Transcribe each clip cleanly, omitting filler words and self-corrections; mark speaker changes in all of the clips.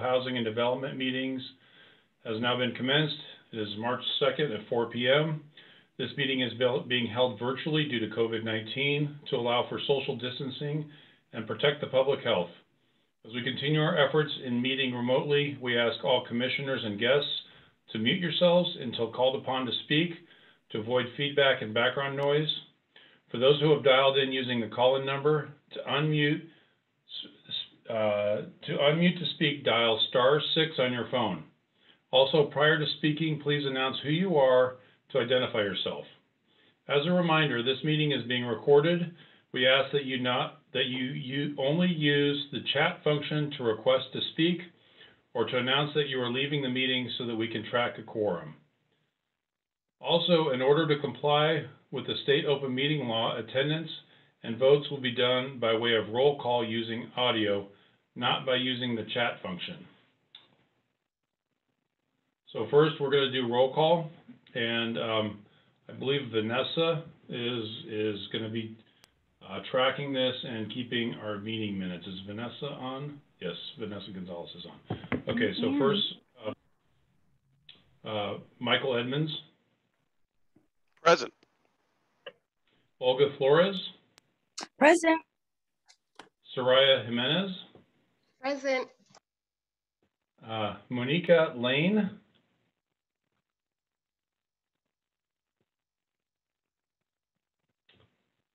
Speaker 1: Housing and Development meetings has now been commenced. It is March 2nd at 4 p.m. This meeting is being held virtually due to COVID-19 to allow for social distancing and protect the public health. As we continue our efforts in meeting remotely, we ask all commissioners and guests to mute yourselves until called upon to speak to avoid feedback and background noise. For those who have dialed in using the call-in number, to unmute to speak, dial *6 on your phone. Also, prior to speaking, please announce who you are to identify yourself. As a reminder, this meeting is being recorded. We ask that you only use the chat function to request to speak or to announce that you are leaving the meeting so that we can track a quorum. Also, in order to comply with the state open meeting law, attendance and votes will be done by way of roll call using audio, not by using the chat function. So first, we're going to do roll call, and I believe Vanessa is going to be tracking this and keeping our meeting minutes. Is Vanessa on? Yes, Vanessa Gonzalez is on. Okay, so first, Michael Edmonds.
Speaker 2: Present.
Speaker 1: Olga Flores.
Speaker 3: Present.
Speaker 1: Soraya Jimenez.
Speaker 4: Present.
Speaker 1: Monica Lane.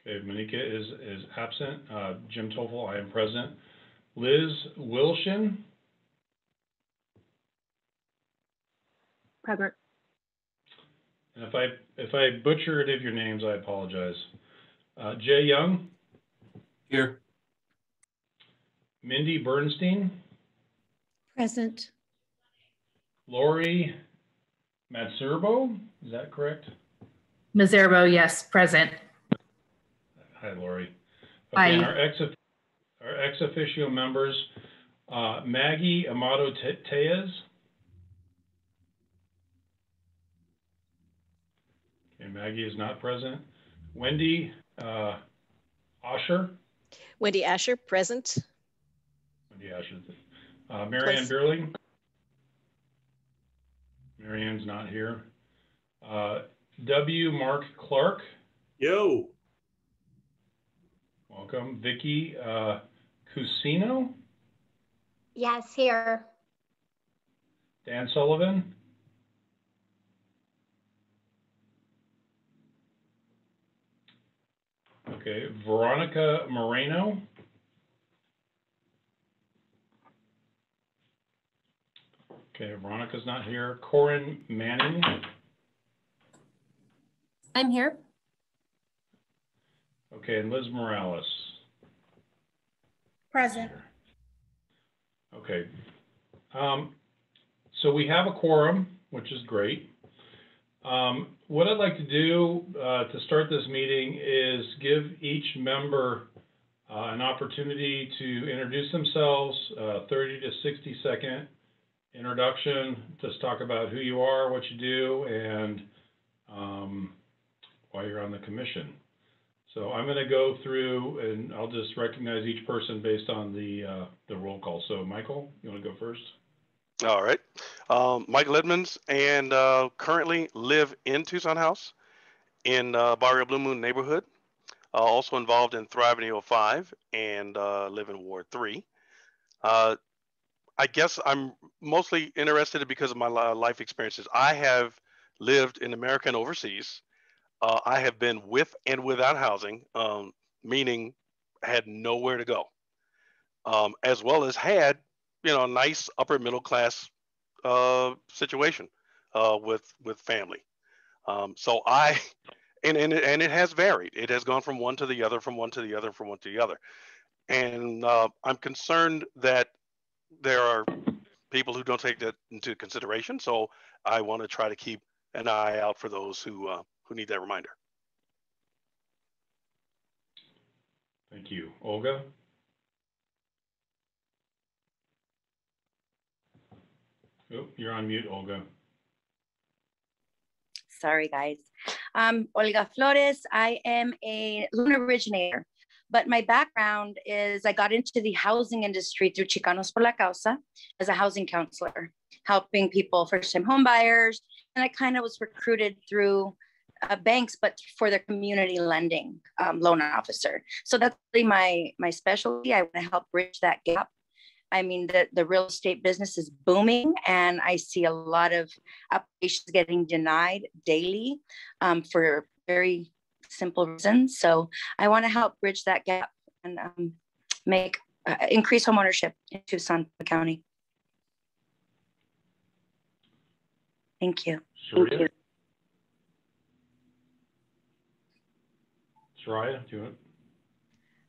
Speaker 1: Okay, Monica is absent. Jim Toffel, I am present. Liz Wilshin.
Speaker 3: Present.
Speaker 1: And if I butcher any of your names, I apologize. Jay Young.
Speaker 5: Here.
Speaker 1: Mindy Bernstein.
Speaker 3: Present.
Speaker 1: Lori Matsurbo, is that correct?
Speaker 6: Miserbo, yes, present.
Speaker 1: Hi, Lori. Okay,
Speaker 6: Hi.
Speaker 1: and our ex officio members, Maggie Amato Tejas. Okay, Maggie is not present. Wendy Asher.
Speaker 7: Wendy Asher, present.
Speaker 1: Wendy Asher. Marianne Beerling. Marianne's not here. W. Mark Clark.
Speaker 5: Yo.
Speaker 1: Welcome. Vicky Cusino.
Speaker 4: Yes, here.
Speaker 1: Dan Sullivan. Okay. Veronica Moreno. Okay, Veronica's not here. Corin Manning.
Speaker 3: I'm here.
Speaker 1: Okay, and Liz Morales.
Speaker 3: Present.
Speaker 1: Okay. So we have a quorum, which is great. What I'd like to do to start this meeting is give each member an opportunity to introduce themselves, 30 to 60-second introduction, just talk about who you are, what you do, and why you're on the commission. So I'm going to go through and I'll just recognize each person based on the roll call. So Michael, you want to go first?
Speaker 2: All right. Michael Edmonds, and currently live in Tucson House in Barrio Blue Moon neighborhood. Also involved in Thrive in 05 and live in Ward 3. I guess I'm mostly interested because of my life experiences. I have lived in America and overseas. I have been with and without housing, meaning had nowhere to go, as well as had, a nice upper middle class situation with family. So and it has varied. It has gone from one to the other, from one to the other, from one to the other. And I'm concerned that there are people who don't take that into consideration. So I want to try to keep an eye out for those who need that reminder.
Speaker 1: Thank you. Olga? Oh, you're on mute, Olga.
Speaker 3: Sorry, guys. I'm Olga Flores. I am a loan originator, but my background is I got into the housing industry through Chicanos por la Causa as a housing counselor, helping people, first-time home buyers. And I kind of was recruited through banks, but for their community lending loan officer. So that's really my specialty. I want to help bridge that gap. I mean, the real estate business is booming, and I see a lot of applications getting denied daily for very simple reasons. So I want to help bridge that gap and increase homeownership in Tucson County. Thank you.
Speaker 1: Sharia?
Speaker 3: Thank you.
Speaker 1: Soraya, do you want?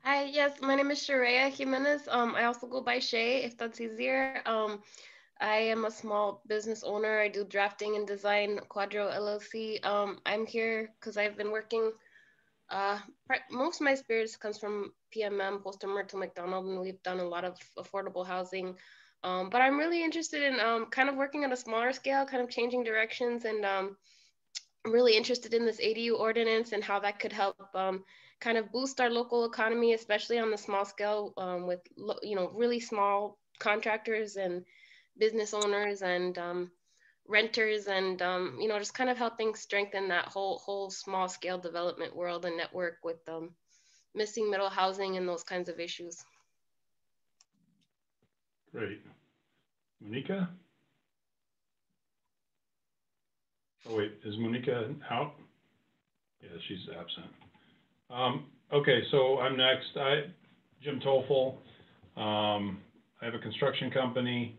Speaker 4: Hi, yes, my name is Sharia Jimenez. I also go by Shay, if that's easier. I am a small business owner. I do drafting and design, Quadro LLC. I'm here because I've been working. Most of my experience comes from PMM, post-Myrtle McDonald, and we've done a lot of affordable housing. But I'm really interested in kind of working on a smaller scale, kind of changing directions, and I'm really interested in this ADU ordinance and how that could help kind of boost our local economy, especially on the small scale with really small contractors and business owners and renters, and just kind of helping strengthen that whole small scale development world and network with missing middle housing and those kinds of issues.
Speaker 1: Great. Monica? Oh wait, is Monica out? Yeah, she's absent. Okay, so I'm next. Jim Toffel. I have a construction company,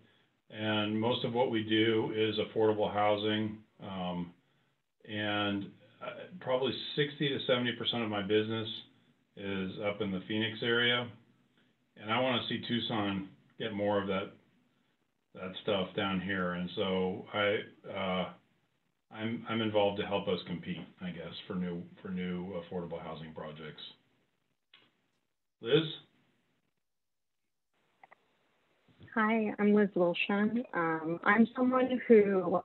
Speaker 1: and most of what we do is affordable housing. And probably 60 to 70% of my business is up in the Phoenix area. And I want to see Tucson get more of that stuff down here. And so I'm involved to help us compete, I guess, for new affordable housing projects. Liz?
Speaker 8: Hi, I'm Liz Wilshon. I'm someone who,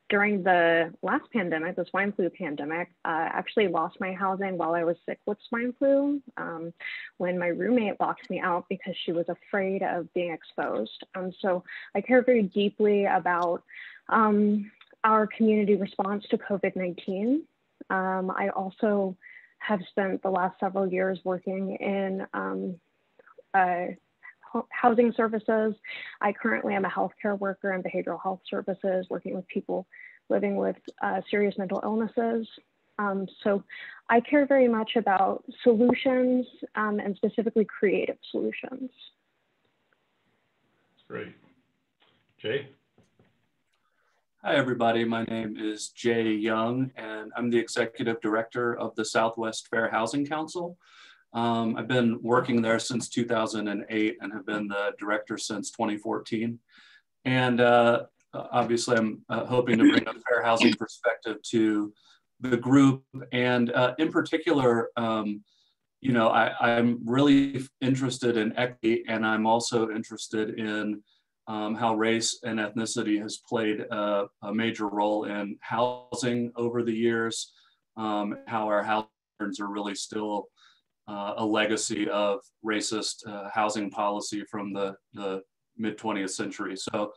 Speaker 8: during the last pandemic, the swine flu pandemic, actually lost my housing while I was sick with swine flu, when my roommate locked me out because she was afraid of being exposed. So I care very deeply about our community response to COVID-19. I also have spent the last several years working in housing services. I currently am a healthcare worker in behavioral health services, working with people living with serious mental illnesses. So I care very much about solutions and specifically creative solutions.
Speaker 1: That's great. Jay?
Speaker 5: Hi, everybody. My name is Jay Young, and I'm the Executive Director of the Southwest Fair Housing Council. I've been working there since 2008 and have been the director since 2014. And obviously, I'm hoping to bring a fair housing perspective to the group. And in particular, I'm really interested in equity, and I'm also interested in how race and ethnicity has played a major role in housing over the years, how our houses are really still a legacy of racist housing policy from the mid-20th century. So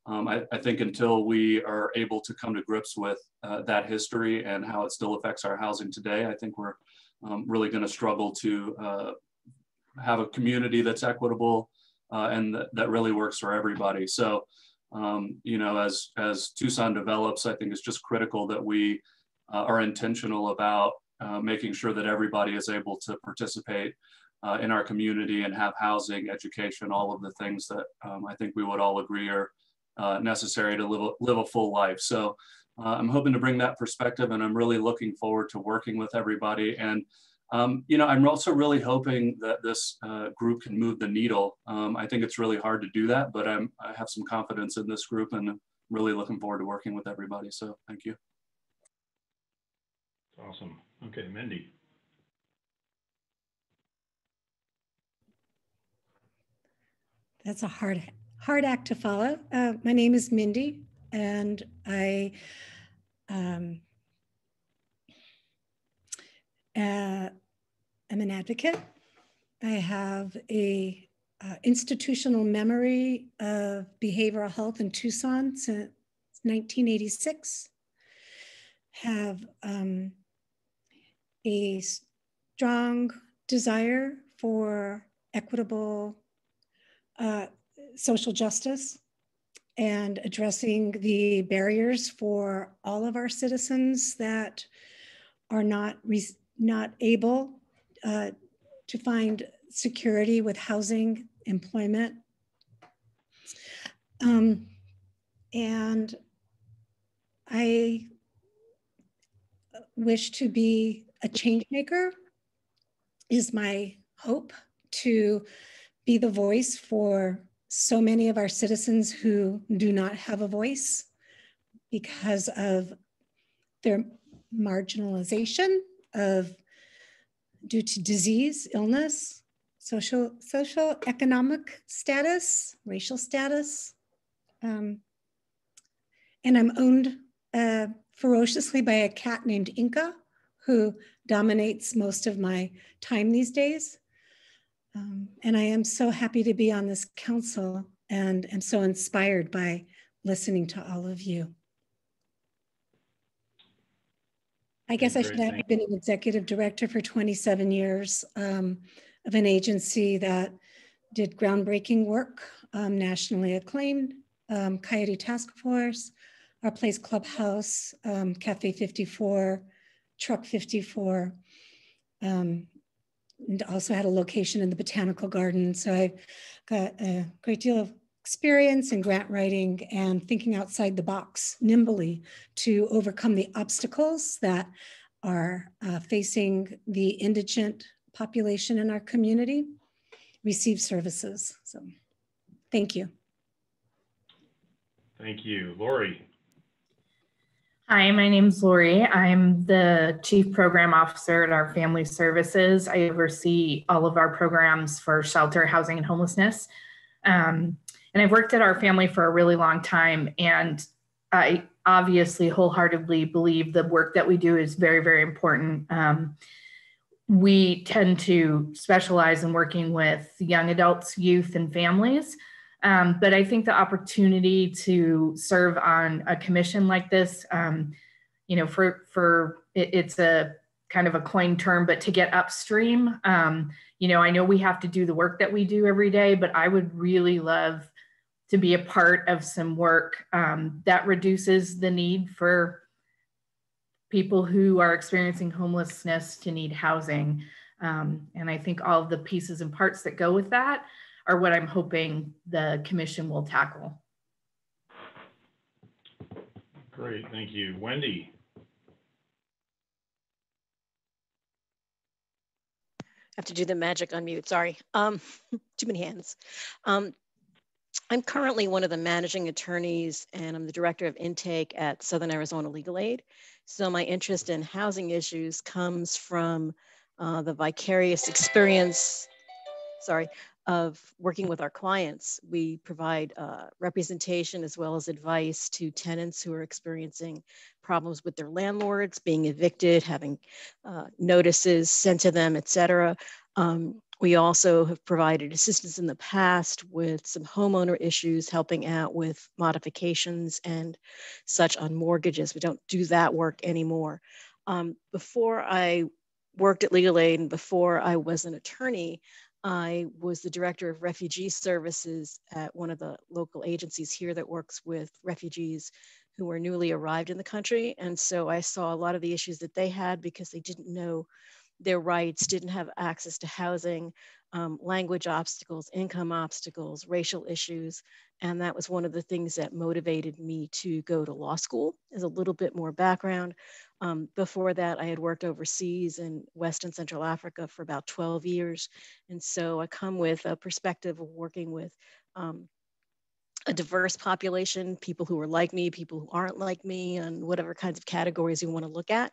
Speaker 5: I think until we are able to come to grips with that history and how it still affects our housing today, I think we're really going to struggle to have a community that's equitable and that really works for everybody. So, as Tucson develops, I think it's just critical that we are intentional about making sure that everybody is able to participate in our community and have housing, education, all of the things that I think we would all agree are necessary to live a full life. So I'm hoping to bring that perspective, and I'm really looking forward to working with everybody. And I'm also really hoping that this group can move the needle. I think it's really hard to do that, but I have some confidence in this group, and I'm really looking forward to working with everybody. So thank you.
Speaker 1: Awesome. Okay, Mindy.
Speaker 9: That's a hard act to follow. My name is Mindy, and I I'm an advocate. I have a institutional memory of behavioral health in Tucson since 1986. Have a strong desire for equitable social justice and addressing the barriers for all of our citizens that are not able to find security with housing, employment. And I wish to be a change maker, is my hope, to be the voice for so many of our citizens who do not have a voice because of their marginalization due to disease, illness, social, economic status, racial status. And I'm owned ferociously by a cat named Inca, who dominates most of my time these days. And I am so happy to be on this council and am so inspired by listening to all of you. I guess I should have been an executive director for 27 years of an agency that did groundbreaking work, nationally acclaimed, Coyote Task Force, Our Place Clubhouse, Cafe 54, Truck 54, and also had a location in the Botanical Garden. So I've got a great deal of experience in grant writing and thinking outside the box nimbly to overcome the obstacles that are facing the indigent population in our community, receive services. So thank you.
Speaker 1: Thank you. Lori.
Speaker 6: Hi, my name's Lori. I'm the Chief Program Officer at our Family Services. I oversee all of our programs for shelter, housing, and homelessness. And I've worked at our family for a really long time, and I obviously wholeheartedly believe the work that we do is very, very important. We tend to specialize in working with young adults, youth, and families. But I think the opportunity to serve on a commission like this, you know, it's a kind of a coined term, but to get upstream, you know, I know we have to do the work that we do every day, but I would really love to be a part of some work that reduces the need for people who are experiencing homelessness to need housing. And I think all of the pieces and parts that go with that are what I'm hoping the commission will tackle.
Speaker 1: Great, thank you. Wendy.
Speaker 7: I have to do the magic unmute, sorry. Too many hands. I'm currently one of the managing attorneys, and I'm the director of intake at Southern Arizona Legal Aid. So my interest in housing issues comes from the vicarious experience, of working with our clients. We provide representation as well as advice to tenants who are experiencing problems with their landlords, being evicted, having notices sent to them, et cetera. We also have provided assistance in the past with some homeowner issues, helping out with modifications and such on mortgages. We don't do that work anymore. Before I worked at Legal Aid and before I was an attorney, I was the director of refugee services at one of the local agencies here that works with refugees who were newly arrived in the country. And so I saw a lot of the issues that they had because they didn't know their rights, didn't have access to housing, language obstacles, income obstacles, racial issues. And that was one of the things that motivated me to go to law school. As a little bit more background, before that, I had worked overseas in West and Central Africa for about 12 years. And so I come with a perspective of working with a diverse population, people who are like me, people who aren't like me, and whatever kinds of categories you want to look at.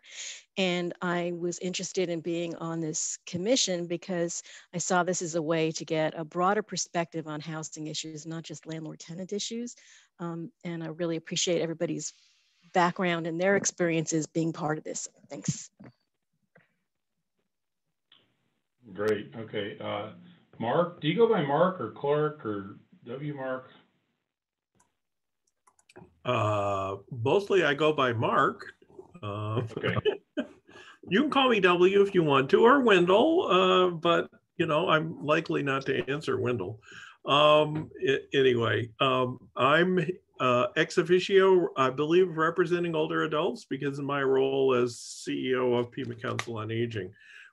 Speaker 7: And I was interested in being on this commission because I saw this as a way to get a broader perspective on housing issues, not just landlord-tenant issues. And I really appreciate everybody's background and their experiences being part of this. Thanks.
Speaker 1: Great. Okay. Mark, do you go by Mark or Clark or W. Mark?
Speaker 10: Mostly I go by Mark.
Speaker 1: Okay.
Speaker 10: You can call me W if you want to, or Wendell, but you know, I'm likely not to answer Wendell. Anyway, I'm ex officio, I believe, representing older adults because of my role as CEO of Pima Council on Aging,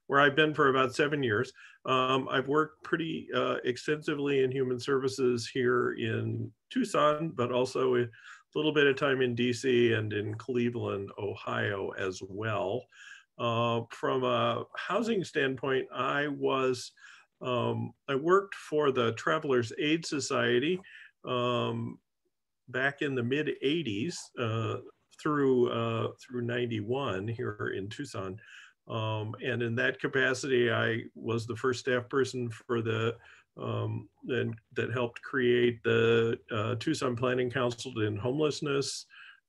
Speaker 10: where I've been for about 7 years. I've worked pretty extensively in human services here in Tucson, but also a little bit of time in DC and in Cleveland, Ohio as well. From a housing standpoint, I worked for the Travelers Aid Society back in the mid 80s through 91 here in Tucson. And in that capacity, I was the first staff person for the that helped create the Tucson Planning Council in Homelessness.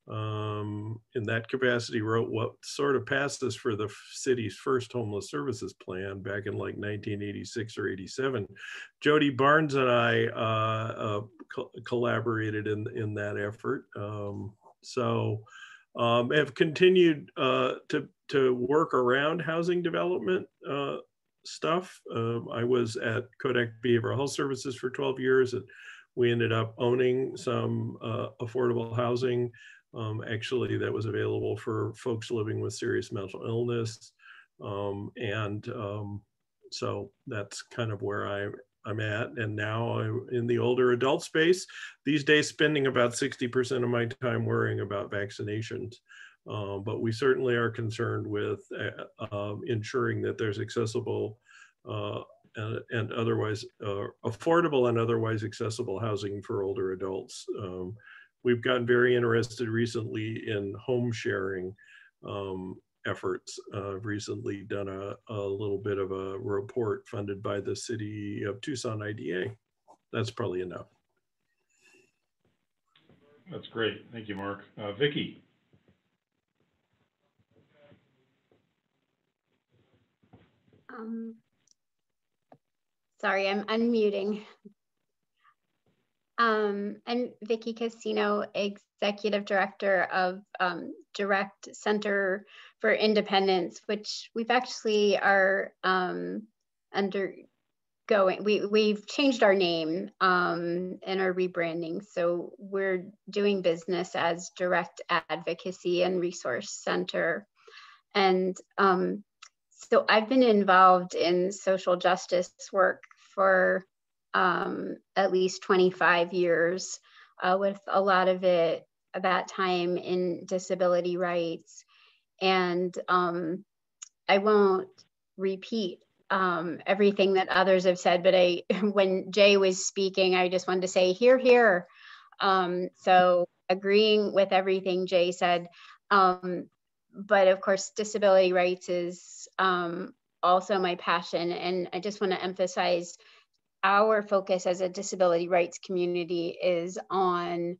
Speaker 10: In that capacity, wrote what sort of passed us for the city's first homeless services plan back in like 1986 or 87. Jody Barnes and I collaborated in that effort. Have continued to work around housing development stuff. I was at Kodak Behavioral Health Services for 12 years, and we ended up owning some affordable housing. Actually, that was available for folks living with serious mental illness. So that's kind of where I'm at. And now I'm in the older adult space, these days spending about 60% of my time worrying about vaccinations. But we certainly are concerned with ensuring that there's accessible and otherwise affordable and otherwise accessible housing for older adults. We've gotten very interested recently in home sharing efforts. I've recently done a little bit of a report funded by the City of Tucson IDA. That's probably enough.
Speaker 1: That's great. Thank you, Mark. Vicki.
Speaker 11: Sorry, I'm unmuting. I'm Vicki Casino, Executive Director of Direct Center for Independence, which we've actually are undergoing. We've changed our name and are rebranding. So we're doing business as Direct Advocacy and Resource Center. And so I've been involved in social justice work for at least 25 years, with a lot of it at that time in disability rights. And I won't repeat everything that others have said, but when Jay was speaking, I just wanted to say, hear, hear. So agreeing with everything Jay said, but of course, disability rights is also my passion. And I just want to emphasize our focus as a disability rights community is on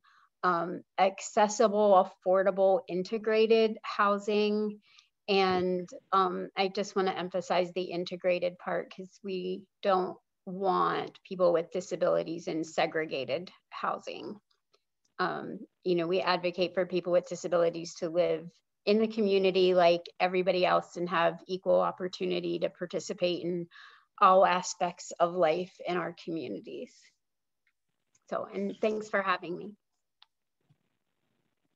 Speaker 11: accessible, affordable, integrated housing. And I just want to emphasize the integrated part because we don't want people with disabilities in segregated housing. You know, we advocate for people with disabilities to live in the community like everybody else and have equal opportunity to participate in all aspects of life in our communities. So, and thanks for having me.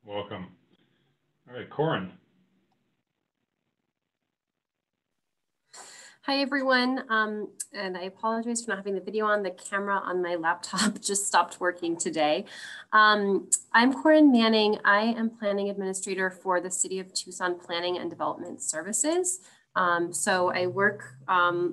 Speaker 1: Welcome. All right, Corin.
Speaker 12: Hi, everyone. And I apologize for not having the video on. The camera on my laptop just stopped working today. I'm Corin Manning. I am Planning Administrator for the City of Tucson Planning and Development Services. So I work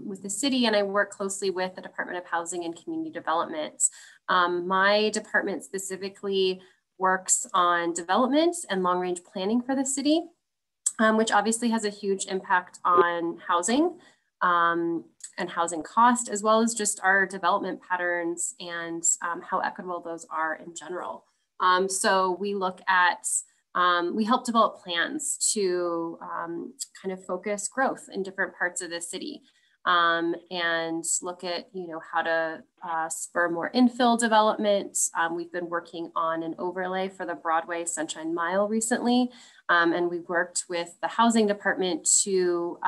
Speaker 12: with the city and I work closely with the Department of Housing and Community Development. My department specifically works on development and long-range planning for the city, which obviously has a huge impact on housing and housing cost, as well as just our development patterns and how equitable those are in general. So we look at we help develop plans to kind of focus growth in different parts of the city. and look at, how to spur more infill development. We've been working on an overlay for the Broadway Sunshine Mile recently, and we've worked with the housing department to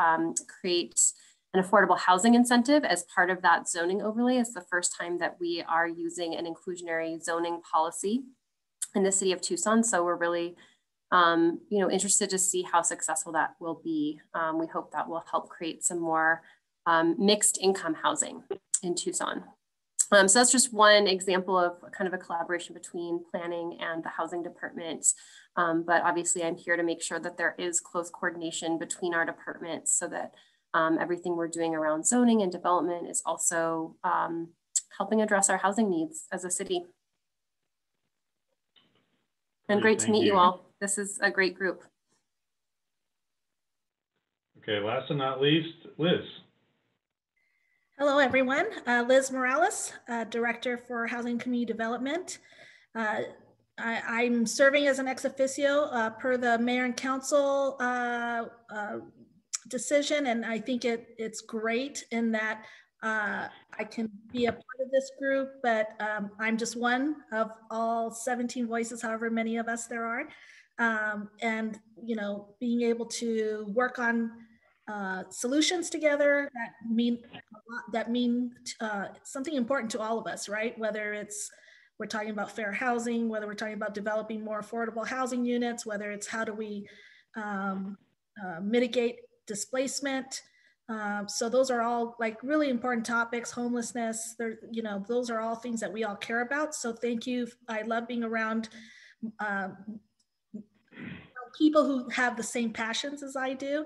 Speaker 12: create an affordable housing incentive as part of that zoning overlay. It's the first time that we are using an inclusionary zoning policy in the city of Tucson. So we're really interested to see how successful that will be. We hope that will help create some more mixed income housing in Tucson. So that's just one example of kind of a collaboration between planning and the housing department. But obviously I'm here to make sure that there is close coordination between our departments so that everything we're doing around zoning and development is also helping address our housing needs as a city. And great to meet you all. This is a great group.
Speaker 1: Okay, last but not least, Liz.
Speaker 13: Hello, everyone. Liz Morales, Director for Housing and Community Development. I'm serving as an ex officio per the Mayor and Council decision, and I think it's great in that I can be a part of this group, but I'm just one of all 17 voices, however many of us there are. And, being able to work on solutions together that mean something important to all of us, right? Whether we're talking about fair housing, whether we're talking about developing more affordable housing units, whether it's how do we mitigate displacement. So those are all really important topics. Homelessness, those are all things that we all care about. So thank you. I love being around people who have the same passions as I do,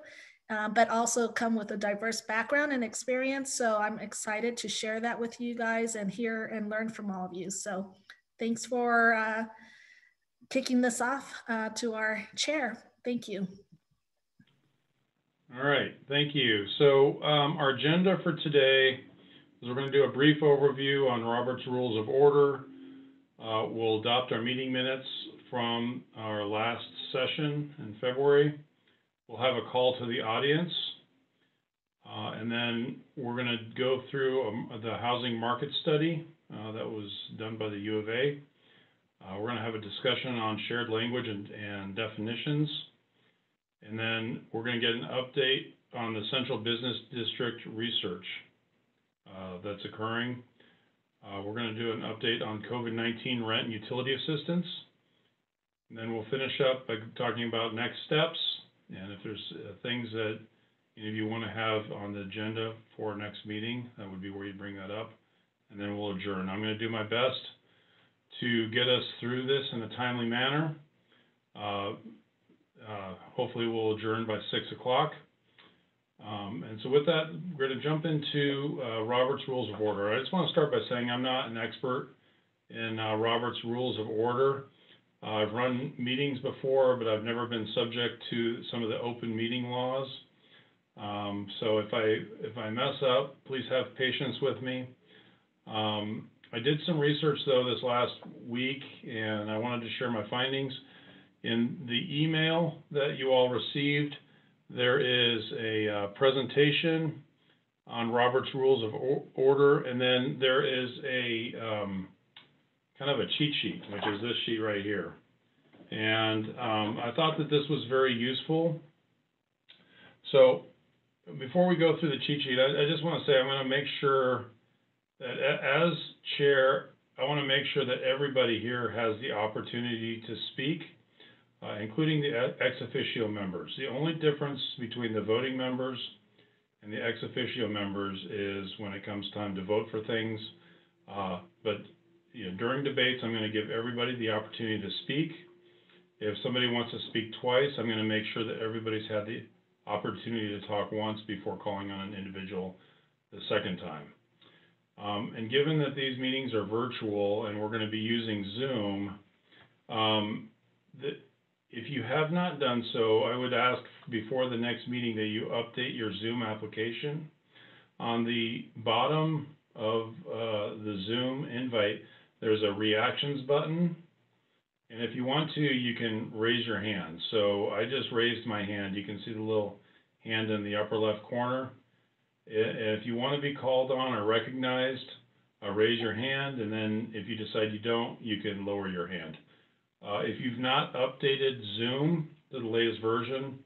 Speaker 13: but also come with a diverse background and experience. So I'm excited to share that with you guys and hear and learn from all of you. So thanks for kicking this off to our chair. Thank you.
Speaker 1: All right, thank you. So our agenda for today is we're going to do a brief overview on Robert's Rules of Order. We'll adopt our meeting minutes from our last session in February. We'll have a call to the audience, and then we're going to go through the housing market study that was done by the U of A. We're going to have a discussion on shared language and definitions. And then we're going to get an update on the Central Business District research that's occurring. We're going to do an update on COVID-19 rent and utility assistance. And then we'll finish up by talking about next steps. And if there's things that any of you want to have on the agenda for next meeting, that would be where you bring that up. And then we'll adjourn. I'm going to do my best to get us through this in a timely manner. Hopefully we'll adjourn by 6 o'clock. And so with that, we're going to jump into Robert's Rules of Order. I just want to start by saying I'm not an expert in Robert's Rules of Order. I've run meetings before, but I've never been subject to some of the open meeting laws. So if I mess up, please have patience with me. I did some research though this last week, and I wanted to share my findings. In the email that you all received, there is a presentation on Robert's Rules of Order, and then there is a kind of a cheat sheet, which is this sheet right here. And I thought that this was very useful. So before we go through the cheat sheet, I just want to say I'm going to make sure that as chair, I want to make sure that everybody here has the opportunity to speak. Including the ex officio members. The only difference between the voting members and the ex officio members is when it comes time to vote for things. But during debates, I'm going to give everybody the opportunity to speak. If somebody wants to speak twice, I'm going to make sure that everybody's had the opportunity to talk once before calling on an individual the second time. And given that these meetings are virtual and we're going to be using Zoom, if you have not done so, I would ask before the next meeting that you update your Zoom application. On the bottom of the Zoom invite, there's a reactions button. And if you want to, you can raise your hand. So I just raised my hand. You can see the little hand in the upper left corner. If you want to be called on or recognized, raise your hand, and then if you decide you don't, you can lower your hand. If you've not updated Zoom to the latest version,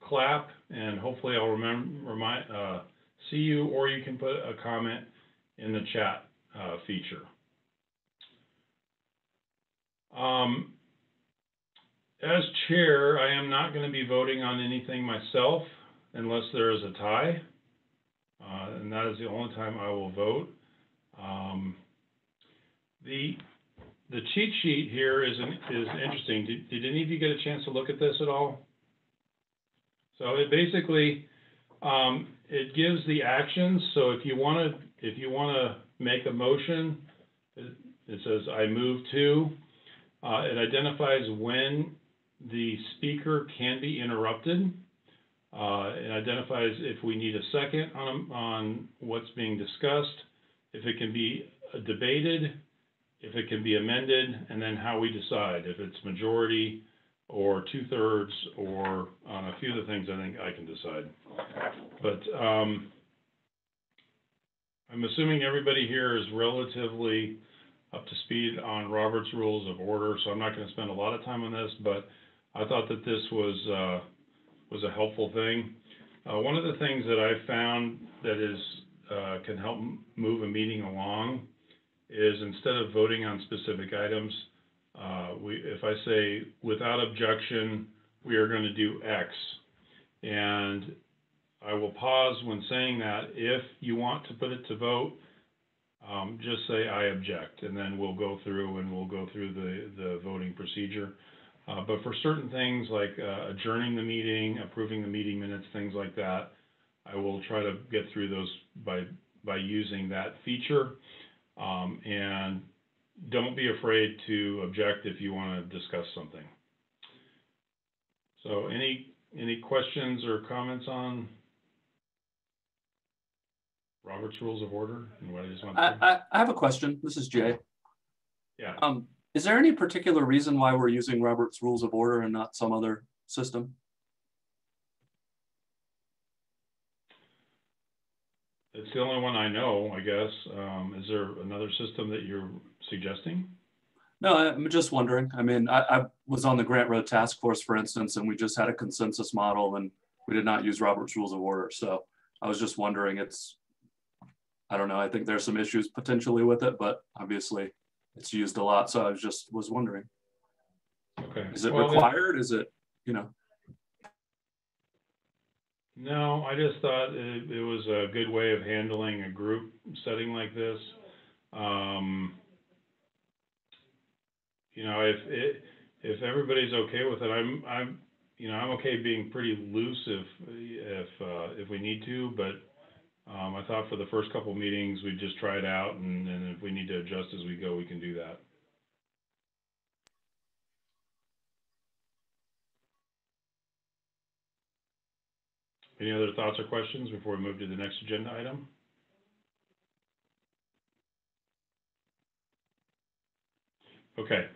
Speaker 1: clap, and hopefully I'll see you, or you can put a comment in the chat feature. As chair, I am not going to be voting on anything myself unless there is a tie, and that is the only time I will vote. The cheat sheet here is interesting. Did any of you get a chance to look at this at all? So it basically it gives the actions. So if you want to make a motion, it says I move to. It identifies when the speaker can be interrupted. It identifies if we need a second on what's being discussed, if it can be debated, if it can be amended, and then how we decide, if it's majority or 2/3 or on a few of the things I think I can decide. But I'm assuming everybody here is relatively up to speed on Robert's Rules of Order, so I'm not going to spend a lot of time on this, but I thought that this was a helpful thing. One of the things that I found that is can help move a meeting along is instead of voting on specific items, if I say without objection, we are going to do X, and I will pause when saying that. If you want to put it to vote, just say I object, and then we'll go through the voting procedure. But for certain things like adjourning the meeting, approving the meeting minutes, things like that, I will try to get through those by using that feature. And don't be afraid to object if you want to discuss something. So any questions or comments on Robert's Rules of Order and what I just want to say?
Speaker 5: I have a question. This is Jay.
Speaker 1: Yeah.
Speaker 5: Is there any particular reason why we're using Robert's Rules of Order and not some other system?
Speaker 1: It's the only one I know, I guess. Is there another system that you're suggesting?
Speaker 5: No, I'm just wondering. I mean, I was on the Grant Road Task Force, for instance, and we just had a consensus model and we did not use Robert's Rules of Order. So I was just wondering, I don't know, I think there's some issues potentially with it, but obviously it's used a lot. So I was wondering.
Speaker 1: Okay.
Speaker 5: Is it required? Is it,
Speaker 1: No, I just thought it was a good way of handling a group setting like this. If everybody's okay with it, I'm okay being pretty loose if we need to, but I thought for the first couple meetings we'd just try it out, and if we need to adjust as we go, we can do that. Any other thoughts or questions before we move to the next agenda item? Okay.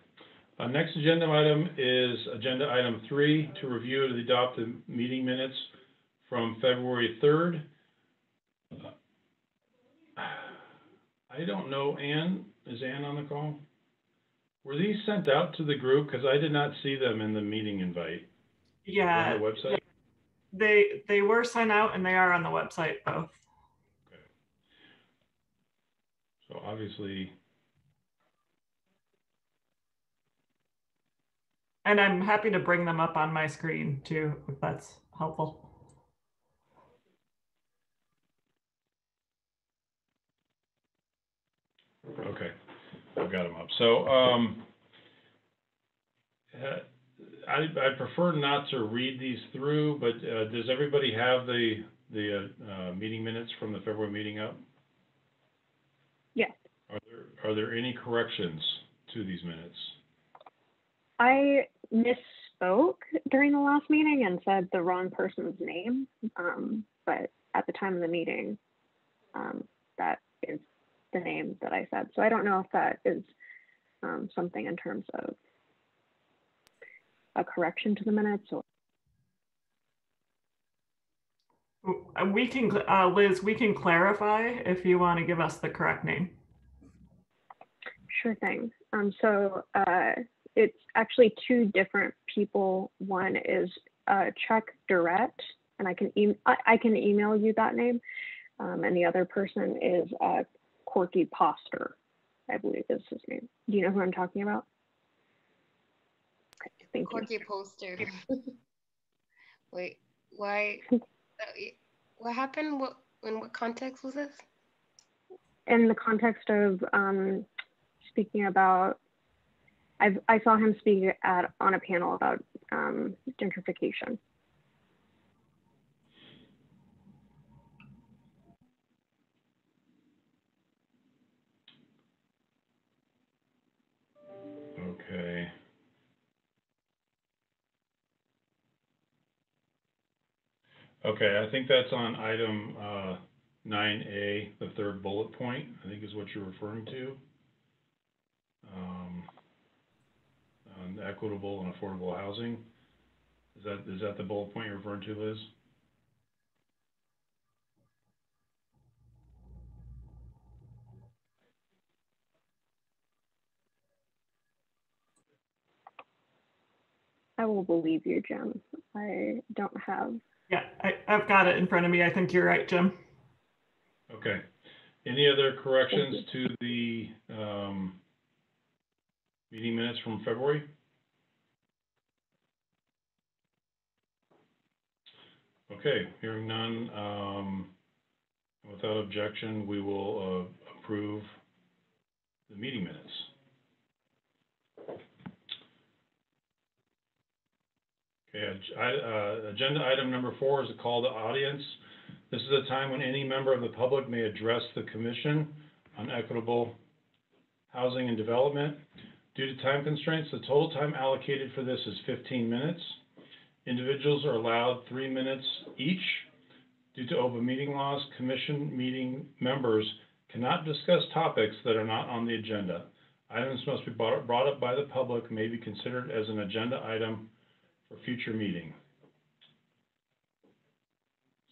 Speaker 1: Next agenda item is agenda item 3, to review and adopt the meeting minutes from February 3rd. I don't know, Ann, is Ann on the call? Were these sent out to the group? Because I did not see them in the meeting invite.
Speaker 14: Yeah.
Speaker 1: On the website?
Speaker 14: They were sent out and they are on the website both.
Speaker 1: Okay. So obviously.
Speaker 14: And I'm happy to bring them up on my screen too, if that's helpful.
Speaker 1: Okay, I've got them up. So I prefer not to read these through, but does everybody have the meeting minutes from the February meeting up?
Speaker 8: Yes.
Speaker 1: Are there any corrections to these minutes?
Speaker 8: I misspoke during the last meeting and said the wrong person's name, but at the time of the meeting, that is the name that I said. So I don't know if that is something in terms of a correction to the minutes or.
Speaker 14: We can, Liz, we can clarify if you want to give us the correct name.
Speaker 8: Sure thing. It's actually two different people. One is Chuck Durrett, and I can email you that name. And the other person is Corky Poster, I believe is his name. Do you know who I'm talking about? Okay, thank
Speaker 4: Corky
Speaker 8: you.
Speaker 4: Poster. Wait, why? What happened? In what context was this?
Speaker 8: In the context of speaking about, I saw him speak on a panel about gentrification.
Speaker 1: Okay. Okay, I think that's on item 9A, the third bullet point, I think is what you're referring to. On equitable and affordable housing. Is that the bullet point you're referring to, Liz?
Speaker 8: I will believe you, Jim. I don't have.
Speaker 14: Yeah, I've got it in front of me. I think you're right, Jim.
Speaker 1: Okay. Any other corrections to the meeting minutes from February? Okay, hearing none. Without objection, we will approve the meeting minutes. Okay, agenda item number 4 is a call to audience. This is a time when any member of the public may address the Commission on Equitable Housing and Development. Due to time constraints, the total time allocated for this is 15 minutes. Individuals are allowed 3 minutes each. Due to open meeting laws, Commission meeting members cannot discuss topics that are not on the agenda. Items must be brought up by the public, may be considered as an agenda item for future meeting.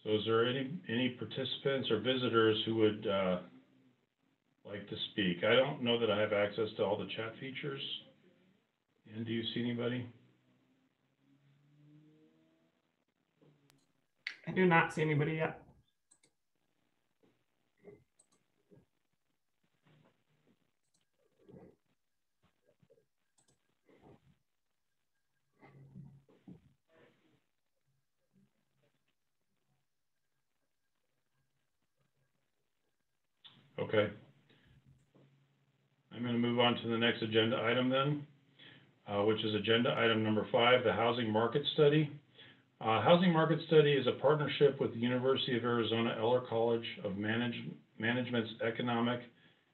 Speaker 1: So is there any participants or visitors who would like to speak? I don't know that I have access to all the chat features. And do you see anybody?
Speaker 14: I do not see anybody yet.
Speaker 1: Okay. I'm going to move on to the next agenda item then, which is agenda item number 5, the Housing Market Study. Housing Market Study is a partnership with the University of Arizona Eller College of Management's Economic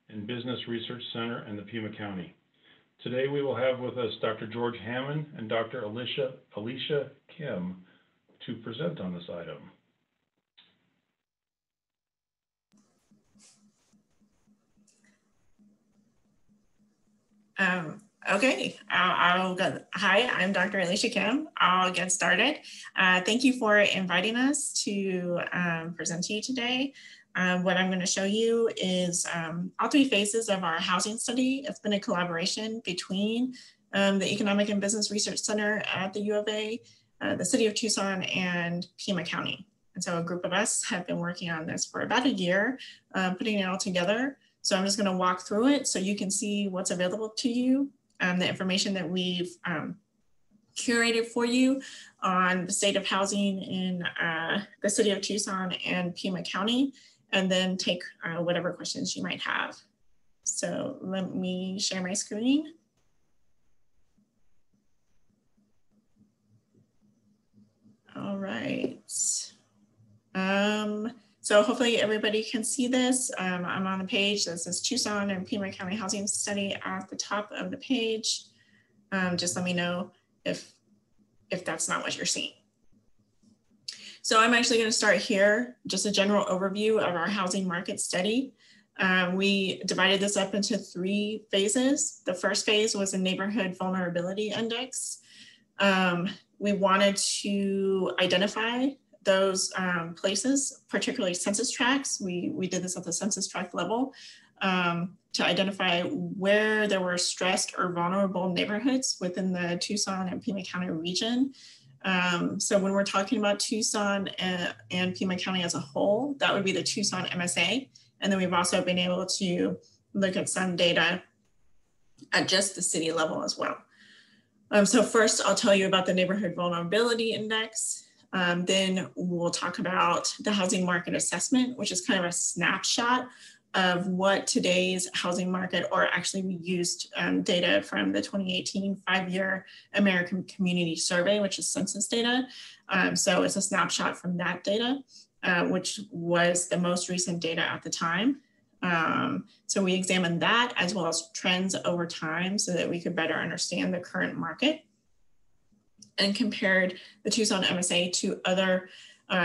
Speaker 1: and Business Research Center and the Pima County. Today we will have with us Dr. George Hammond and Dr. Alicia Kim to present on this item.
Speaker 15: Okay, hi, I'm Dr. Alicia Kim. I'll get started. Thank you for inviting us to present to you today. What I'm going to show you is all 3 phases of our housing study. It's been a collaboration between the Economic and Business Research Center at the U of A, the City of Tucson, and Pima County. And so a group of us have been working on this for about a year, putting it all together. So I'm just going to walk through it so you can see what's available to you, the information that we've curated for you on the state of housing in the City of Tucson and Pima County, and then take whatever questions you might have. So let me share my screen. All right. So hopefully everybody can see this. I'm on the page that says Tucson and Pima County Housing Study at the top of the page. Just let me know if that's not what you're seeing. So I'm actually going to start here, just a general overview of our housing market study. We divided this up into 3 phases. The first phase was a neighborhood vulnerability index. We wanted to identify those places, particularly census tracts. We did this at the census tract level to identify where there were stressed or vulnerable neighborhoods within the Tucson and Pima County region. So when we're talking about Tucson and Pima County as a whole, that would be the Tucson MSA. And then we've also been able to look at some data at just the city level as well. So first, I'll tell you about the Neighborhood Vulnerability Index. Then we'll talk about the housing market assessment, which is kind of a snapshot of what today's housing market, or actually we used data from the 2018 5-year American Community Survey, which is census data. So it's a snapshot from that data, which was the most recent data at the time. So we examined that as well as trends over time so that we could better understand the current market, and compared the Tucson MSA to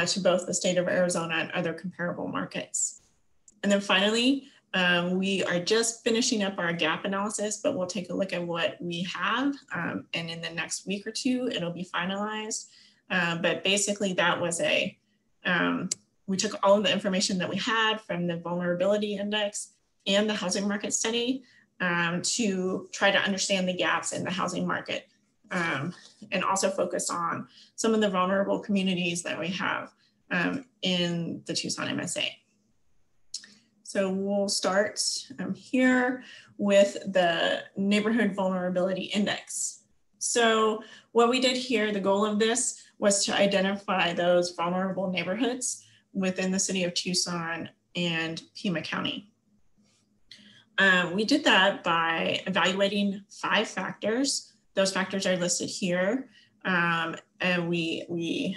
Speaker 15: to both the state of Arizona and other comparable markets. And then finally, we are just finishing up our gap analysis, but we'll take a look at what we have. And in the next week or two, it'll be finalized. But basically that was we took all of the information that we had from the vulnerability index and the housing market study to try to understand the gaps in the housing market, and also focus on some of the vulnerable communities that we have in the Tucson MSA. So we'll start here with the Neighborhood Vulnerability Index. So what we did here, the goal of this was to identify those vulnerable neighborhoods within the city of Tucson and Pima County. We did that by evaluating 5 factors. Those factors are listed here. And we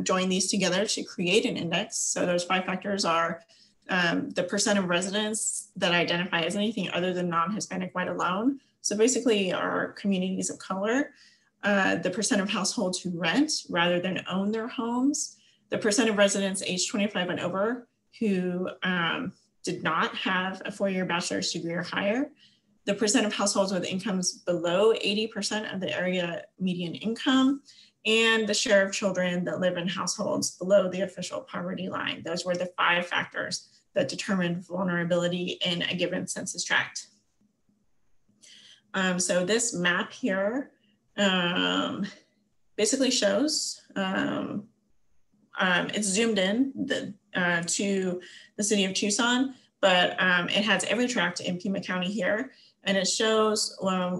Speaker 15: joined these together to create an index. So those 5 factors are the percent of residents that identify as anything other than non-Hispanic white alone. So basically our communities of color, the percent of households who rent rather than own their homes, the percent of residents age 25 and over who did not have a 4-year bachelor's degree or higher, the percent of households with incomes below 80% of the area median income, and the share of children that live in households below the official poverty line. Those were the 5 factors that determined vulnerability in a given census tract. So this map here basically shows, it's zoomed in to the city of Tucson, but it has every tract in Pima County here, and it shows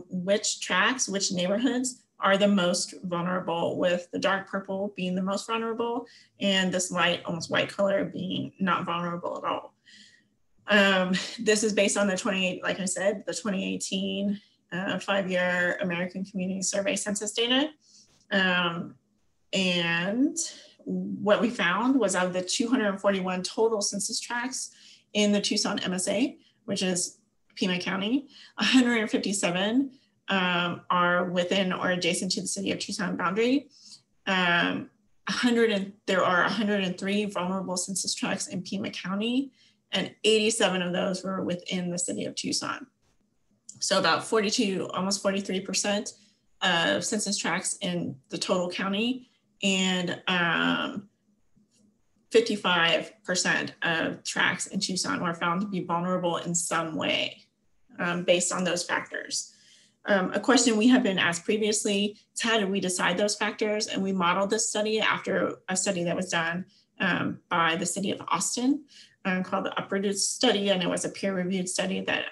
Speaker 15: which tracts, which neighborhoods are the most vulnerable, with the dark purple being the most vulnerable and this light, almost white color being not vulnerable at all. This is based on the 2018 5-year American Community Survey census data. And what we found was of the 241 total census tracts in the Tucson MSA, which is Pima County, 157 are within or adjacent to the city of Tucson boundary. There are 103 vulnerable census tracts in Pima County, and 87 of those were within the city of Tucson. So about 42, almost 43% of census tracts in the total county, and 55% of tracts in Tucson were found to be vulnerable in some way based on those factors. A question we have been asked previously is, how did we decide those factors? And we modeled this study after a study that was done by the city of Austin called the Uprooted Study, and it was a peer-reviewed study that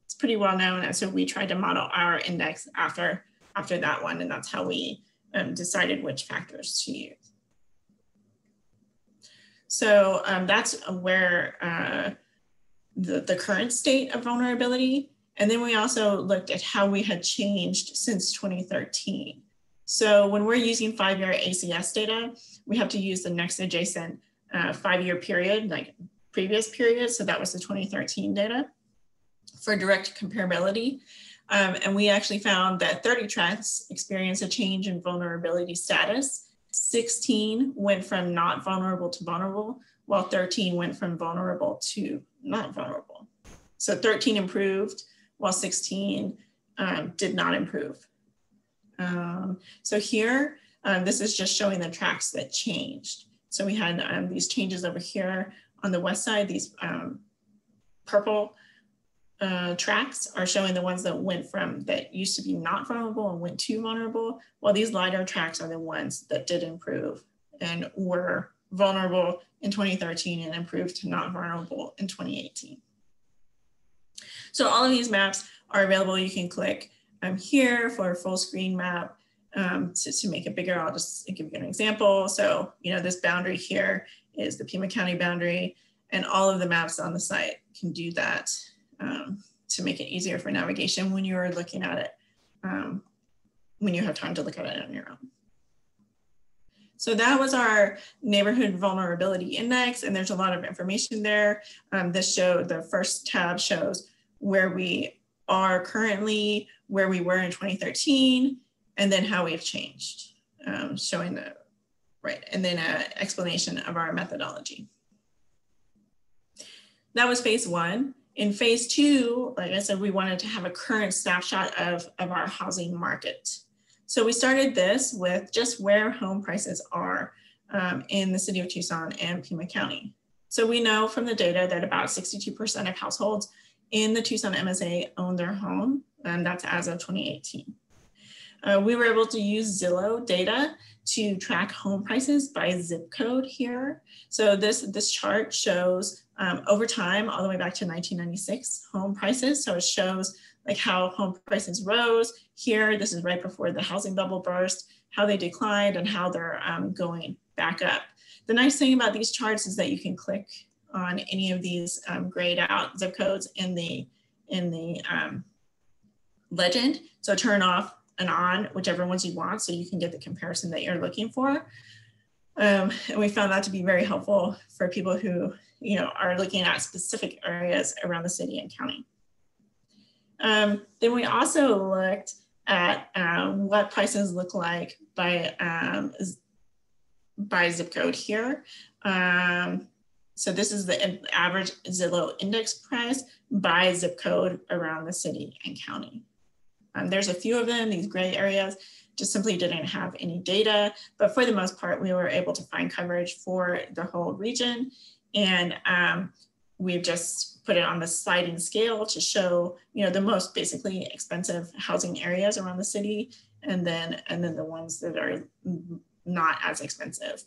Speaker 15: it's pretty well known. And so we tried to model our index after that one, and that's how we decided which factors to use. So that's where the current state of vulnerability. And then we also looked at how we had changed since 2013. So when we're using 5-year ACS data, we have to use the next adjacent 5-year period, like previous period. So that was the 2013 data for direct comparability. And we actually found that 30 tracts experienced a change in vulnerability status. 16 went from not vulnerable to vulnerable, while 13 went from vulnerable to not vulnerable. So 13 improved, while 16 did not improve. So here, this is just showing the tracts that changed. So we had these changes over here on the west side. These purple tracks are showing the ones that went from that used to be not vulnerable and went to vulnerable, while these lighter tracks are the ones that did improve and were vulnerable in 2013 and improved to not vulnerable in 2018. So all of these maps are available. You can click here for a full screen map. To make it bigger, I'll just give you an example. So, you know, this boundary here is the Pima County boundary, and all of the maps on the site can do that to make it easier for navigation when you're looking at it, when you have time to look at it on your own. So that was our neighborhood vulnerability index, and there's a lot of information there. The first tab shows where we are currently, where we were in 2013, and then how we've changed, showing the, right, and then an explanation of our methodology. That was phase one. In phase two, like I said, we wanted to have a current snapshot of our housing market. So we started this with just where home prices are in the city of Tucson and Pima County. So we know from the data that about 62% of households in the Tucson MSA own their home, and that's as of 2018. We were able to use Zillow data to track home prices by zip code here. So this chart shows over time, all the way back to 1996, home prices. So it shows like how home prices rose. Here, this is right before the housing bubble burst, how they declined and how they're going back up. The nice thing about these charts is that you can click on any of these grayed out zip codes in the legend. So turn off and on whichever ones you want so you can get the comparison that you're looking for. And we found that to be very helpful for people who, you know, are looking at specific areas around the city and county. Then we also looked at what prices look like by zip code here. So this is the average Zillow index price by zip code around the city and county. There's a few of them, these gray areas just simply didn't have any data, but for the most part, we were able to find coverage for the whole region. And we've just put it on the sliding scale to show, you know, the most basically expensive housing areas around the city, and then the ones that are not as expensive.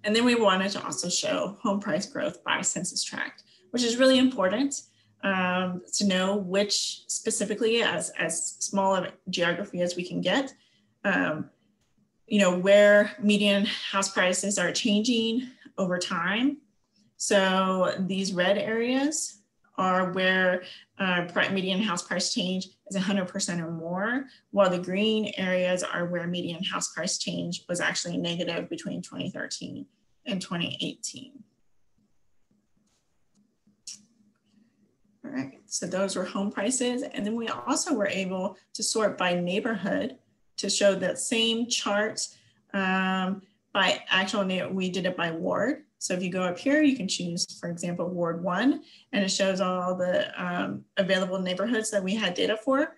Speaker 15: And then we wanted to also show home price growth by census tract, which is really important to know which specifically, as small of geography as we can get, you know, where median house prices are changing over time. So these red areas are where median house price change is 100% or more, while the green areas are where median house price change was actually negative between 2013 and 2018. All right, so those were home prices. And then we also were able to sort by neighborhood to show that same chart by actual, we did it by ward. So if you go up here, you can choose, for example, Ward 1, and it shows all the available neighborhoods that we had data for.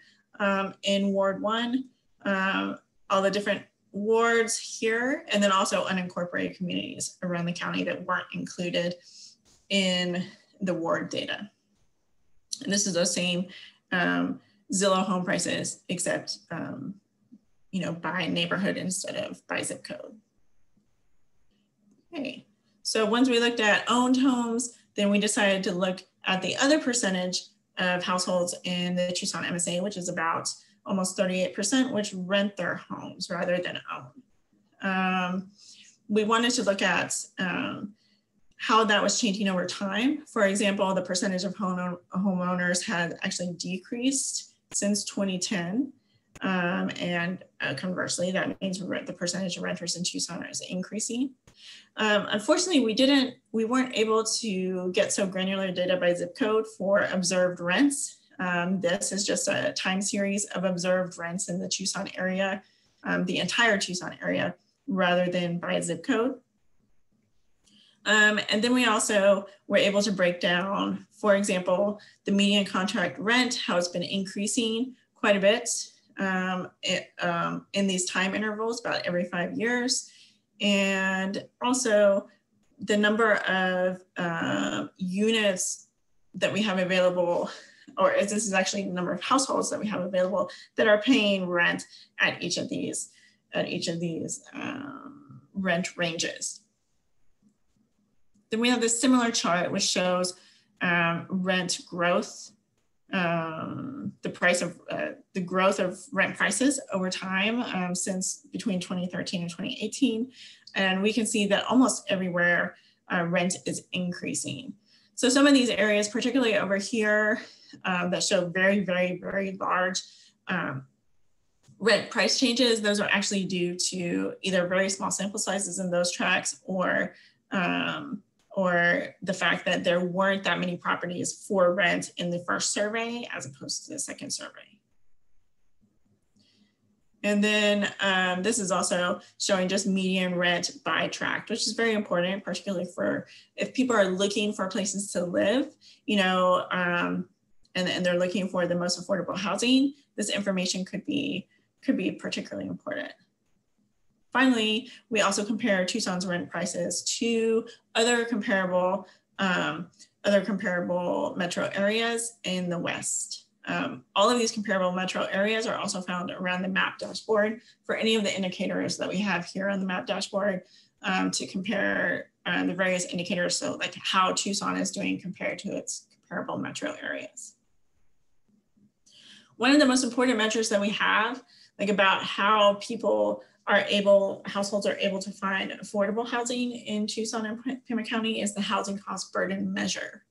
Speaker 15: In Ward 1, all the different wards here, and then also unincorporated communities around the county that weren't included in the ward data. And this is those same Zillow home prices, except you know, by neighborhood instead of by zip code. Okay, so once we looked at owned homes, then we decided to look at the other percentage of households in the Tucson MSA, which is about almost 38%, which rent their homes rather than own. We wanted to look at how that was changing over time. For example, the percentage of homeowners had actually decreased since 2010. And conversely, that means the percentage of renters in Tucson is increasing. Unfortunately, we weren't able to get so granular data by zip code for observed rents. This is just a time series of observed rents in the Tucson area, the entire Tucson area, rather than by zip code. And then we also were able to break down, for example, the median contract rent, how it's been increasing quite a bit in these time intervals, about every 5 years. and also the number of units that we have available, or this is actually the number of households that we have available that are paying rent at each of these rent ranges. Then we have this similar chart which shows rent growth, the growth of rent prices over time since between 2013 and 2018. And we can see that almost everywhere rent is increasing. So some of these areas, particularly over here, that show very, very, very large rent price changes, those are actually due to either very small sample sizes in those tracts or the fact that there weren't that many properties for rent in the first survey as opposed to the second survey. And then this is also showing just median rent by tract, which is very important, particularly for if people are looking for places to live, you know, and they're looking for the most affordable housing, this information could be particularly important. Finally, we also compare Tucson's rent prices to other comparable metro areas in the West. All of these comparable metro areas are also found around the map dashboard for any of the indicators that we have here on the map dashboard to compare the various indicators. So like how Tucson is doing compared to its comparable metro areas. One of the most important measures that we have, like about how households are able to find affordable housing in Tucson and Pima County, is the housing cost burden measure.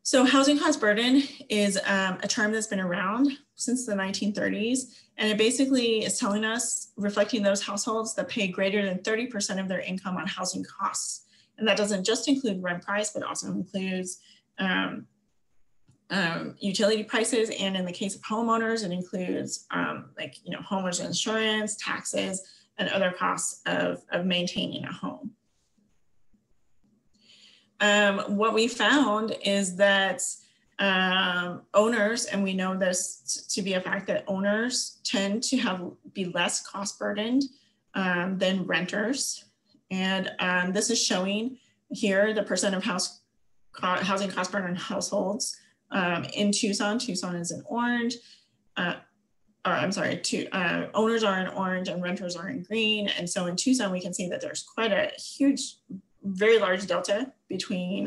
Speaker 15: So housing cost burden is a term that's been around since the 1930s. And it basically is telling us, reflecting those households that pay greater than 30% of their income on housing costs. And that doesn't just include rent price, but also includes utility prices. And in the case of homeowners, it includes homeowners insurance, taxes, and other costs of maintaining a home. What we found is that owners, and we know this to be a fact, that owners tend to be less cost burdened than renters. And this is showing here the percent of housing cost burden households in Tucson. Tucson is in orange. Owners are in orange and renters are in green. And so in Tucson, we can see that there's quite a huge, very large delta between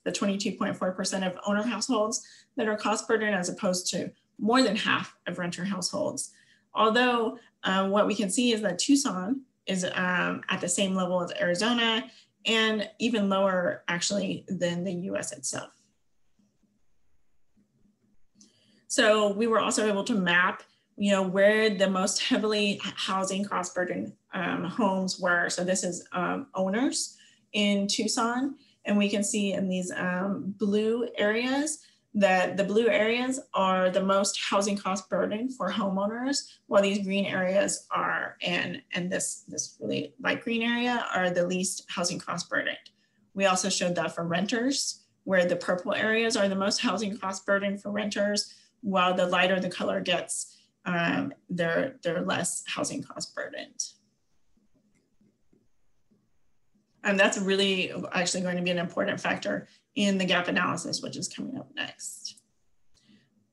Speaker 15: the 22.4% of owner households that are cost burdened as opposed to more than half of renter households. Although what we can see is that Tucson is at the same level as Arizona and even lower actually than the US itself. So we were also able to map, where the most heavily housing cost burden homes were. So this is owners in Tucson. And we can see in these blue areas that the blue areas are the most housing cost burden for homeowners, while these green areas are, and this really light green area are the least housing cost burdened. We also showed that for renters, where the purple areas are the most housing cost burden for renters, while the lighter the color gets, they're less housing cost burdened. And that's really actually going to be an important factor in the gap analysis, which is coming up next.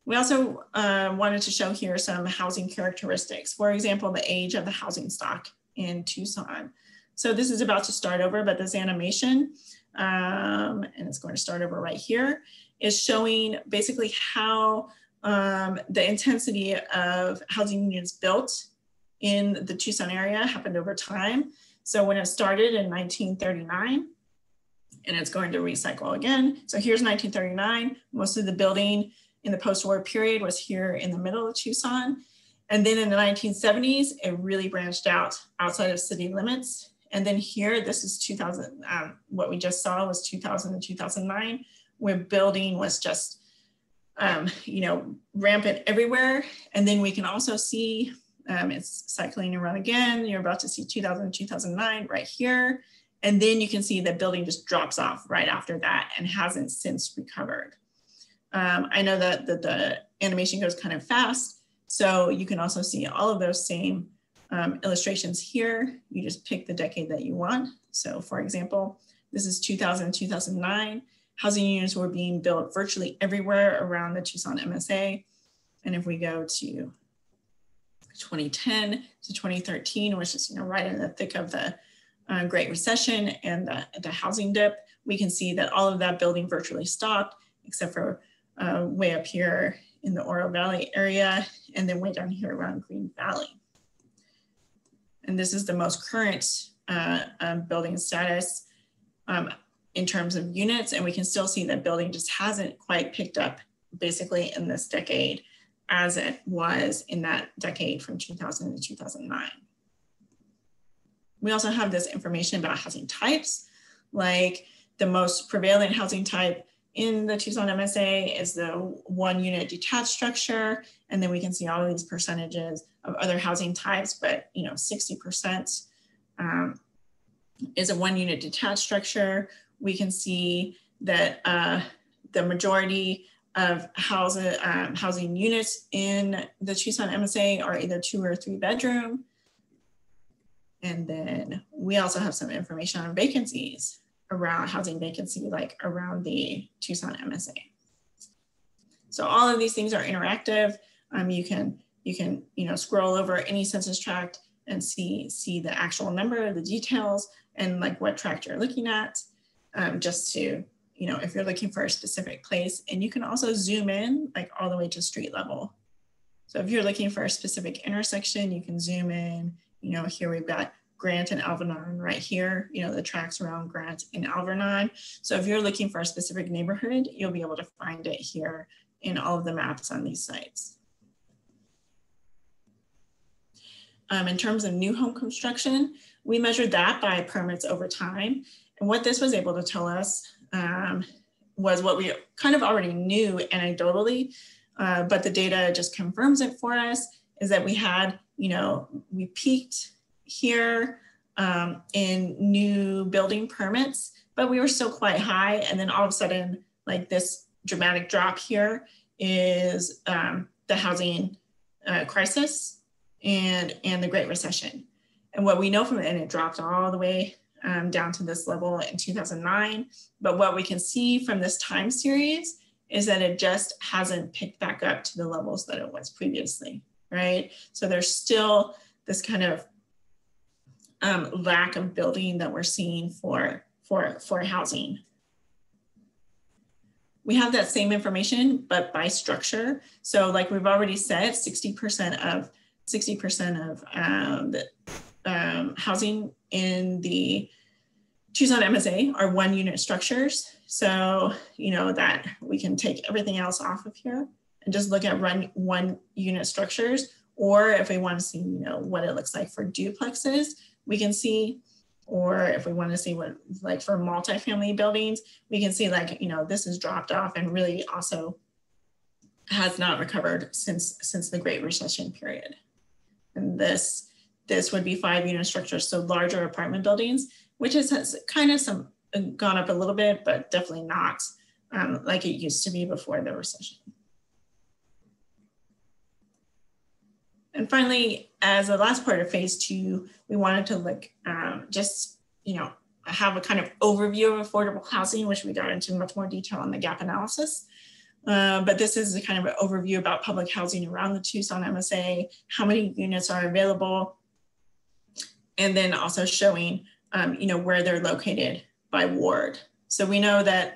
Speaker 15: We also wanted to show here some housing characteristics. For example, the age of the housing stock in Tucson. So this is about to start over, but this animation, and it's going to start over right here, is showing basically how the intensity of housing units built in the Tucson area happened over time. So when it started in 1939, and it's going to recycle again. So here's 1939, most of the building in the post-war period was here in the middle of Tucson. And then in the 1970s, it really branched out outside of city limits. And then here, this is 2000, what we just saw was 2000 and 2009, where building was just, rampant everywhere. And then we can also see it's cycling around again. You're about to see 2000, 2009 right here. And then you can see that building just drops off right after that and hasn't since recovered. I know that the animation goes kind of fast. So you can also see all of those same illustrations here. You just pick the decade that you want. So for example, this is 2000, 2009. Housing units were being built virtually everywhere around the Tucson MSA. And if we go to 2010 to 2013, which is right in the thick of the Great Recession and the housing dip, we can see that all of that building virtually stopped, except for way up here in the Oro Valley area, and then way down here around Green Valley. And this is the most current building status in terms of units, and we can still see that building just hasn't quite picked up basically in this decade as it was in that decade from 2000 to 2009. We also have this information about housing types, like the most prevalent housing type in the Tucson MSA is the 1-unit detached structure. And then we can see all of these percentages of other housing types, but 60% is a 1-unit detached structure. We can see that the majority of housing units in the Tucson MSA are either 2 or 3 bedroom. And then we also have some information on vacancies around housing vacancy, like around the Tucson MSA. So all of these things are interactive. You can scroll over any census tract and see the actual number, the details, and like what tract you're looking at, just to, if you're looking for a specific place. And you can also zoom in like all the way to street level. So if you're looking for a specific intersection, you can zoom in. Here we've got Grant and Alvernon right here, the tracks around Grant and Alvernon. So if you're looking for a specific neighborhood, you'll be able to find it here in all of the maps on these sites. In terms of new home construction, we measured that by permits over time. And what this was able to tell us was what we kind of already knew anecdotally, but the data just confirms it for us, is that we had, we peaked here in new building permits, but we were still quite high. And then all of a sudden, like this dramatic drop here is the housing crisis and the Great Recession. And what we know from it, and it dropped all the way down to this level in 2009. But what we can see from this time series is that it just hasn't picked back up to the levels that it was previously, right? So there's still this kind of lack of building that we're seeing for housing. We have that same information, but by structure. So like we've already said, 60% of the housing in the Tucson MSA are 1-unit structures. So, that we can take everything else off of here and just look at 1-unit structures. Or if we want to see, what it looks like for duplexes, we can see, or if we want to see what like for multifamily buildings, we can see like, this has dropped off and really also has not recovered since the Great Recession period. And this would be 5-unit structures, so larger apartment buildings, which has kind of gone up a little bit, but definitely not like it used to be before the recession. And finally, as the last part of phase 2, we wanted to look have a kind of overview of affordable housing, which we got into much more detail on the gap analysis. But this is a kind of an overview about public housing around the Tucson MSA, how many units are available, and then also showing, where they're located by ward. So we know that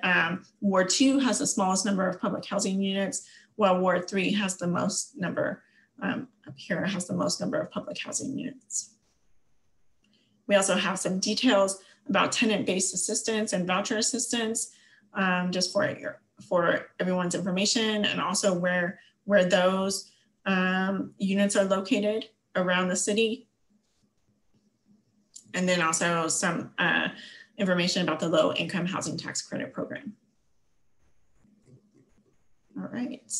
Speaker 15: Ward 2 has the smallest number of public housing units, while Ward 3 has the most number, up here has the most number of public housing units. We also have some details about tenant-based assistance and voucher assistance, just for everyone's information, and also where those units are located around the city. And then also some information about the low income housing tax credit program. All right.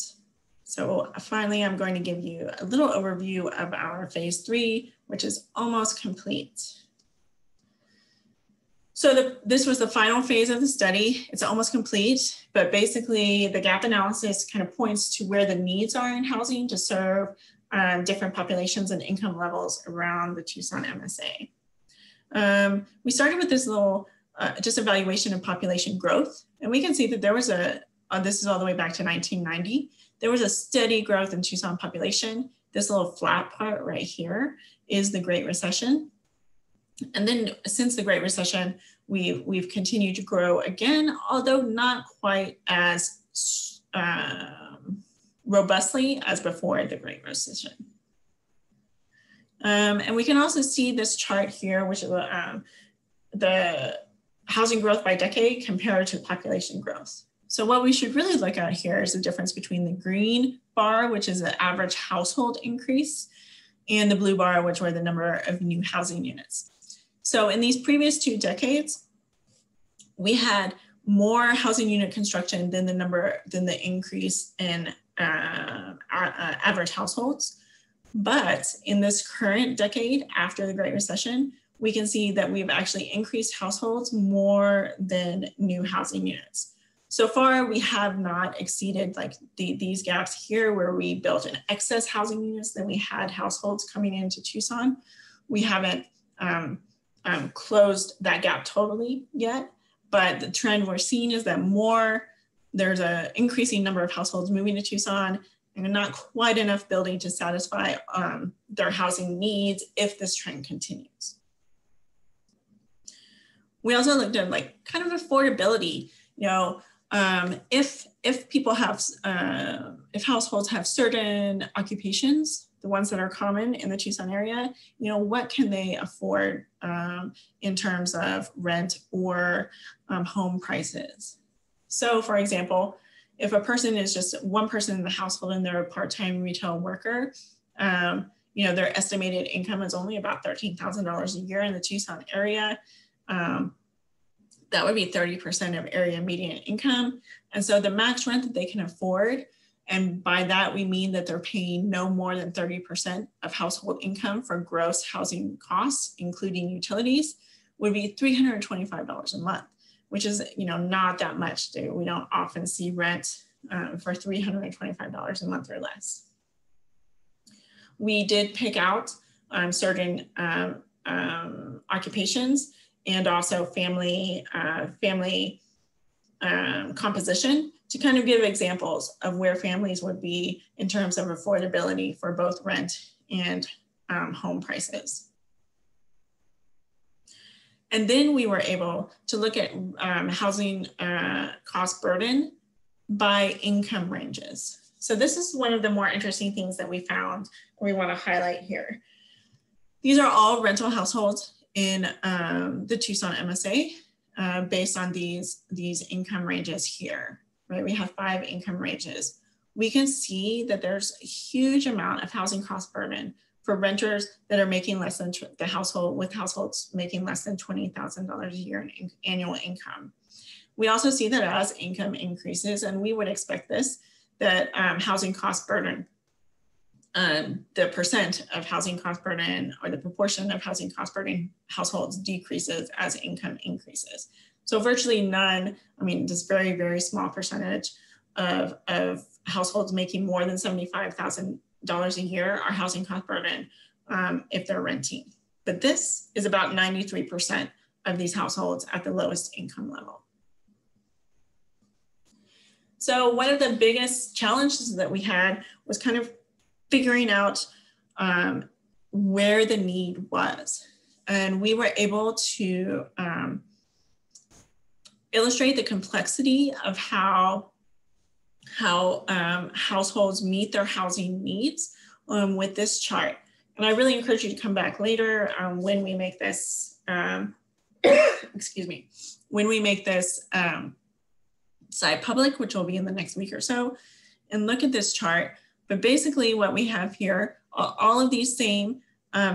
Speaker 15: So finally, I'm going to give you a little overview of our phase 3, which is almost complete. So this was the final phase of the study. It's almost complete, but basically the gap analysis kind of points to where the needs are in housing to serve different populations and income levels around the Tucson MSA. We started with this little just evaluation of population growth. And we can see that there was this is all the way back to 1990, there was a steady growth in Tucson population. This little flat part right here is the Great Recession. And then since the Great Recession, we've continued to grow again, although not quite as robustly as before the Great Recession. And we can also see this chart here, which is the housing growth by decade compared to population growth. So what we should really look at here is the difference between the green bar, which is the average household increase, and the blue bar, which were the number of new housing units. So in these previous 2 decades, we had more housing unit construction than the increase in average households. But in this current decade after the Great Recession, we can see that we've actually increased households more than new housing units. So far, we have not exceeded like these gaps here where we built an excess housing units than we had households coming into Tucson. We haven't closed that gap totally yet, but the trend we're seeing is that there's an increasing number of households moving to Tucson and not quite enough building to satisfy their housing needs if this trend continues. We also looked at like kind of affordability, you know, if people have, if households have certain occupations, the ones that are common in the Tucson area, you know, what can they afford in terms of rent or home prices? So for example, if a person is just one person in the household and they're a part-time retail worker, you know, their estimated income is only about $13,000 a year in the Tucson area. That would be 30% of area median income. And so the max rent that they can afford, and by that we mean that they're paying no more than 30% of household income for gross housing costs, including utilities, would be $325 a month, which is, you know, not that much. We don't often see rent for $325 a month or less. We did pick out certain occupations and also family composition to kind of give examples of where families would be in terms of affordability for both rent and home prices. And then we were able to look at housing cost burden by income ranges. So this is one of the more interesting things that we found we want to highlight here. These are all rental households in the Tucson MSA based on these income ranges here, right? We have 5 income ranges. We can see that there's a huge amount of housing cost burden for renters that are making less than households making less than $20,000 a year in annual income. We also see that as income increases, and we would expect this, that housing cost burden, the percent of housing cost burden or the proportion of housing cost burden households decreases as income increases. So virtually none, I mean, just very, very small percentage of households making more than $75,000 a year are housing cost burden if they're renting. But this is about 93% of these households at the lowest income level. So one of the biggest challenges that we had was kind of figuring out where the need was. And we were able to illustrate the complexity of how households meet their housing needs with this chart. And I really encourage you to come back later when we make this, excuse me, when we make this site public, which will be in the next week or so, and look at this chart. But basically what we have here, all of these same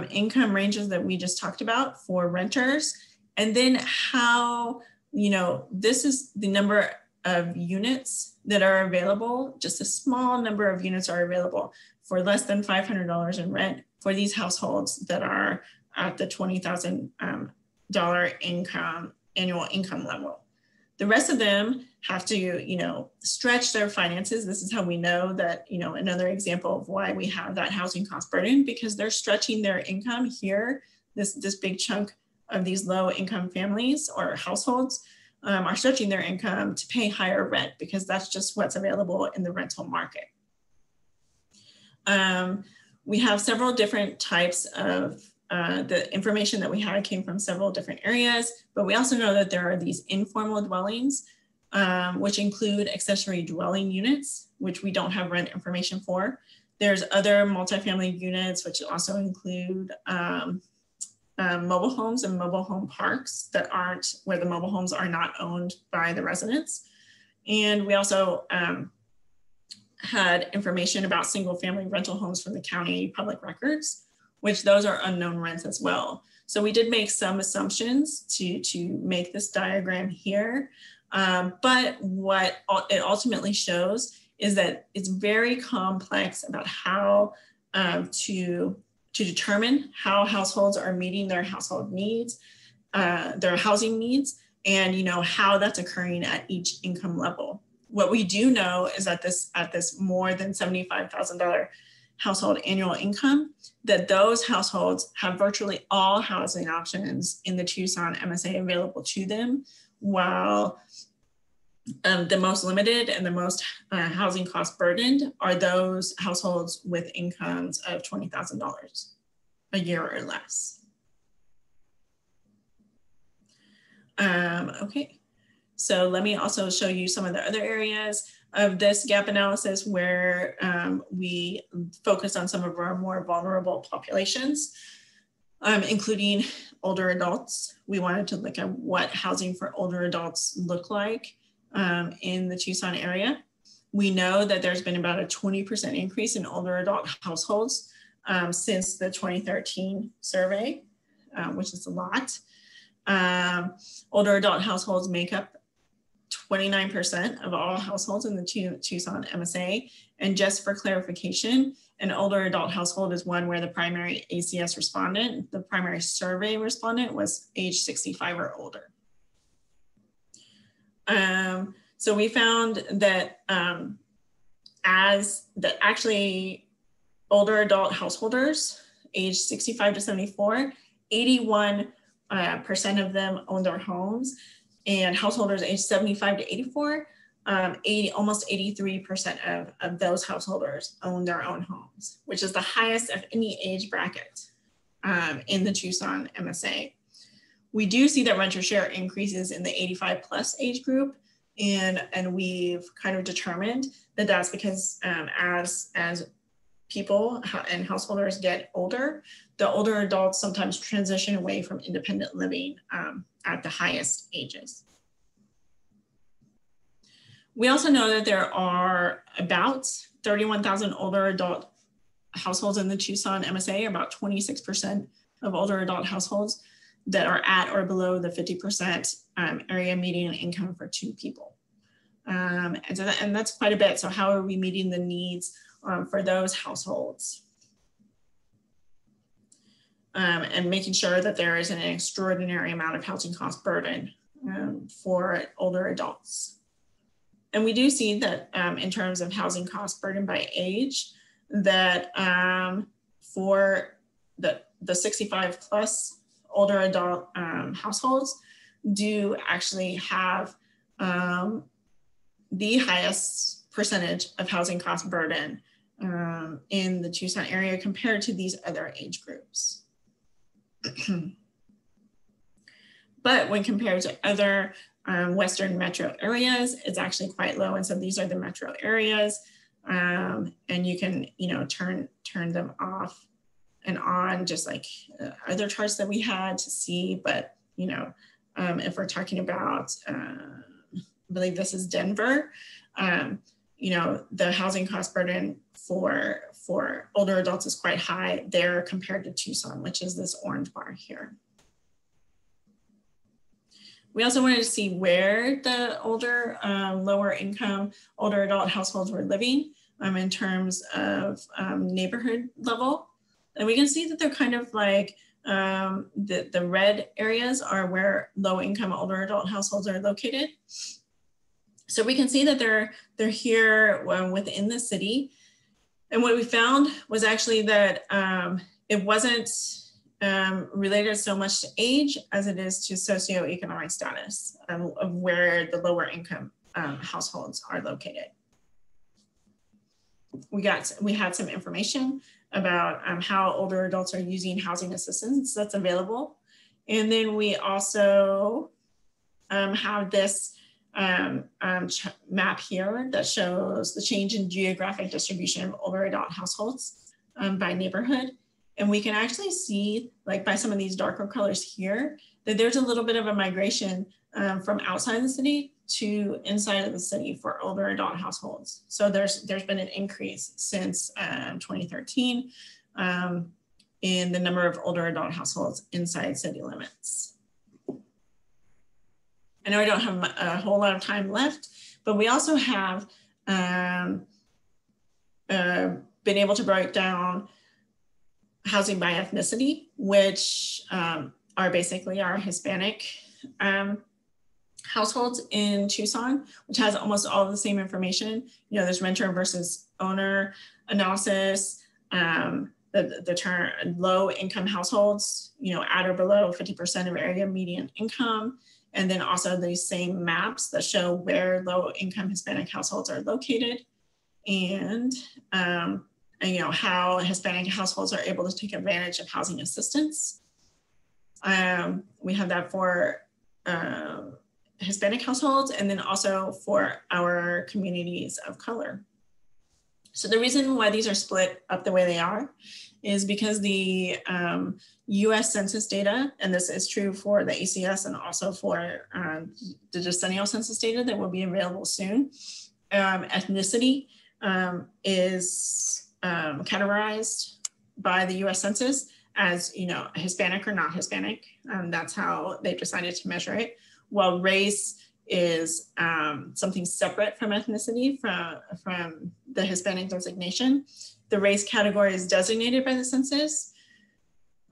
Speaker 15: income ranges that we just talked about for renters, and then how, you know, this is the number of units that are available. Just a small number of units are available for less than $500 in rent for these households that are at the $20,000 income, annual income level. The rest of them have to, you know, stretch their finances. This is how we know that, you know, another example of why we have that housing cost burden, because they're stretching their income here. This big chunk of these low income families or households are stretching their income to pay higher rent, because that's just what's available in the rental market. We have several different types of, the information that we had came from several different areas, but we also know that there are these informal dwellings, which include accessory dwelling units, which we don't have rent information for. There's other multifamily units, which also include mobile homes and mobile home parks that aren't, where the mobile homes are not owned by the residents. And we also had information about single family rental homes from the county public records, which those are unknown rents as well. So we did make some assumptions to make this diagram here. But what it ultimately shows is that it's very complex about how to determine how households are meeting their household needs, their housing needs, and, you know, how that's occurring at each income level. What we do know is that at this more than $75,000 household annual income, that those households have virtually all housing options in the Tucson MSA available to them, while the most limited and the most housing cost burdened are those households with incomes of $20,000 a year or less. Okay, so let me also show you some of the other areas of this gap analysis where we focus on some of our more vulnerable populations, including older adults. We wanted to look at what housing for older adults look like in the Tucson area. We know that there's been about a 20% increase in older adult households since the 2013 survey, which is a lot. Older adult households make up 29% of all households in the Tucson MSA. And just for clarification, an older adult household is one where the primary ACS respondent, the primary survey respondent, was age 65 or older. So we found that actually older adult householders age 65 to 74, 81% of them own their homes, and householders age 75 to 84, almost 83% of those householders own their own homes, which is the highest of any age bracket in the Tucson MSA. We do see that renter share increases in the 85 plus age group, and we've kind of determined that that's because as people and householders get older, the older adults sometimes transition away from independent living at the highest ages. We also know that there are about 31,000 older adult households in the Tucson MSA, about 26% of older adult households that are at or below the 50% area median income for two people. And that's quite a bit. So how are we meeting the needs for those households? And making sure that there is an extraordinary amount of housing cost burden for older adults. And we do see that in terms of housing cost burden by age, that for the 65 plus older adult households do actually have the highest percentage of housing cost burden in the Tucson area compared to these other age groups. But when compared to other Western metro areas, it's actually quite low. And so these are the metro areas, and you can, turn them off and on, just like other charts that we had to see. But, if we're talking about, I believe this is Denver, the housing cost burden for older adults is quite high there compared to Tucson, which is this orange bar here. We also wanted to see where the older, lower income, older adult households were living in terms of neighborhood level. And we can see that they're kind of like The red areas are where low-income older adult households are located. So we can see that they're here within the city. And what we found was actually that it wasn't related so much to age as it is to socioeconomic status of where the lower income households are located. We had some information about how older adults are using housing assistance that's available. And then we also have this map here that shows the change in geographic distribution of older adult households by neighborhood. And we can actually see, like by some of these darker colors here, that there's a little bit of a migration from outside the city to inside of the city for older adult households. So there's been an increase since 2013 in the number of older adult households inside city limits. I know I don't have a whole lot of time left, but we also have been able to break down housing by ethnicity, which are basically our Hispanic households in Tucson, which has almost all of the same information. You know, there's renter versus owner analysis, the term low income households, you know, at or below 50% of area median income. And then also these same maps that show where low income Hispanic households are located, and you know, how Hispanic households are able to take advantage of housing assistance. We have that for Hispanic households, and then also for our communities of color. So the reason why these are split up the way they are is because the US Census data, and this is true for the ACS and also for the decennial census data that will be available soon, ethnicity is categorized by the US Census as, you know, Hispanic or not Hispanic. That's how they decided to measure it. While race is something separate from ethnicity, from the Hispanic designation. The race category is designated by the census,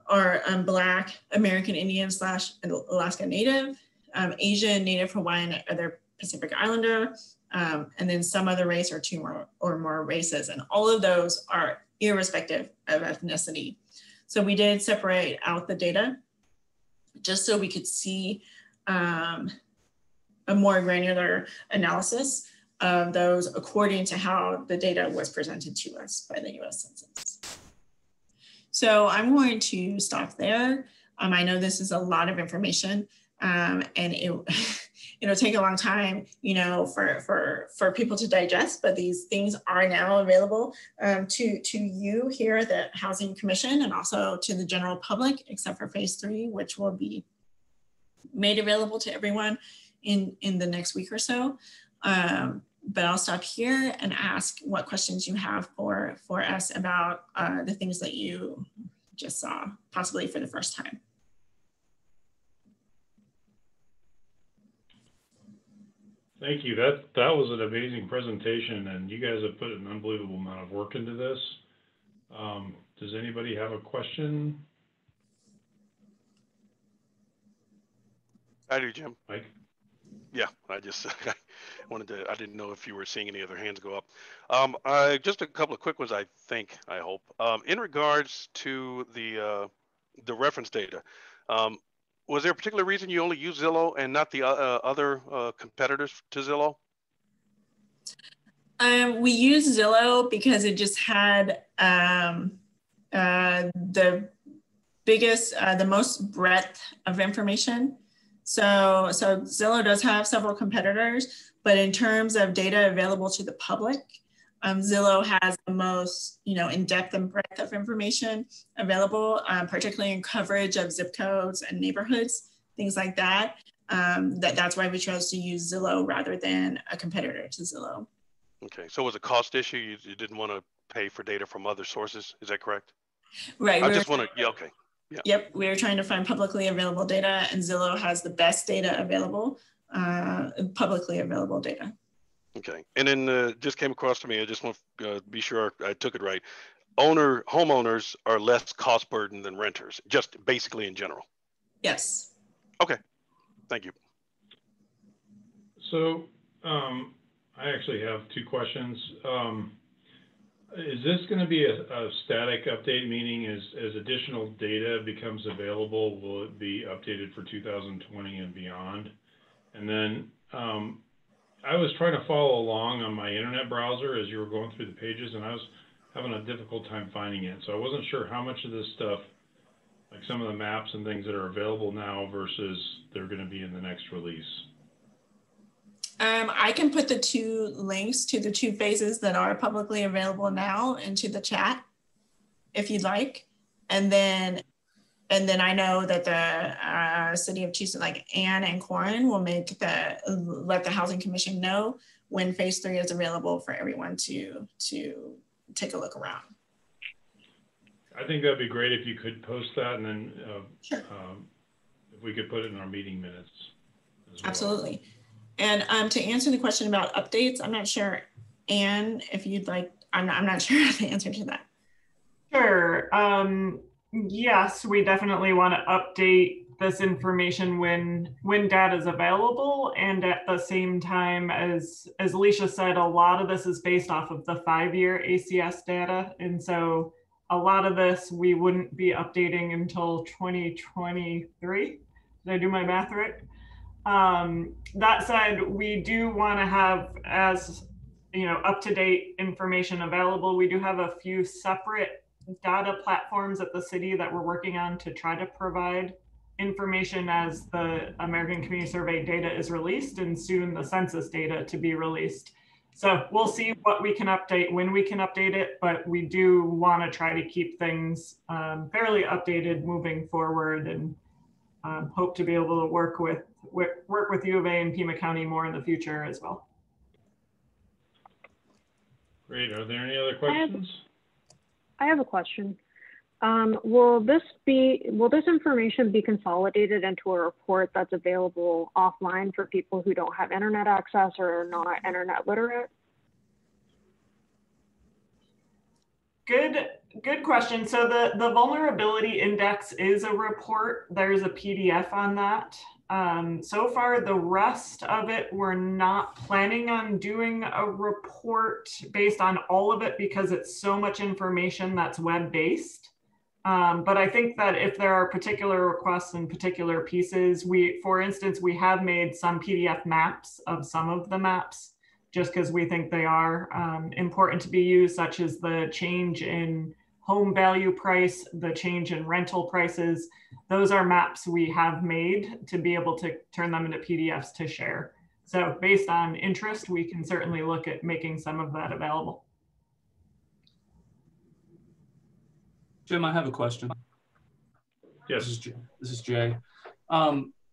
Speaker 15: or Black, American Indian / Alaska Native, Asian, Native Hawaiian, other Pacific Islander, and then some other race or two or more races. And all of those are irrespective of ethnicity. So we did separate out the data just so we could see a more granular analysis of those according to how the data was presented to us by the US Census. So I'm going to stop there. I know this is a lot of information, and it'll take a long time, you know, for people to digest, but these things are now available to you here at the Housing Commission and also to the general public, except for phase 3, which will be made available to everyone in the next week or so. But I'll stop here and ask what questions you have for us about the things that you just saw, possibly for the first time.
Speaker 1: Thank you. That was an amazing presentation, and you guys have put an unbelievable amount of work into this. Does anybody have a question?
Speaker 2: I do, Jim.
Speaker 1: Mike?
Speaker 2: Yeah, I just I didn't know if you were seeing any other hands go up. Just a couple of quick ones, I hope. In regards to the reference data, was there a particular reason you only use Zillow and not the other competitors to Zillow?
Speaker 15: We use Zillow because it just had the biggest, the most breadth of information. So Zillow does have several competitors, but in terms of data available to the public, Zillow has the most, you know, in-depth and breadth of information available, particularly in coverage of zip codes and neighborhoods, things like that. That's why we chose to use Zillow rather than a competitor to Zillow.
Speaker 2: Okay, so it was a cost issue. You didn't want to pay for data from other sources. Is that correct?
Speaker 15: Right.
Speaker 2: I just want to, yeah, okay. Yeah.
Speaker 15: Yep, we were trying to find publicly available data, and Zillow has the best data available, publicly available data.
Speaker 2: Okay, and then just came across to me, I just want to be sure I took it right. homeowners are less cost burden than renters, just basically in general.
Speaker 15: Yes.
Speaker 2: Okay, thank you.
Speaker 1: So I actually have two questions. Is this going to be a static update, meaning as additional data becomes available, will it be updated for 2020 and beyond? And then I was trying to follow along on my internet browser as you were going through the pages, and I was having a difficult time finding it. So I wasn't sure how much of this stuff, like some of the maps and things that are available now versus they're going to be in the next release.
Speaker 15: I can put the two links to the two phases that are publicly available now into the chat if you'd like. And then I know that the city of Tucson, like Ann and Corin, will let the Housing Commission know when phase 3 is available for everyone to take a look around.
Speaker 1: I think that'd be great if you could post that, and then
Speaker 15: sure.
Speaker 1: If we could put it in our meeting minutes as well.
Speaker 15: Absolutely. And to answer the question about updates, I'm not sure, Anne, if you'd like, I'm not sure the answer to that.
Speaker 14: Sure. Yes, we definitely want to update this information when data is available. And at the same time, as Alicia said, a lot of this is based off of the 5-year ACS data. And so a lot of this we wouldn't be updating until 2023. Did I do my math right? That said, we do want to have, as up-to-date information available. We do have a few separate data platforms at the city that we're working on to try to provide information as the American Community Survey data is released, and soon the census data to be released. So we'll see what we can update, when we can update it, but we do want to try to keep things fairly updated moving forward, and hope to be able to work with U of A and Pima County more in the future as well.
Speaker 1: Great. Are there any other questions?
Speaker 8: I have a question. Will this information be consolidated into a report that's available offline for people who don't have internet access or are not internet literate?
Speaker 14: Good question. So the vulnerability index is a report. There's a PDF on that. So far, the rest of it, we're not planning on doing a report based on all of it because it's so much information that's web-based. But I think that if there are particular requests and particular pieces, for instance, we have made some PDF maps of some of the maps just because we think they are important to be used, such as the change in home value price, the change in rental prices. Those are maps we have made to be able to turn them into PDFs to share. So based on interest, we can certainly look at making some of that available.
Speaker 5: Jim, I have a question.
Speaker 1: Yes.
Speaker 5: This is Jay.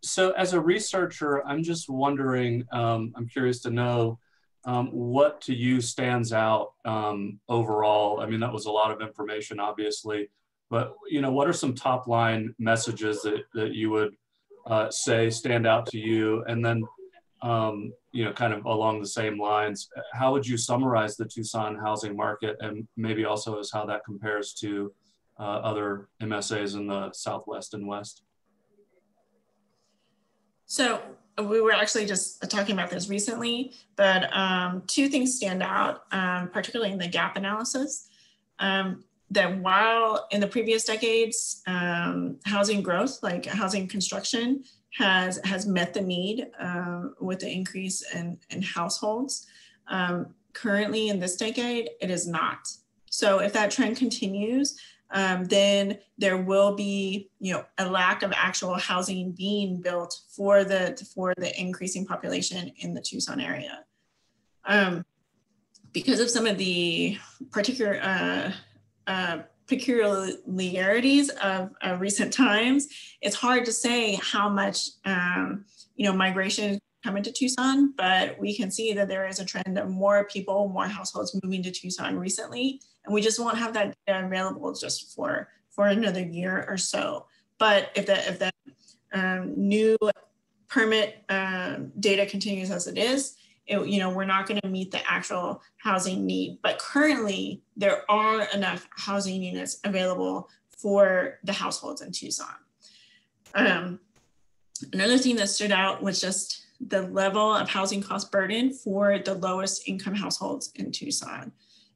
Speaker 5: So as a researcher, I'm just wondering, I'm curious to know what to you stands out overall. I mean, that was a lot of information, obviously, but what are some top line messages that you would say stand out to you? And then, kind of along the same lines, how would you summarize the Tucson housing market, and maybe also as how that compares to other MSAs in the Southwest and West?
Speaker 15: So we were actually just talking about this recently, but two things stand out, particularly in the gap analysis, that while in the previous decades, housing growth, like housing construction, has met the need with the increase in households. Currently in this decade, it is not. So if that trend continues, then there will be, a lack of actual housing being built for the increasing population in the Tucson area. Because of some of the peculiarities of recent times, it's hard to say how much, migration coming to Tucson, but we can see that there is a trend of more people, more households moving to Tucson recently, and we just won't have that data available just for another year or so. But if the new permit data continues as it is, we're not going to meet the actual housing need. But currently, there are enough housing units available for the households in Tucson. Another thing that stood out was just the level of housing cost burden for the lowest income households in Tucson.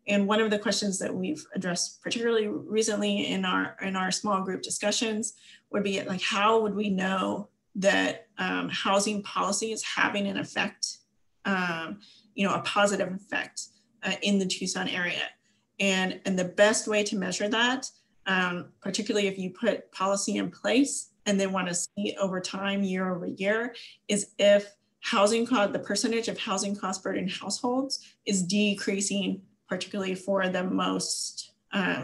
Speaker 15: And one of the questions that we've addressed particularly recently in our small group discussions would be like, how would we know that housing policy is having an effect, a positive effect in the Tucson area? And the best way to measure that, particularly if you put policy in place and then want to see over time, year over year, is if the percentage of housing cost burden households is decreasing, particularly for the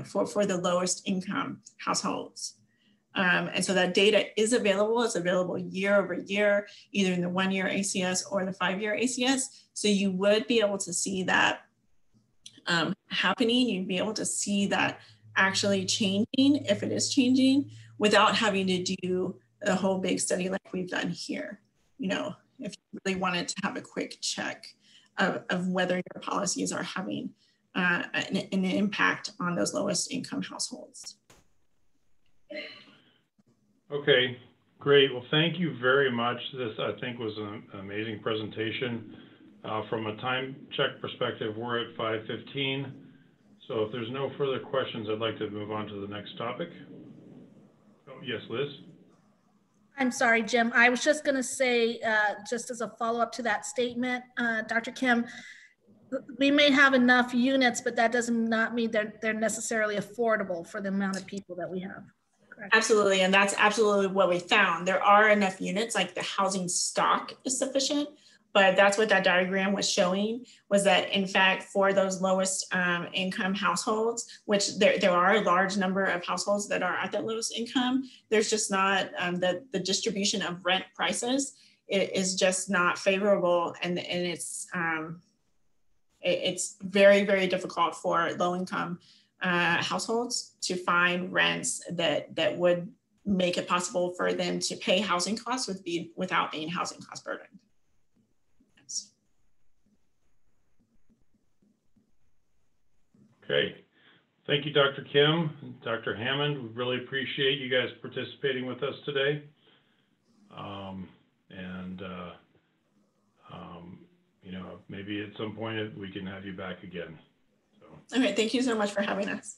Speaker 15: for the lowest income households. And so that data is available. It's available year over year, either in the 1-year ACS or the 5-year ACS. So you would be able to see that happening. You'd be able to see that actually changing, if it is changing, without having to do a whole big study like we've done here. If you really wanted to have a quick check of whether your policies are having an impact on those lowest income households.
Speaker 1: Okay, great. Well, thank you very much. This, I think, was an amazing presentation. From a time check perspective, we're at 5:15. So if there's no further questions, I'd like to move on to the next topic. Oh, yes, Liz?
Speaker 13: I'm sorry, Jim. I was just going to say, just as a follow-up to that statement, Dr. Kim, we may have enough units, but that does not mean they're necessarily affordable for the amount of people that we have. Correct?
Speaker 15: Absolutely, and that's absolutely what we found. There are enough units, like the housing stock is sufficient, but that's what that diagram was showing, was that in fact, for those lowest income households, which there are a large number of households that are at that lowest income, there's just not, the distribution of rent prices is just not favorable, and it's very, very difficult for low income households to find rents that would make it possible for them to pay housing costs without being housing cost burdened.
Speaker 1: Okay, thank you, Dr. Kim, Dr. Hammond. We really appreciate you guys participating with us today. Maybe at some point we can have you back again. So.
Speaker 15: Okay, thank you so much for having us.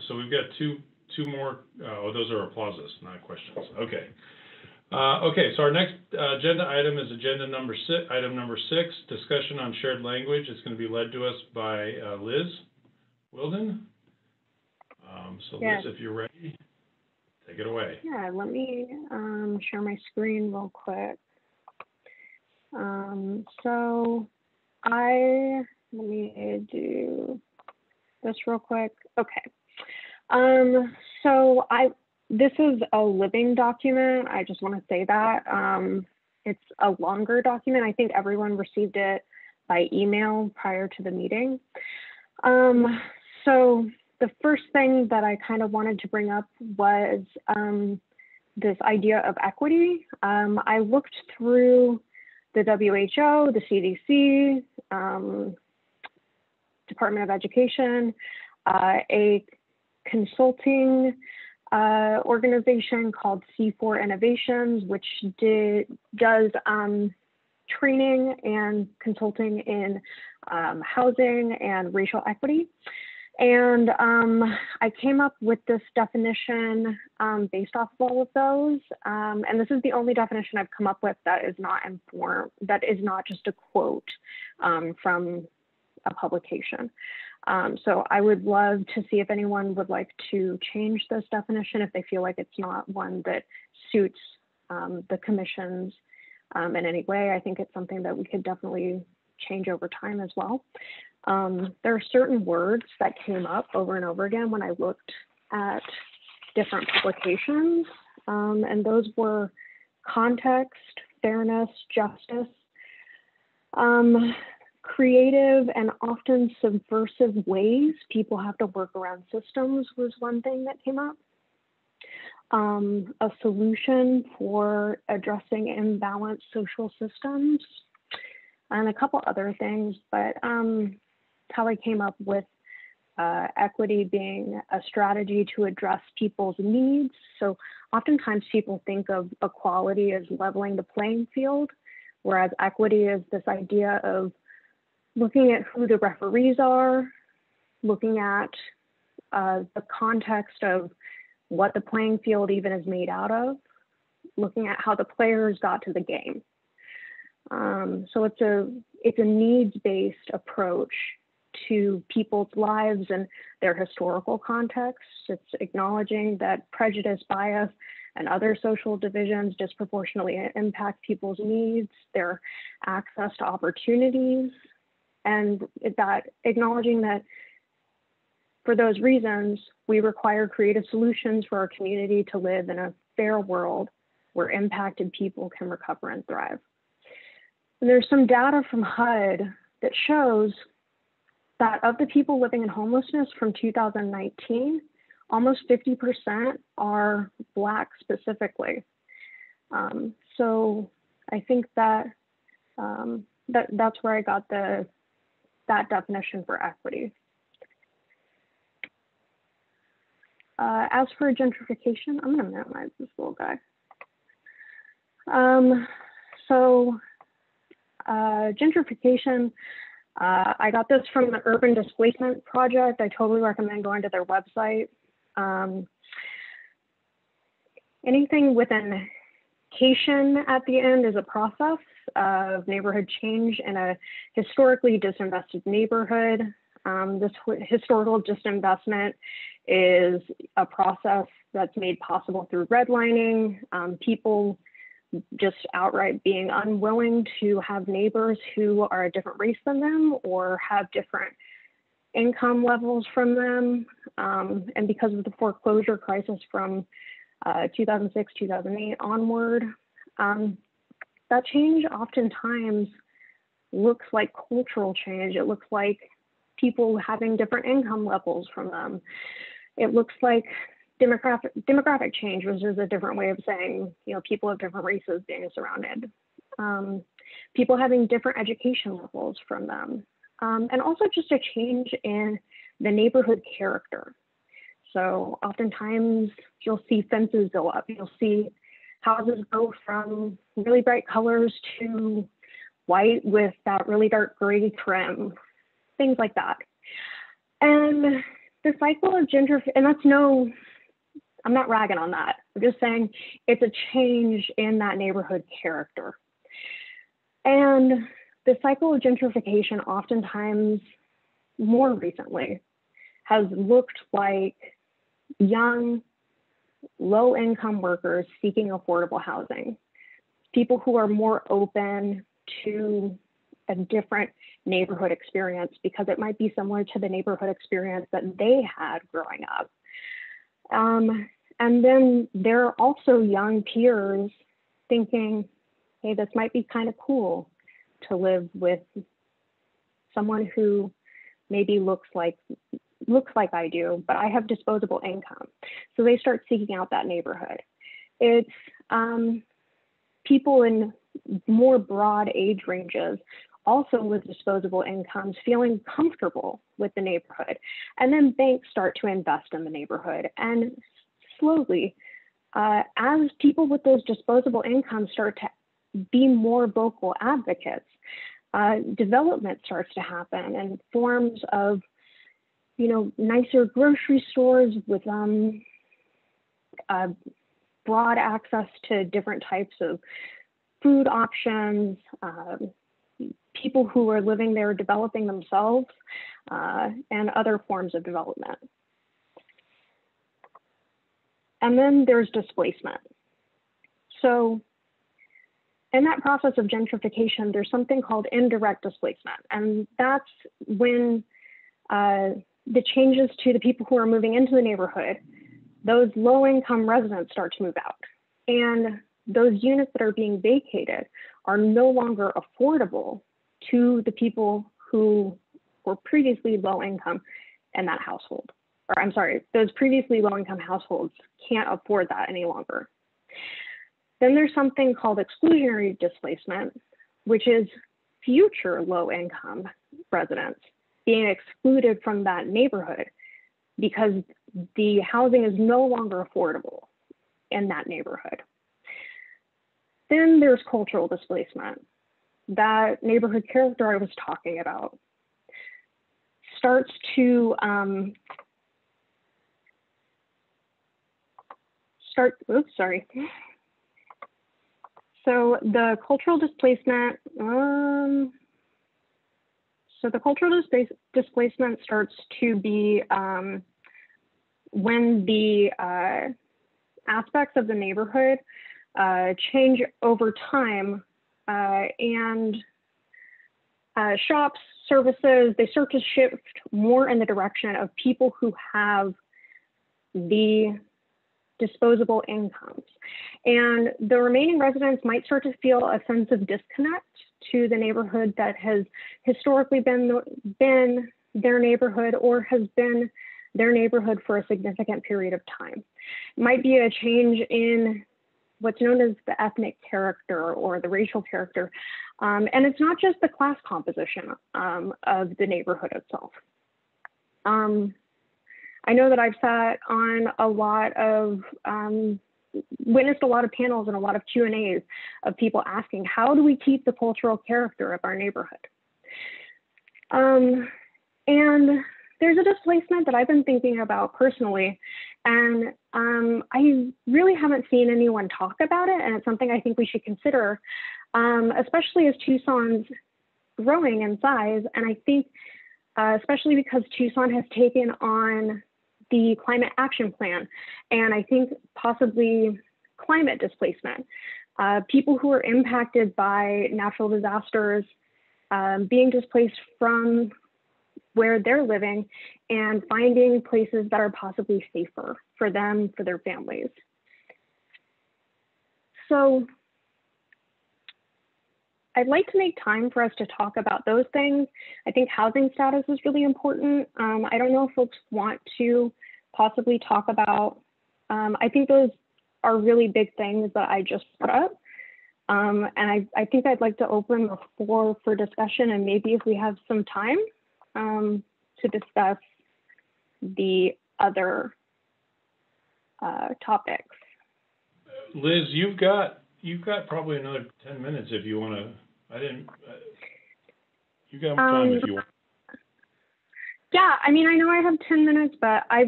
Speaker 1: So we've got two more. Those are applauses, not questions. Okay. Okay, so our next agenda item is item number 6, discussion on shared language. It's going to be led to us by Liz Wilden. So yes. Liz, if you're ready, take it away.
Speaker 8: Yeah, let me share my screen real quick. Let me do this real quick. Okay. This is a living document. I just want to say that. It's a longer document. I think everyone received it by email prior to the meeting. So the first thing that I kind of wanted to bring up was this idea of equity. I looked through the WHO, the CDC, Department of Education, a consulting organization called C4 Innovations, which does training and consulting in housing and racial equity. And I came up with this definition based off of all of those. And this is the only definition I've come up with that is not just a quote from a publication. So I would love to see if anyone would like to change this definition if they feel like it's not one that suits the commissions in any way. I think it's something that we could definitely change over time as well. There are certain words that came up over and over again when I looked at different publications, and those were context, fairness, justice, creative and often subversive ways people have to work around systems was one thing that came up. a solution for addressing imbalanced social systems, and a couple other things, but how I came up with equity being a strategy to address people's needs. So oftentimes people think of equality as leveling the playing field, whereas equity is this idea of looking at who the referees are, looking at the context of what the playing field even is made out of, looking at how the players got to the game. So it's a needs-based approach to people's lives and their historical context. It's acknowledging that prejudice, bias, and other social divisions disproportionately impact people's needs, their access to opportunities, and that acknowledging that for those reasons, we require creative solutions for our community to live in a fair world where impacted people can recover and thrive. And there's some data from HUD that shows that of the people living in homelessness from 2019, almost 50% are Black specifically. So I think that, that's where I got that definition for equity. As for gentrification, I'm gonna minimize this little guy. Gentrification, I got this from the Urban Displacement Project. I totally recommend going to their website. Anything with an cation at the end is a process of neighborhood change in a historically disinvested neighborhood. This historical disinvestment is a process that's made possible through redlining, people just outright being unwilling to have neighbors who are a different race than them or have different income levels from them. And because of the foreclosure crisis from 2006, 2008 onward, that change oftentimes looks like cultural change. It looks like people having different income levels from them. It looks like demographic change, which is a different way of saying, you know, people of different races being surrounded. People having different education levels from them. And also just a change in the neighborhood character. So oftentimes you'll see fences go up. You'll see houses go from really bright colors to white with that really dark gray trim, things like that. And the cycle of gentrification, and that's no, I'm not ragging on that. I'm just saying it's a change in that neighborhood character. And the cycle of gentrification oftentimes, more recently, has looked like young, low-income workers seeking affordable housing, people who are more open to a different neighborhood experience because it might be similar to the neighborhood experience that they had growing up. And then there are also young peers thinking, hey, this might be kind of cool to live with someone who maybe looks like I do, but I have disposable income. So they start seeking out that neighborhood. It's people in more broad age ranges, also with disposable incomes, feeling comfortable with the neighborhood. And then banks start to invest in the neighborhood. And slowly, as people with those disposable incomes start to be more vocal advocates, development starts to happen in forms of, you know, nicer grocery stores with broad access to different types of food options, people who are living there developing themselves, and other forms of development. And then there's displacement. So in that process of gentrification, there's something called indirect displacement. And that's when the changes to the people who are moving into the neighborhood, those low-income residents start to move out. And those units that are being vacated are no longer affordable to the people who were previously low income in that household or I'm sorry, those previously low-income households can't afford that any longer. Then there's something called exclusionary displacement, which is future low-income residents being excluded from that neighborhood because the housing is no longer affordable in that neighborhood. Then there's cultural displacement. That neighborhood character I was talking about starts to So the cultural displacement, displacement starts to be when the aspects of the neighborhood change over time, and shops, services, they start to shift more in the direction of people who have the disposable incomes. And the remaining residents might start to feel a sense of disconnect to the neighborhood that has historically been their neighborhood or has been their neighborhood for a significant period of time. It might be a change in what's known as the ethnic character or the racial character. And it's not just the class composition of the neighborhood itself. I know that I've sat on a lot of, witnessed a lot of panels and a lot of Q&As of people asking, how do we keep the cultural character of our neighborhood? And there's a displacement that I've been thinking about personally, and I really haven't seen anyone talk about it, and it's something I think we should consider, especially as Tucson's growing in size. And I think, especially because Tucson has taken on the climate action plan, and I think possibly climate displacement, people who are impacted by natural disasters, being displaced from where they're living and finding places that are possibly safer for them, for their families. So I'd like to make time for us to talk about those things. I think housing status is really important. I don't know if folks want to possibly talk about, I think those are really big things that I just put up. And I think I'd like to open the floor for discussion, and maybe if we have some time to discuss the other topics.
Speaker 1: Liz, you've got probably another 10 minutes if you want to. You got time if you want.
Speaker 8: Yeah, I mean, I know I have 10 minutes, but I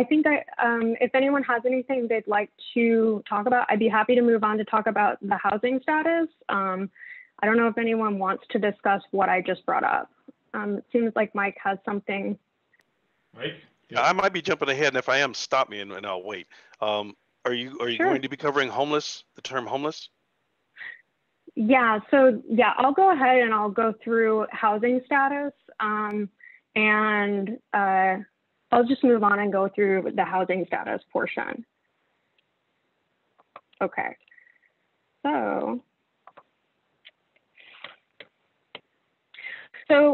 Speaker 8: think that if anyone has anything they'd like to talk about, I'd be happy to move on to talk about the housing status. I don't know if anyone wants to discuss what I just brought up. It seems like Mike has something.
Speaker 1: Mike?
Speaker 2: Yeah. I might be jumping ahead, and if I am, stop me and I'll wait. Are you sure. Going to be covering the term homeless?
Speaker 8: Yeah, so yeah, I'll go ahead and I'll go through housing status, and I'll just move on and go through the housing status portion. Okay, So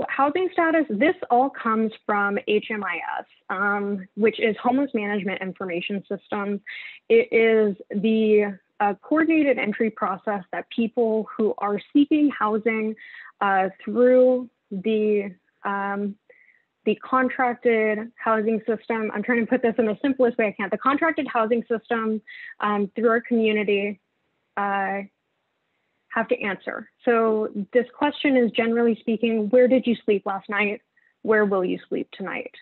Speaker 8: housing status, this all comes from HMIS, which is Homeless Management Information System. It is the coordinated entry process that people who are seeking housing through the contracted housing system, I'm trying to put this in the simplest way I can, the contracted housing system through our community have to answer. So this question is, generally speaking, where did you sleep last night? Where will you sleep tonight?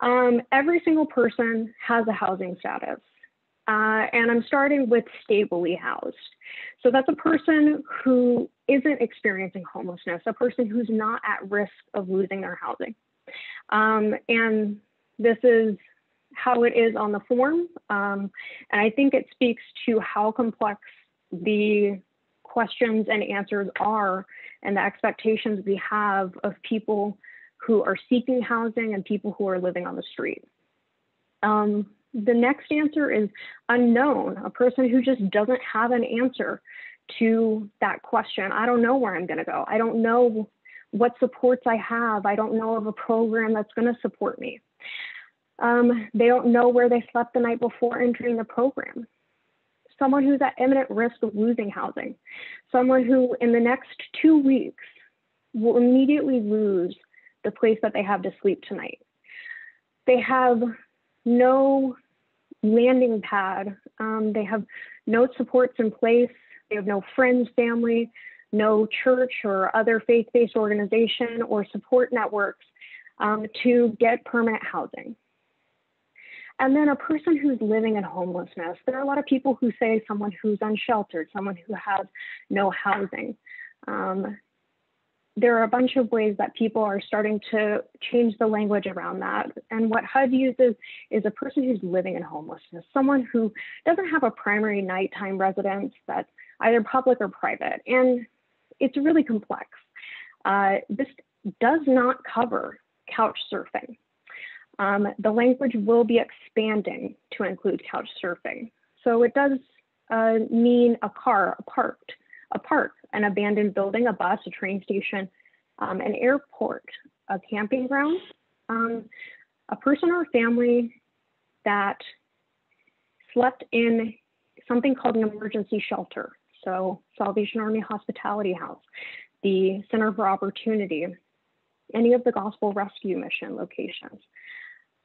Speaker 8: Every single person has a housing status. And I'm starting with stably housed. So that's a person who isn't experiencing homelessness, a person who's not at risk of losing their housing. And this is how it is on the form. And I think it speaks to how complex the questions and answers are and the expectations we have of people who are seeking housing and people who are living on the street. The next answer is unknown, a person who just doesn't have an answer to that question. I don't know where I'm going to go. I don't know what supports I have. I don't know of a program that's going to support me. They don't know where they slept the night before entering the program. Someone who's at imminent risk of losing housing. Someone who in the next 2 weeks will immediately lose the place that they have to sleep tonight. They have no landing pad. They have no supports in place. They have no friends, family, no church or other faith-based organization or support networks to get permanent housing. And then a person who's living in homelessness. There are a lot of people who say someone who's unsheltered, someone who has no housing. There are a bunch of ways that people are starting to change the language around that. And what HUD uses is a person who's living in homelessness, someone who doesn't have a primary nighttime residence that's either public or private. And it's really complex. This does not cover couch surfing. The language will be expanding to include couch surfing. So it does mean a car, a park, an abandoned building, a bus, a train station, an airport, a camping ground, a person or family that slept in something called an emergency shelter. So Salvation Army Hospitality House, the Center for Opportunity, any of the Gospel Rescue Mission locations.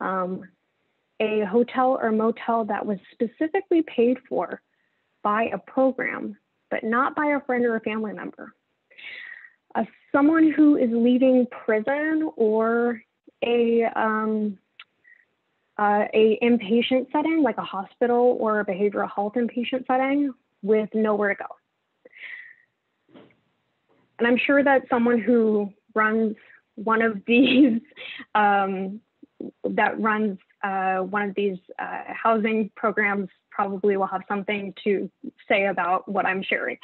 Speaker 8: A hotel or motel that was specifically paid for by a program, but not by a friend or a family member. Someone who is leaving prison or a inpatient setting, like a hospital or a behavioral health inpatient setting with nowhere to go. And I'm sure that someone who runs one of these housing programs probably will have something to say about what I'm sharing.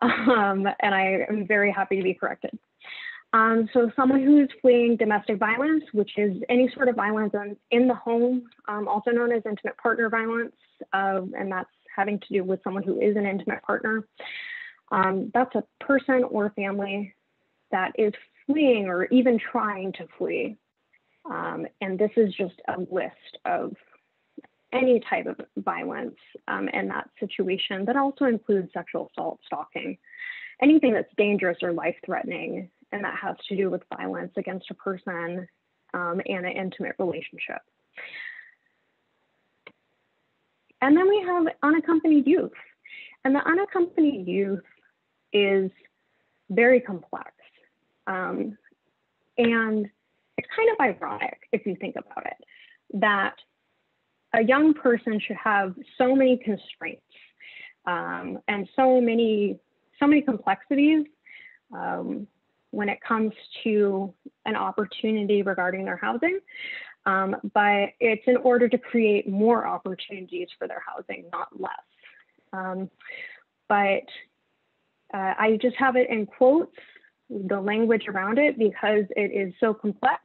Speaker 8: And I am very happy to be corrected. So someone who's fleeing domestic violence, which is any sort of violence in the home, also known as intimate partner violence, and that's having to do with someone who is an intimate partner. That's a person or family that is fleeing or even trying to flee. And this is just a list of any type of violence in that situation that also includes sexual assault, stalking, anything that's dangerous or life-threatening, and that has to do with violence against a person and an intimate relationship. And then we have unaccompanied youth. And the unaccompanied youth is very complex. And it's kind of ironic if you think about it, that a young person should have so many constraints and so many complexities when it comes to an opportunity regarding their housing. But it's in order to create more opportunities for their housing, not less. But I just have it in quotes, the language around it, because it is so complex.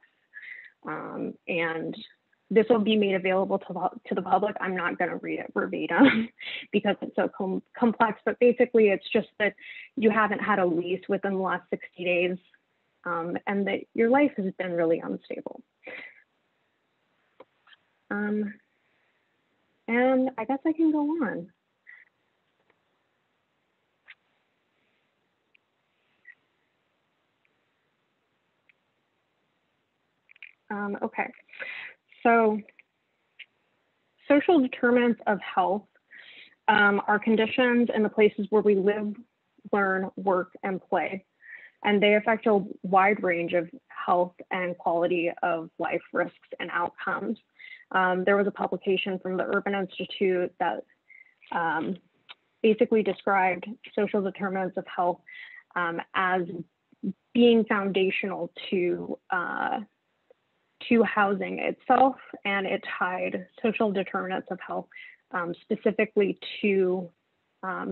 Speaker 8: And this will be made available to the public. I'm not going to read it verbatim because it's so complex, but basically it's just that you haven't had a lease within the last 60 days and that your life has been really unstable. And I guess I can go on. Okay, so social determinants of health are conditions in the places where we live, learn, work, and play. And they affect a wide range of health and quality of life risks and outcomes. There was a publication from the Urban Institute that basically described social determinants of health as being foundational to housing itself, and it tied social determinants of health specifically to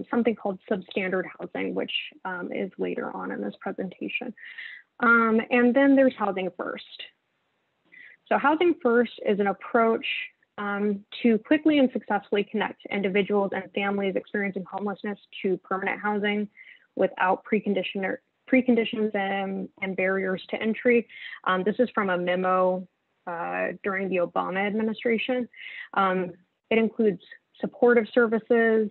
Speaker 8: something called substandard housing, which is later on in this presentation. And then there's housing first. So housing first is an approach to quickly and successfully connect individuals and families experiencing homelessness to permanent housing without preconditions and barriers to entry. This is from a memo during the Obama administration. It includes supportive services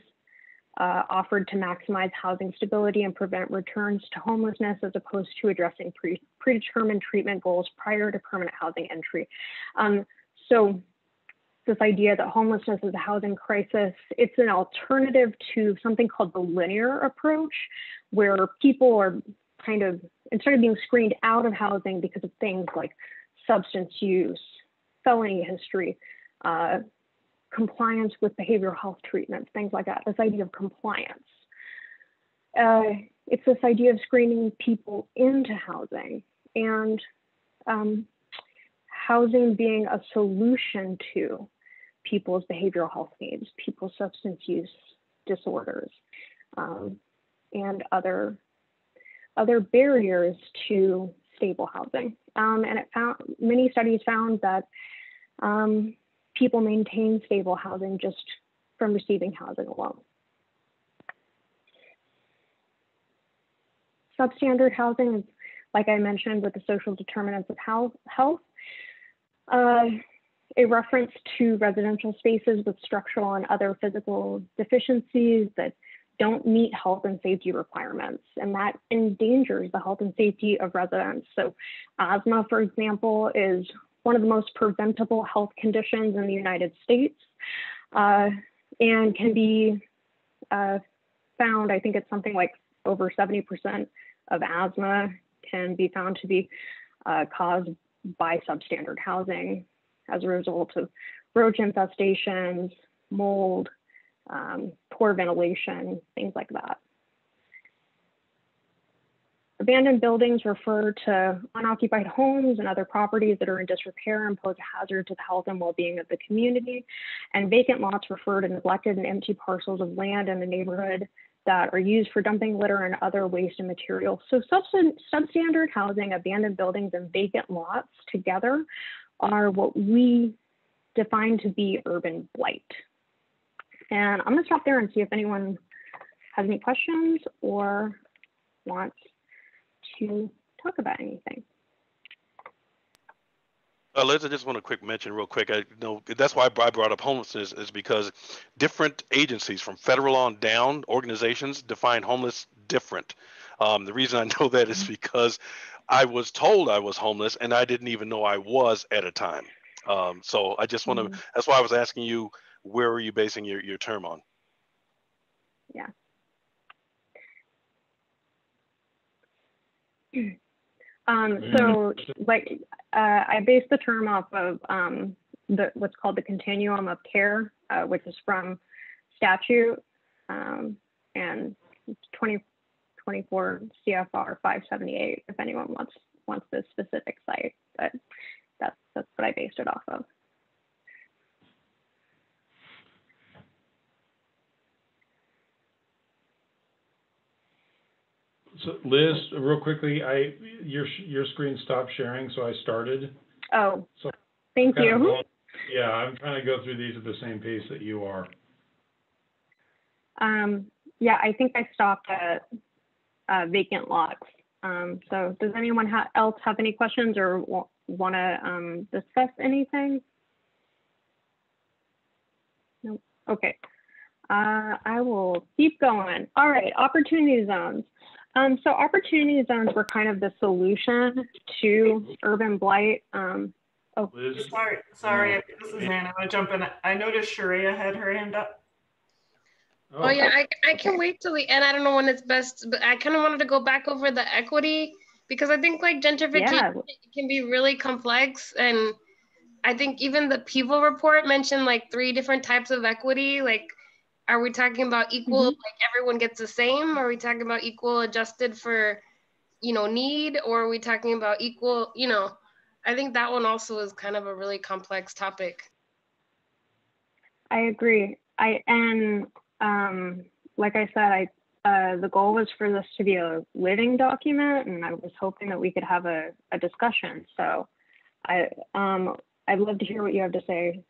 Speaker 8: offered to maximize housing stability and prevent returns to homelessness, as opposed to addressing predetermined treatment goals prior to permanent housing entry. So this idea that homelessness is a housing crisis, it's an alternative to something called the linear approach, where people are kind of, instead of being screened out of housing because of things like substance use, felony history, compliance with behavioral health treatments, things like that, this idea of compliance. It's this idea of screening people into housing, and housing being a solution to people's behavioral health needs, people's substance use disorders, and other barriers to stable housing. And many studies found that people maintain stable housing just from receiving housing alone. Substandard housing is, like I mentioned, with the social determinants of health, a reference to residential spaces with structural and other physical deficiencies that don't meet health and safety requirements, and that endangers the health and safety of residents. So asthma, for example, is one of the most preventable health conditions in the United States, and can be found, I think it's something like over 70% of asthma can be found to be caused by substandard housing as a result of roach infestations, mold, poor ventilation, things like that. Abandoned buildings refer to unoccupied homes and other properties that are in disrepair and pose a hazard to the health and well-being of the community. And vacant lots refer to neglected and empty parcels of land in the neighborhood that are used for dumping litter and other waste and materials. So substandard housing, abandoned buildings, and vacant lots together are what we define to be urban blight. And I'm gonna stop there and see if anyone has any questions or wants to talk about anything.
Speaker 2: Liz, I just want a quick mention real quick. I know that's why I brought up homelessness, is because different agencies from federal on down, organizations define homeless different. The reason I know that is because I was told I was homeless and I didn't even know I was at a time. So I just want to, that's why I was asking you, where are you basing your term on?
Speaker 8: Yeah. So like I based the term off of what's called the continuum of care, which is from statute, and 2024 CFR 578, if anyone wants the specific site, but that's what I based it off of.
Speaker 1: So Liz, real quickly, your screen stopped sharing, so I started.
Speaker 8: Oh,
Speaker 1: so
Speaker 8: thank you.
Speaker 1: Yeah, I'm trying to go through these at the same pace that you are.
Speaker 8: Yeah, I think I stopped at vacant lots. So does anyone else have any questions or want to discuss anything? Nope. Okay. I will keep going. All right, opportunity zones. So opportunity zones were kind of the solution to urban blight. Oh,
Speaker 1: Liz?
Speaker 14: Sorry, this is Anna. I want to jump in. I noticed Sharia had her hand up.
Speaker 4: Oh yeah, I can wait till the end. I don't know when it's best, but I kind of wanted to go back over the equity, because I think like gentrification can be really complex. And I think even the People report mentioned like 3 different types of equity. Like, are we talking about equal, like everyone gets the same? Are we talking about equal adjusted for, need? Or are we talking about equal, I think that one also is kind of a really complex topic.
Speaker 8: I agree. Like I said, the goal was for this to be a living document, and I was hoping that we could have a discussion. So I'd love to hear what you have to say.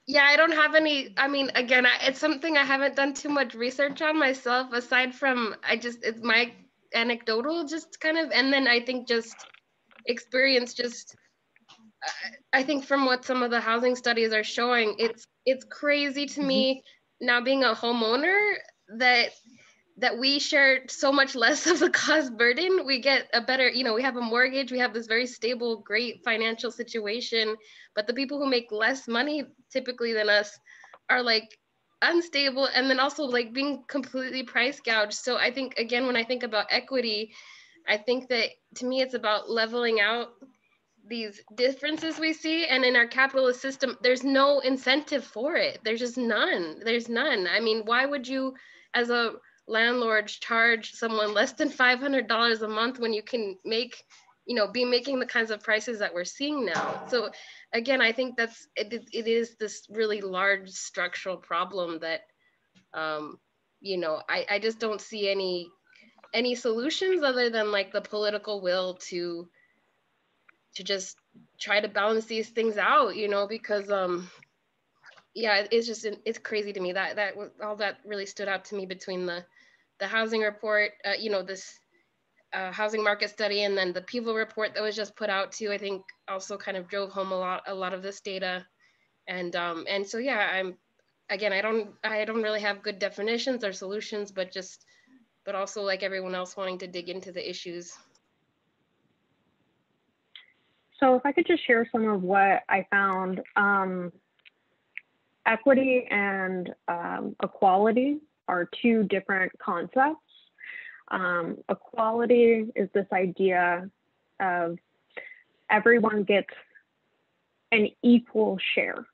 Speaker 4: Yeah, I don't have any, again, it's something I haven't done too much research on myself, aside from, it's my anecdotal just kind of, and then I think just experience just, I think from what some of the housing studies are showing, it's crazy to me now being a homeowner that we share so much less of the cost burden. We get a better, we have a mortgage, we have this very stable, great financial situation, but the people who make less money typically than us are like unstable, and then also like being completely price gouged. So I think, again, when I think about equity, I think that to me, it's about leveling out these differences we see. And in our capitalist system, there's no incentive for it. There's just none. There's none. I mean, why would you, as a landlord, charge someone less than $500 a month when you can make, be making the kinds of prices that we're seeing now? So again, I think it is this really large structural problem that, I just don't see any solutions other than like the political will to just try to balance these things out, because yeah, it's crazy to me that all that really stood out to me between the housing report, this housing market study, and then the PIVO report that was just put out too. I think also kind of drove home a lot of this data, and so yeah, I don't really have good definitions or solutions, but also like everyone else wanting to dig into the issues.
Speaker 8: So if I could just share some of what I found, equity and equality are two different concepts. Equality is this idea of everyone gets an equal share,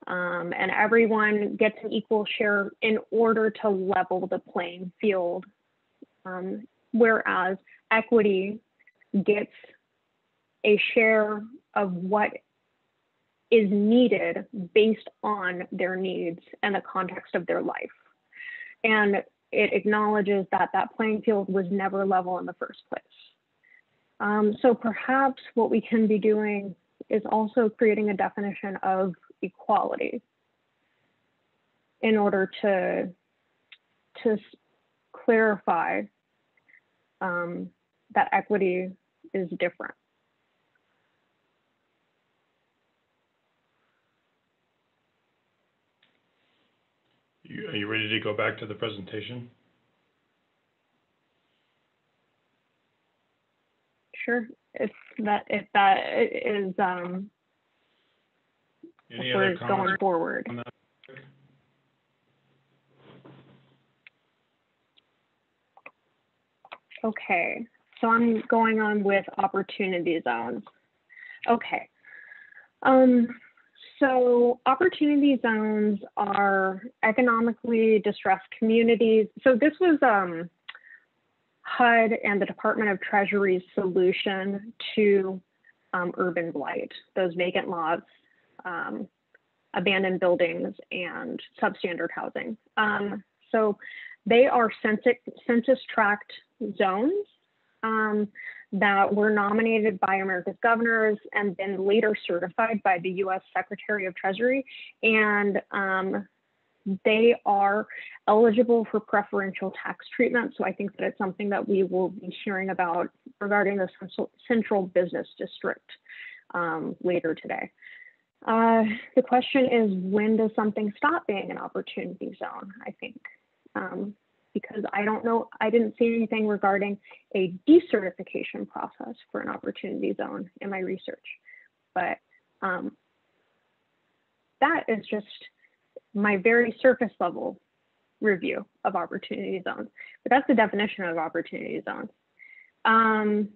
Speaker 8: and everyone gets an equal share in order to level the playing field, whereas equity gets a share of what is needed based on their needs and the context of their life. And it acknowledges that that playing field was never level in the first place. So perhaps what we can be doing is also creating a definition of equality in order to clarify that equity is different.
Speaker 1: Are you ready to go back to the presentation?
Speaker 8: Sure. If that is
Speaker 1: Any
Speaker 8: if
Speaker 1: other
Speaker 8: we're
Speaker 1: comments
Speaker 8: going forward.
Speaker 1: on that?
Speaker 8: Okay, so I'm going on with opportunity zones. Okay. So opportunity zones are economically distressed communities. So this was HUD and the Department of Treasury's solution to urban blight, those vacant lots, abandoned buildings, and substandard housing. So they are census tract zones that were nominated by America's governors and then later certified by the US Secretary of Treasury. And they are eligible for preferential tax treatment. So I think that it's something that we will be hearing about regarding the central business district later today. The question is, when does something stop being an opportunity zone, I think? Because I don't know, I didn't see anything regarding a decertification process for an opportunity zone in my research. But that is just my very surface level review of opportunity zones. But that's the definition of opportunity zones. And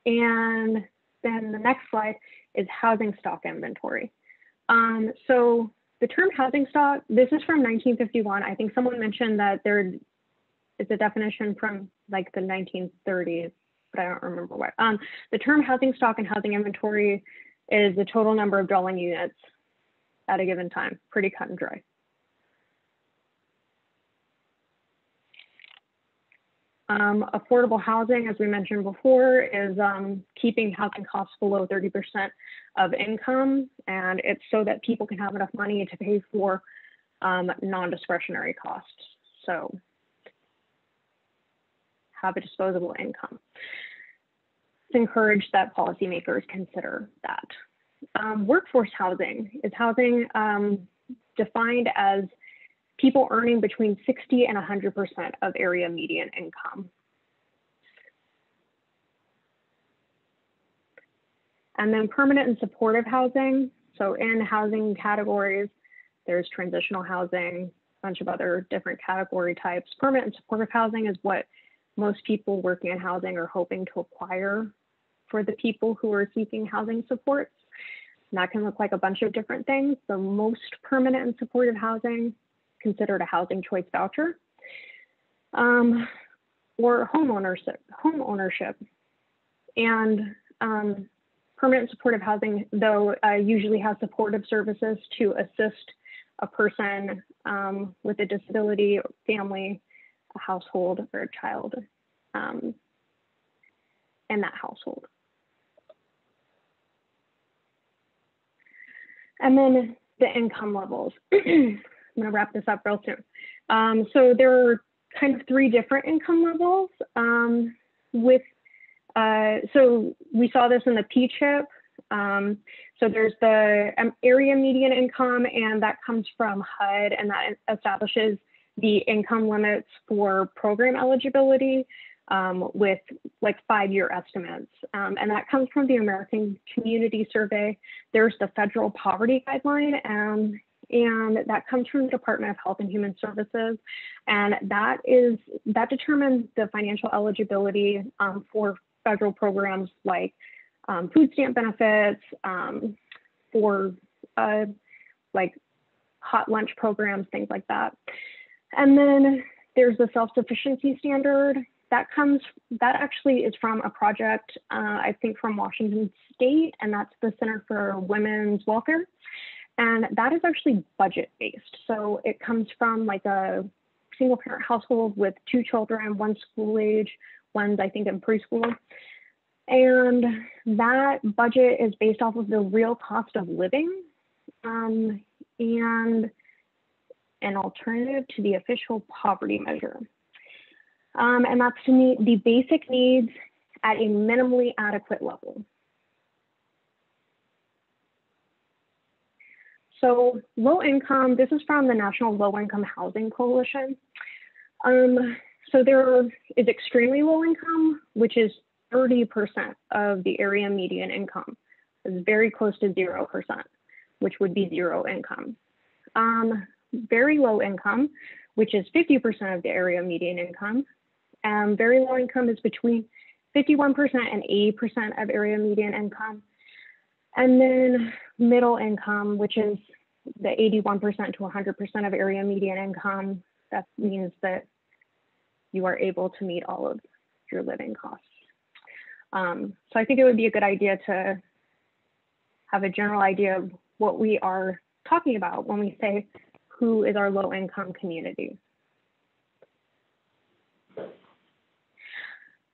Speaker 8: then the next slide is housing stock inventory. So the term housing stock, this is from 1951. I think someone mentioned that there is a definition from like the 1930s, but I don't remember what. The term housing stock and housing inventory is the total number of dwelling units at a given time. Pretty cut and dry. Affordable housing, as we mentioned before, is keeping housing costs below 30% of income, and it's so that people can have enough money to pay for non-discretionary costs. So have a disposable income. encourage that policymakers consider that. Workforce housing is housing defined as people earning between 60 and 100% of area median income. And then permanent and supportive housing. So in housing categories, there's transitional housing, a bunch of other different category types. Permanent and supportive housing is what most people working in housing are hoping to acquire for the people who are seeking housing supports. And that can look like a bunch of different things. The most permanent and supportive housing considered a housing choice voucher, or home ownership. And permanent supportive housing, though, usually has supportive services to assist a person with a disability, family, a household, or a child in that household. And then the income levels. I'm gonna wrap this up real soon. So there are kind of 3 different income levels so we saw this in the P-CHIP. So there's the area median income, and that comes from HUD, and that establishes the income limits for program eligibility with like 5-year estimates. And that comes from the American Community Survey. There's the federal poverty guideline, and that comes from the Department of Health and Human Services. And that determines the financial eligibility for federal programs like food stamp benefits, for like hot lunch programs, things like that. And then there's the self-sufficiency standard. That actually is from a project, I think from Washington State, and that's the Center for Women's Welfare. And that is actually budget-based. So it comes from like a single parent household with 2 children, 1 school age, one's I think in preschool. And that budget is based off of the real cost of living and an alternative to the official poverty measure. And that's to meet the basic needs at a minimally adequate level. So low income, this is from the National Low Income Housing Coalition. So there is extremely low income, which is 30% of the area median income. It's very close to 0%, which would be 0 income. Very low income, which is 50% of the area median income. Very low income is between 51% and 80% of area median income. And then middle income, which is the 81% to 100% of area median income. That means that you are able to meet all of your living costs. So I think it would be a good idea to have a general idea of what we are talking about when we say who is our low income community.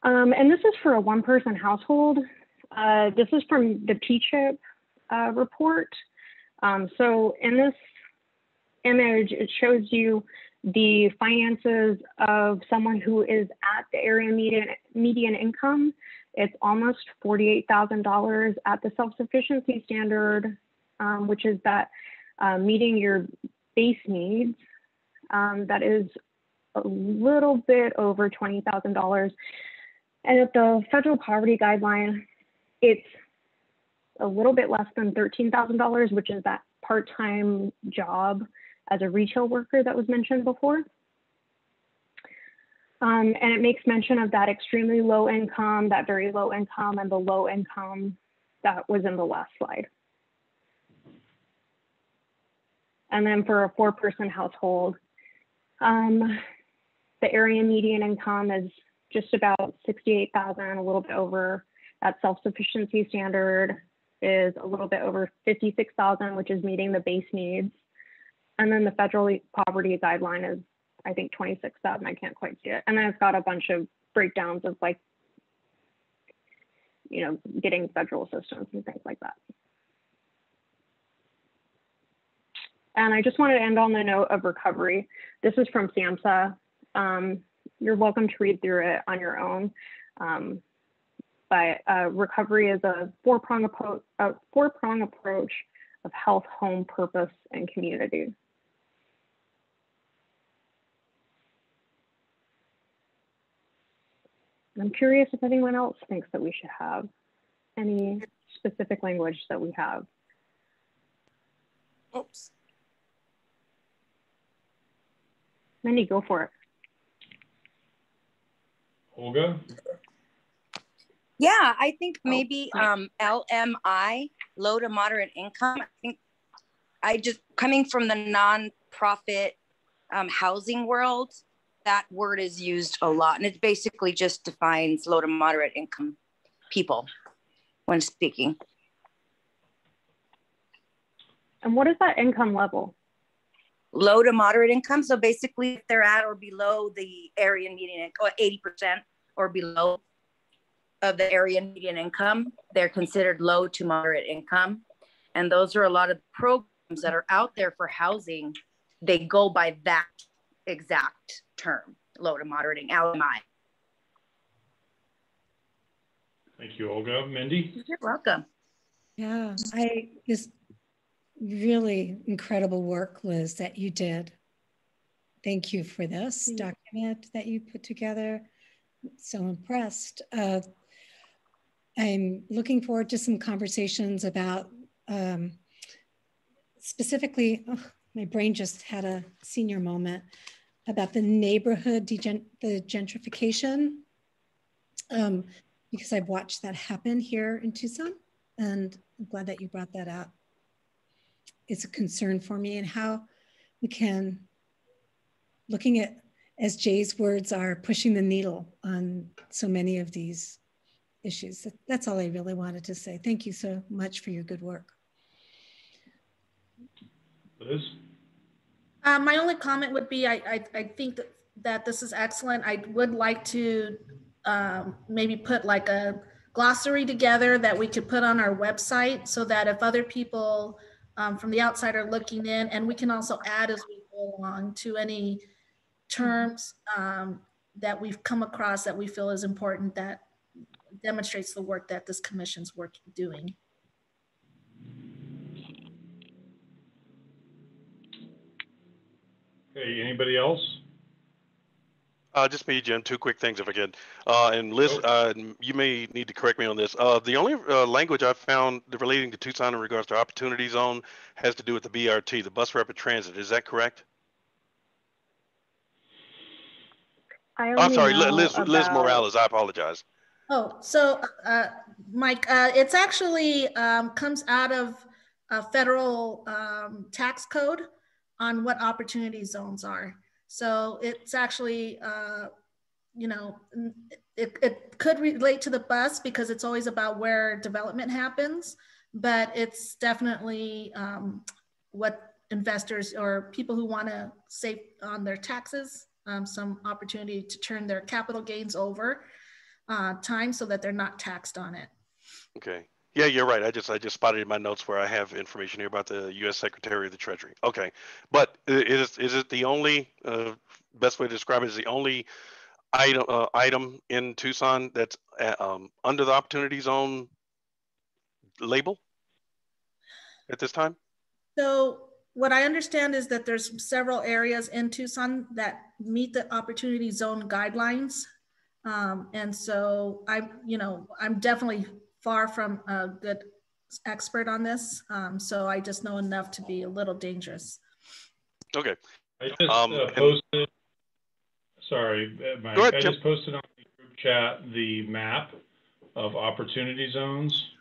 Speaker 8: And this is for a 1-person household. This is from the P-CHIP report. So in this image, it shows you the finances of someone who is at the area median income. It's almost $48,000 at the self-sufficiency standard, which is that meeting your base needs. That is a little bit over $20,000. And at the federal poverty guideline, it's a little bit less than $13,000, which is that part-time job as a retail worker that was mentioned before. And it makes mention of that extremely low income, that very low income, and the low income that was in the last slide. And then for a 4-person household, the area median income is just about $68,000, a little bit over. That self-sufficiency standard is a little bit over $56,000, which is meeting the base needs. And then the federal poverty guideline is, I think, $26,000. I can't quite see it. And then it's got a bunch of breakdowns of, like, you know, getting federal assistance and things like that. And I just wanted to end on the note of recovery. This is from SAMHSA. You're welcome to read through it on your own. but recovery is a four-prong approach of health, home, purpose, and community. I'm curious if anyone else thinks that we should have any specific language that we have.
Speaker 7: Oops.
Speaker 8: Mindy, go for it.
Speaker 1: Olga?
Speaker 3: Yeah, I think maybe LMI, low to moderate income. I think I just, coming from the nonprofit housing world, that word is used a lot. And it basically just defines low to moderate income people when speaking.
Speaker 8: And what is that income level?
Speaker 3: Low to moderate income. So basically if they're at or below the area median, or 80% or below of the area median income, they're considered low to moderate income. And those are a lot of programs that are out there for housing. They go by that exact term, low to moderate income, LMI.
Speaker 1: Thank you, Olga. Mindy?
Speaker 3: You're welcome.
Speaker 9: Yeah, just really incredible work, Liz, that you did. Thank you for this document that you put together. So impressed. I'm looking forward to some conversations about specifically, my brain just had a senior moment about the neighborhood, the gentrification, because I've watched that happen here in Tucson, and I'm glad that you brought that up. It's a concern for me, and how we can, looking at, as Jay's words are, pushing the needle on so many of these issues. That's all I really wanted to say. Thank you so much for your good work.
Speaker 1: Liz?
Speaker 13: My only comment would be, I think that this is excellent. I would like to maybe put like a glossary together that we could put on our website, so that if other people from the outside are looking in, and we can also add as we go along to any terms that we've come across that we feel is important, that demonstrates the work that this commission's doing.
Speaker 1: Okay, anybody else?
Speaker 2: Just me, Jim. Two quick things if I can. And Liz, you may need to correct me on this. The only language I've found relating to Tucson in regards to opportunity zone has to do with the BRT, the Bus Rapid Transit. Is that correct? I'm sorry, Liz Morales. I apologize.
Speaker 13: Oh, so Mike, it's actually comes out of a federal tax code on what opportunity zones are. So it's actually, you know, it could relate to the bus because it's always about where development happens, but it's definitely what investors or people who want to save on their taxes, some opportunity to turn their capital gains over time so that they're not taxed on it.
Speaker 2: Okay. Yeah, you're right. I just spotted in my notes where I have information here about the U.S. Secretary of the Treasury. Okay, but is it the only best way to describe it is the only item in Tucson that's under the Opportunity Zone label at this time?
Speaker 13: So what I understand is that there's several areas in Tucson that meet the Opportunity Zone guidelines, and so I'm definitely far from a good expert on this. So I just know enough to be a little dangerous.
Speaker 2: Okay.
Speaker 1: I just posted, sorry, Mike, I just posted on the group chat the map of opportunity zones.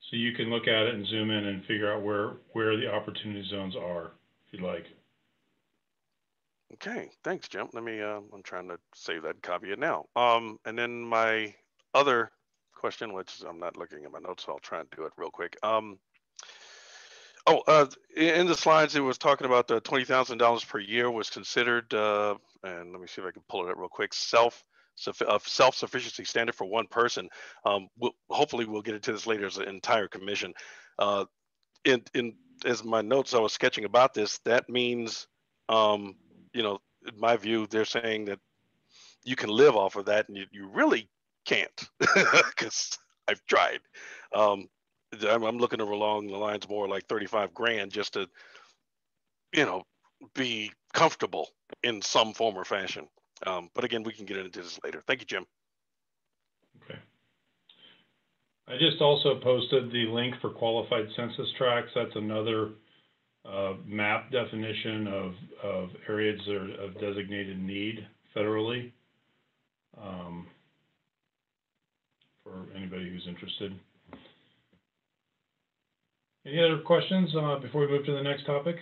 Speaker 1: So you can look at it and zoom in and figure out where the opportunity zones are, if you'd like.
Speaker 2: Okay, thanks, Jim. Let me, I'm trying to save that and copy it now. And then my other question, which I'm not looking at my notes, so I'll try and do it real quick. In the slides, it was talking about the $20,000 per year was considered, and let me see if I can pull it up real quick, self-sufficiency standard for one person. Hopefully we'll get into this later as an entire commission. As my notes I was sketching about this, that means, in my view, they're saying that you can live off of that, and you really can't because I've tried. I'm looking along the lines more like 35 grand just to, you know, be comfortable in some form or fashion. But again, we can get into this later. Thank you, Jim.
Speaker 1: Okay. I just also posted the link for qualified census tracts. That's another map definition of areas that are of designated need federally, for anybody who's interested. Any other questions before we move to the next topic?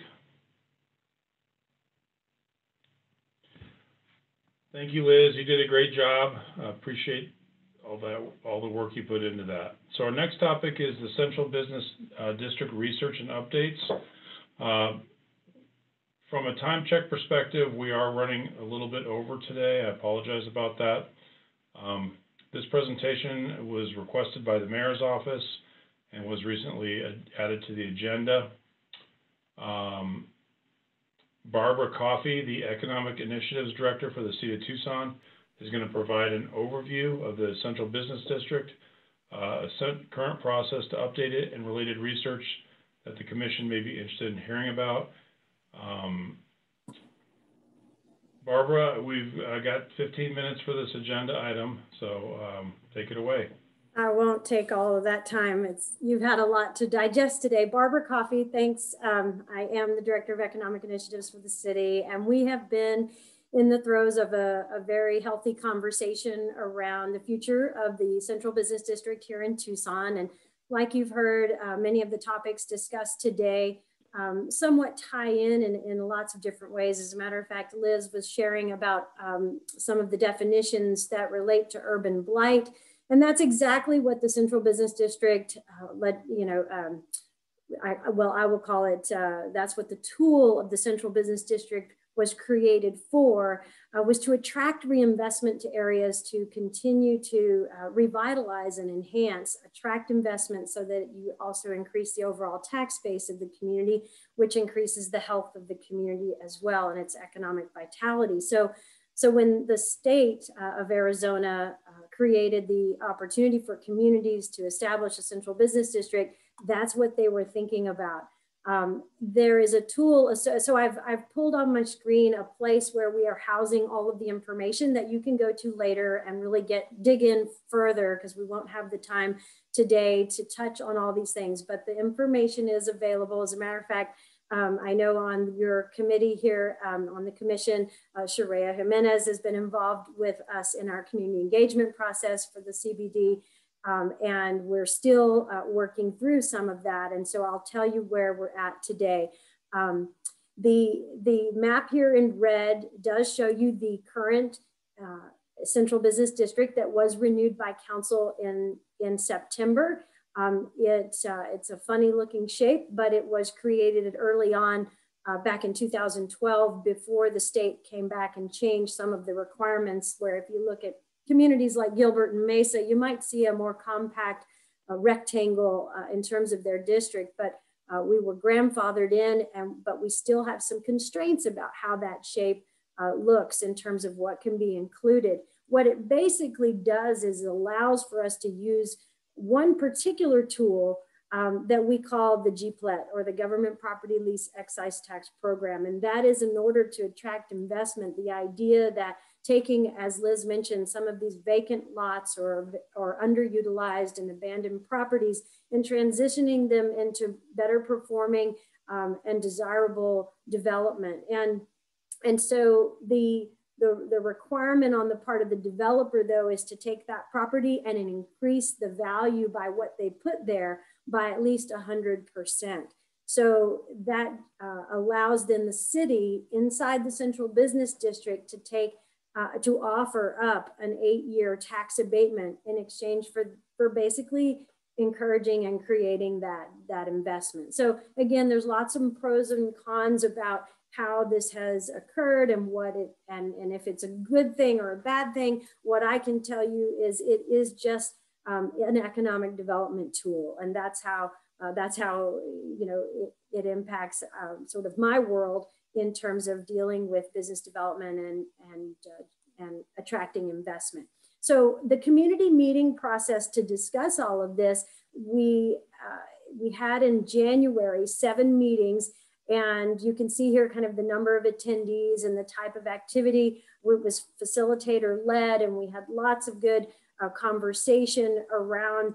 Speaker 1: Thank you, Liz. You did a great job. Appreciate all the work you put into that. So our next topic is the Central Business District research and updates. From a time check perspective, we are running a little bit over today. I apologize about that. This presentation was requested by the Mayor's Office and was recently added to the agenda. Barbara Coffey, the Economic Initiatives Director for the City of Tucson, is going to provide an overview of the Central Business District, a current process to update it, and related research that the Commission may be interested in hearing about. Barbara, we've got 15 minutes for this agenda item, so take it away.
Speaker 16: I won't take all of that time. You've had a lot to digest today. Barbara Coffey, thanks. I am the Director of Economic Initiatives for the city, and we have been in the throes of a very healthy conversation around the future of the Central Business District here in Tucson. And like you've heard, many of the topics discussed today somewhat tie in lots of different ways. As a matter of fact, Liz was sharing about some of the definitions that relate to urban blight. And that's exactly what the Central Business District, I will call it, that's what the tool of the Central Business District was created for, was to attract reinvestment to areas to continue to revitalize and enhance, attract investment so that you also increase the overall tax base of the community, which increases the health of the community as well and its economic vitality. So when the state of Arizona created the opportunity for communities to establish a central business district, that's what they were thinking about. There is a tool, so I've pulled on my screen a place where we are housing all of the information that you can go to later and really dig in further, because we won't have the time today to touch on all these things, but the information is available. As a matter of fact, I know on your committee here on the commission, Sharia Jimenez has been involved with us in our community engagement process for the CBD. And we're still working through some of that. And so I'll tell you where we're at today. The map here in red does show you the current Central Business District that was renewed by council in September. It's a funny looking shape, but it was created early on back in 2012 before the state came back and changed some of the requirements, where if you look at communities like Gilbert and Mesa, you might see a more compact rectangle in terms of their district, but we were grandfathered in, but we still have some constraints about how that shape looks in terms of what can be included. What it basically does is it allows for us to use one particular tool that we call the GPLET, or the Government Property Lease Excise Tax Program. And that is in order to attract investment. The idea that taking, as Liz mentioned, some of these vacant lots or underutilized and abandoned properties and transitioning them into better performing and desirable development. And so the requirement on the part of the developer, though, is to take that property and increase the value by what they put there by at least 100%. So that allows then the city inside the Central Business District to take to offer up an 8-year tax abatement in exchange for basically encouraging and creating that investment. So again, there's lots of pros and cons about how this has occurred and and if it's a good thing or a bad thing. What I can tell you is it is just an economic development tool, and that's how it impacts sort of my world in terms of dealing with business development and attracting investment. So the community meeting process to discuss all of this, we had in January 7 meetings, and you can see here kind of the number of attendees and the type of activity. It was facilitator led, and we had lots of good conversation around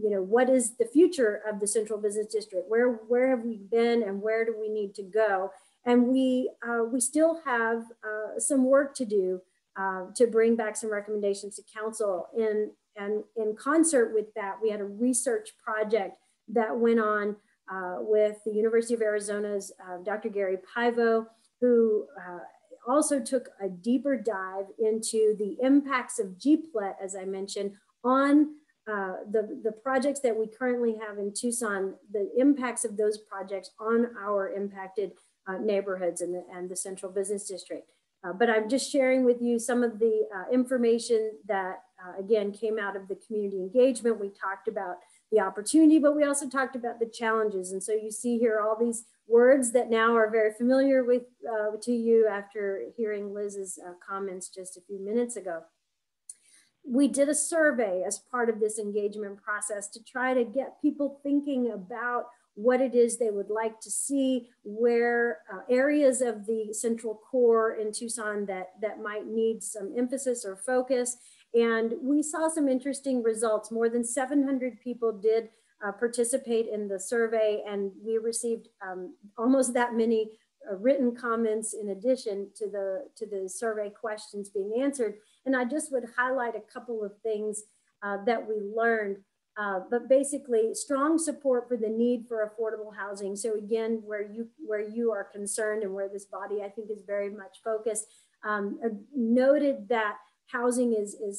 Speaker 16: you know, what is the future of the Central Business District? Where have we been and where do we need to go? And we still have some work to do to bring back some recommendations to council. And in concert with that, we had a research project that went on with the University of Arizona's Dr. Gary Paivo, who also took a deeper dive into the impacts of GPLET, as I mentioned, on the projects that we currently have in Tucson, the impacts of those projects on our impacted neighborhoods and the Central Business District. But I'm just sharing with you some of the information that, again, came out of the community engagement. We talked about the opportunity, but we also talked about the challenges. And so you see here all these words that now are very familiar with to you after hearing Liz's comments just a few minutes ago. We did a survey as part of this engagement process to try to get people thinking about what it is they would like to see, where areas of the central core in Tucson that might need some emphasis or focus. And we saw some interesting results. More than 700 people did participate in the survey, and we received almost that many written comments in addition to the survey questions being answered. And I just would highlight a couple of things that we learned. But basically, strong support for the need for affordable housing. So again, where you are concerned and where this body, I think, is very much focused, noted that housing is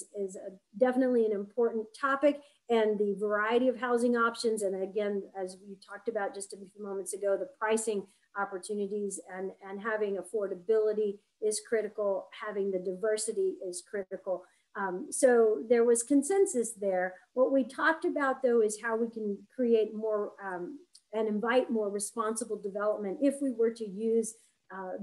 Speaker 16: definitely an important topic, and the variety of housing options. And again, as we talked about just a few moments ago, the pricing opportunities and having affordability is critical. Having the diversity is critical. So there was consensus there. What we talked about, though, is how we can create more and invite more responsible development if we were to use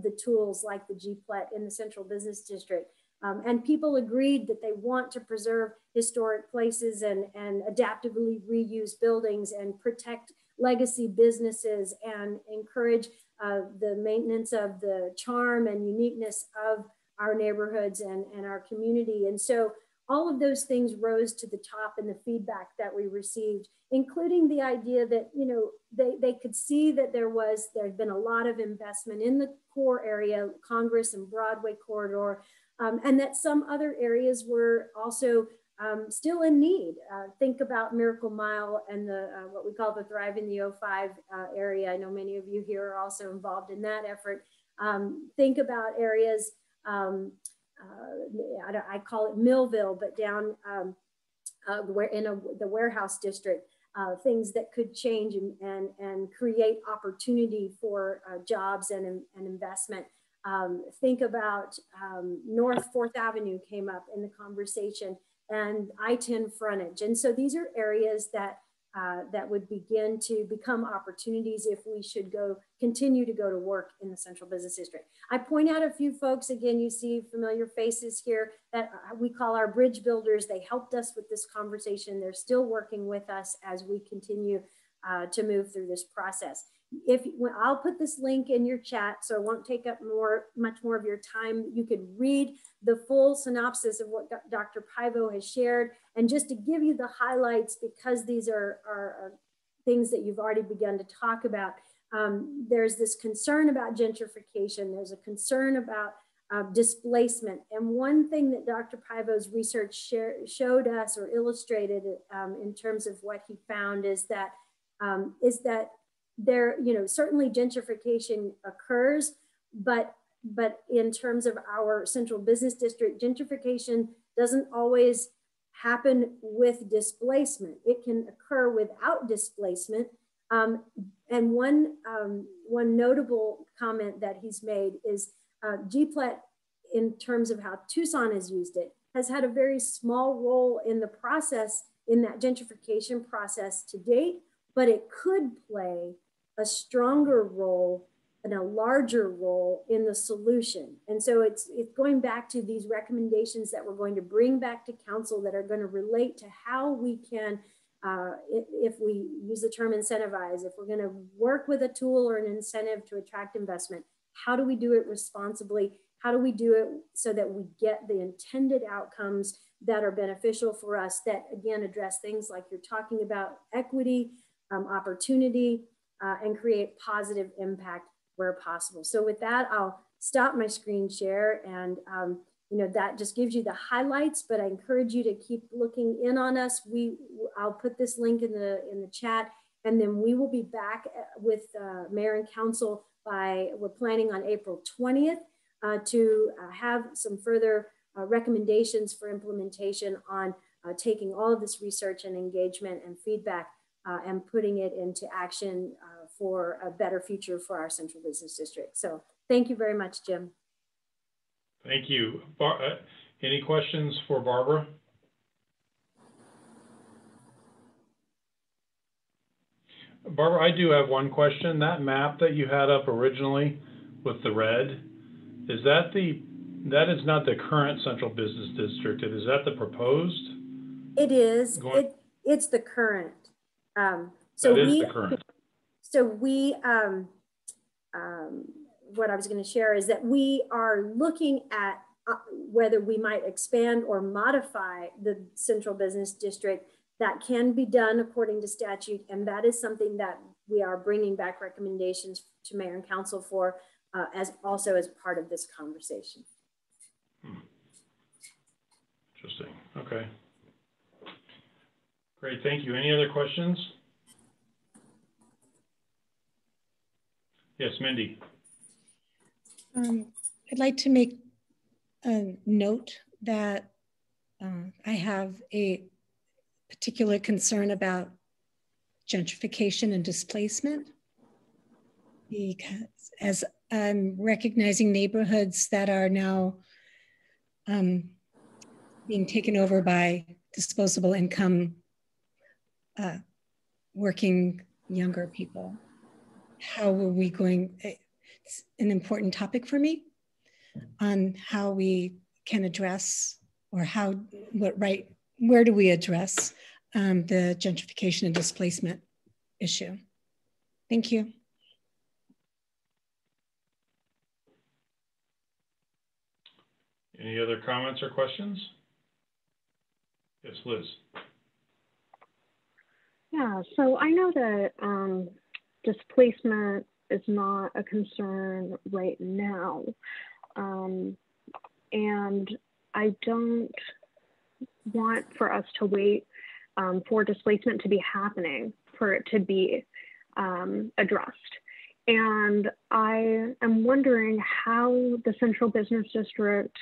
Speaker 16: the tools like the GPLET in the Central Business District. And people agreed that they want to preserve historic places and adaptively reuse buildings and protect legacy businesses and encourage the maintenance of the charm and uniqueness of our neighborhoods and our community. And so all of those things rose to the top in the feedback that we received, including the idea that, you know, they could see that there'd been a lot of investment in the core area, Congress and Broadway corridor, and that some other areas were also still in need. Think about Miracle Mile and the what we call the Thrive in the 05 area. I know many of you here are also involved in that effort. Think about areas, I call it Millville, but down the warehouse district, things that could change and create opportunity for jobs and investment. Think about North 4th Avenue came up in the conversation, and I-10 frontage. And so these are areas that would begin to become opportunities if we should continue to go to work in the Central Business District. I point out a few folks, again, you see familiar faces here that we call our bridge builders. They helped us with this conversation. They're still working with us as we continue to move through this process. I'll put this link in your chat, so it won't take up much more of your time. You could read the full synopsis of what Dr. Paivo has shared. And just to give you the highlights, because these are things that you've already begun to talk about, there's this concern about gentrification. There's a concern about displacement. And one thing that Dr. Paivo's research showed us or illustrated in terms of what he found is that there, you know, certainly gentrification occurs, but in terms of our Central Business District, gentrification doesn't always happen with displacement. It can occur without displacement. And one notable comment that he's made is GPLET, in terms of how Tucson has used it, has had a very small role in the process, in that gentrification process to date, but it could play a stronger role a larger role in the solution. And so it's going back to these recommendations that we're going to bring back to council that are going to relate to how we can, if we use the term incentivize, if we're going to work with a tool or an incentive to attract investment, how do we do it responsibly? How do we do it so that we get the intended outcomes that are beneficial for us, that again address things like you're talking about, equity, opportunity, and create positive impact where possible. So with that, I'll stop my screen share, and you know, that just gives you the highlights, but I encourage you to keep looking in on us. I'll put this link in the chat, and then we will be back with Mayor and Council we're planning on April 20th to have some further recommendations for implementation on taking all of this research and engagement and feedback and putting it into action for a better future for our Central Business District. So thank you very much, Jim.
Speaker 1: Thank you. Any questions for Barbara? Barbara, I do have one question. That map that you had up originally with the red, that is not the current Central Business District. Is that the proposed?
Speaker 16: It is. It's the current.
Speaker 1: The current.
Speaker 16: So we, what I was going to share is that we are looking at whether we might expand or modify the Central Business District. That can be done according to statute, and that is something that we are bringing back recommendations to Mayor and Council for as part of this conversation.
Speaker 1: Interesting. Okay. Great. Thank you. Any other questions? Yes, Mindy.
Speaker 9: I'd like to make a note that I have a particular concern about gentrification and displacement, because as I'm recognizing neighborhoods that are now being taken over by disposable income working younger people. How are we going? It's an important topic for me on how we can address, or where do we address the gentrification and displacement issue? Thank you.
Speaker 1: Any other comments or questions? Yes, Liz.
Speaker 8: Yeah, so I know that displacement is not a concern right now. And I don't want for us to wait for displacement to be happening for it to be addressed. And I am wondering how the Central Business District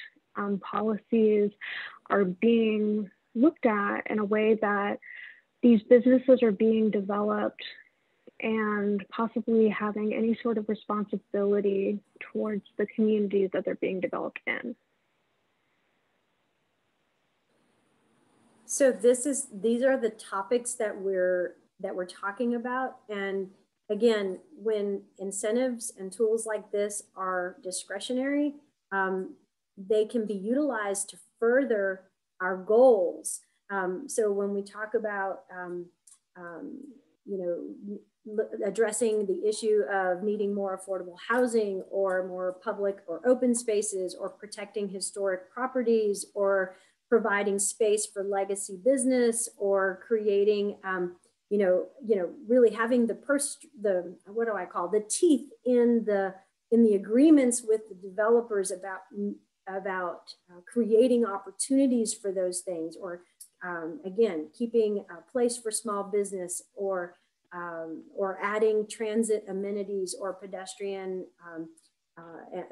Speaker 8: policies are being looked at in a way that these businesses are being developed and possibly having any sort of responsibility towards the communities that they're being developed in.
Speaker 16: So these are the topics that we're talking about. And again, when incentives and tools like this are discretionary, they can be utilized to further our goals. So when we talk about, addressing the issue of needing more affordable housing or more public or open spaces, or protecting historic properties, or providing space for legacy business, or creating, really having the teeth in the agreements with the developers about creating opportunities for those things, or again, keeping a place for small business, or adding transit amenities or pedestrian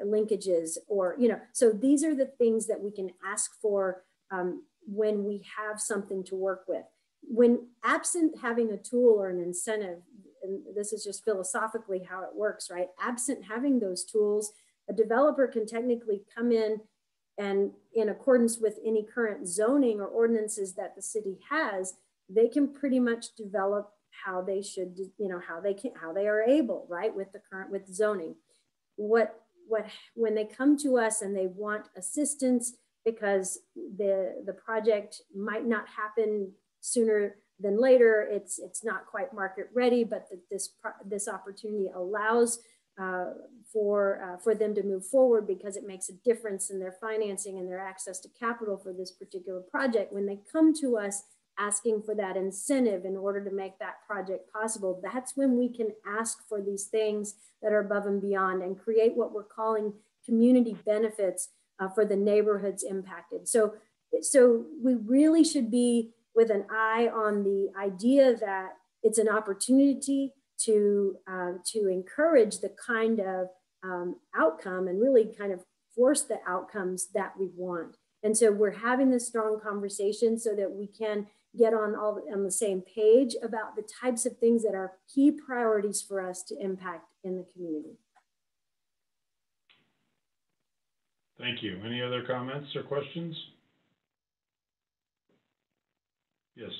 Speaker 16: linkages, or, so these are the things that we can ask for when we have something to work with. When absent having a tool or an incentive, and this is just philosophically how it works, right? Absent having those tools, a developer can technically come in and, in accordance with any current zoning or ordinances that the city has, they can pretty much develop how they should, how they are able, right, with zoning. when they come to us and they want assistance because the project might not happen sooner than later, it's not quite market ready, but this opportunity allows for them to move forward because it makes a difference in their financing and their access to capital for this particular project. When they come to us asking for that incentive in order to make that project possible, that's when we can ask for these things that are above and beyond and create what we're calling community benefits for the neighborhoods impacted. So we really should be with an eye on the idea that it's an opportunity to encourage the kind of outcome and really kind of force the outcomes that we want. And so we're having this strong conversation so that we can get on the same page about the types of things that are key priorities for us to impact in the community.
Speaker 1: Thank you. Any other comments or questions? Yes,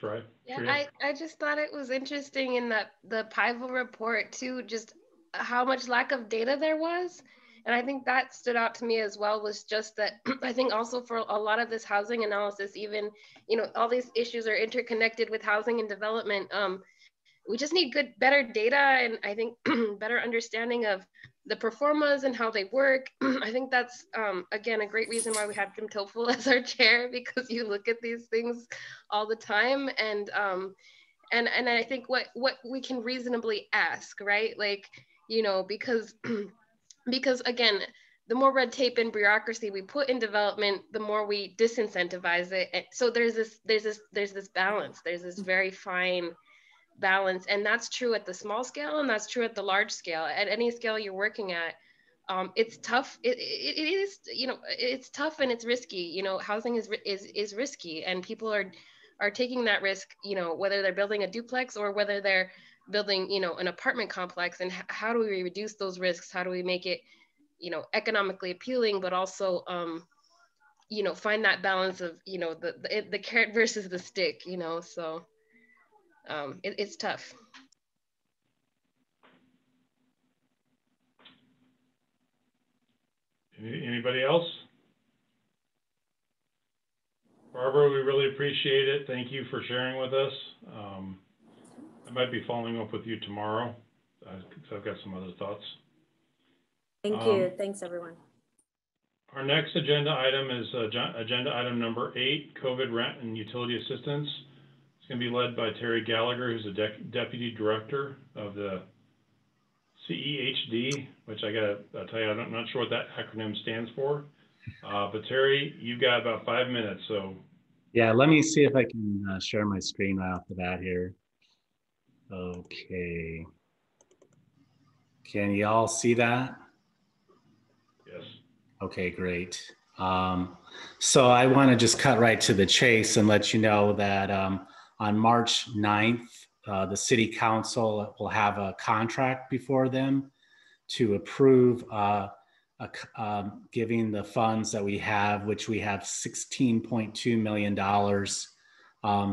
Speaker 1: Shri.
Speaker 4: Yeah, I just thought it was interesting in that the Pivel report too, just how much lack of data there was. And I think that stood out to me as well, was just that I think also for a lot of this housing analysis, even, you know, all these issues are interconnected with housing and development. We just need better data, and I think better understanding of the performas and how they work. I think that's, again, a great reason why we have Jim Tofel as our chair, because you look at these things all the time. And I think what we can reasonably ask, right? Like, you know, because again, the more red tape and bureaucracy we put in development, the more we disincentivize it. And so there's this balance. There's this very fine balance, and that's true at the small scale, and that's true at the large scale. At any scale you're working at, it's tough. It is, you know, it's tough and it's risky. You know, housing is risky, and people are taking that risk. You know, whether they're building a duplex or whether they're building, you know, an apartment complex. And how do we reduce those risks? How do we make it, you know, economically appealing, but also, you know, find that balance of, you know, the carrot versus the stick. You know, so. It's tough.
Speaker 1: Anybody else? Barbara, we really appreciate it. Thank you for sharing with us. I might be following up with you tomorrow, because I've got some other thoughts.
Speaker 16: Thank you. Thanks, everyone.
Speaker 1: Our next agenda item is agenda item number 8, COVID rent and utility assistance. It's going to be led by Terry Gallagher, who's the Deputy Director of the CEHD, which I'll tell you, I'm not sure what that acronym stands for. But Terry, you've got about 5 minutes, so.
Speaker 17: Yeah, let me see if I can share my screen right off the bat here. Okay. Can you all see that?
Speaker 1: Yes.
Speaker 17: Okay, great. So I want to just cut right to the chase and let you know that on March 9th, the City Council will have a contract before them to approve giving the funds that we have, which we have $16.2 million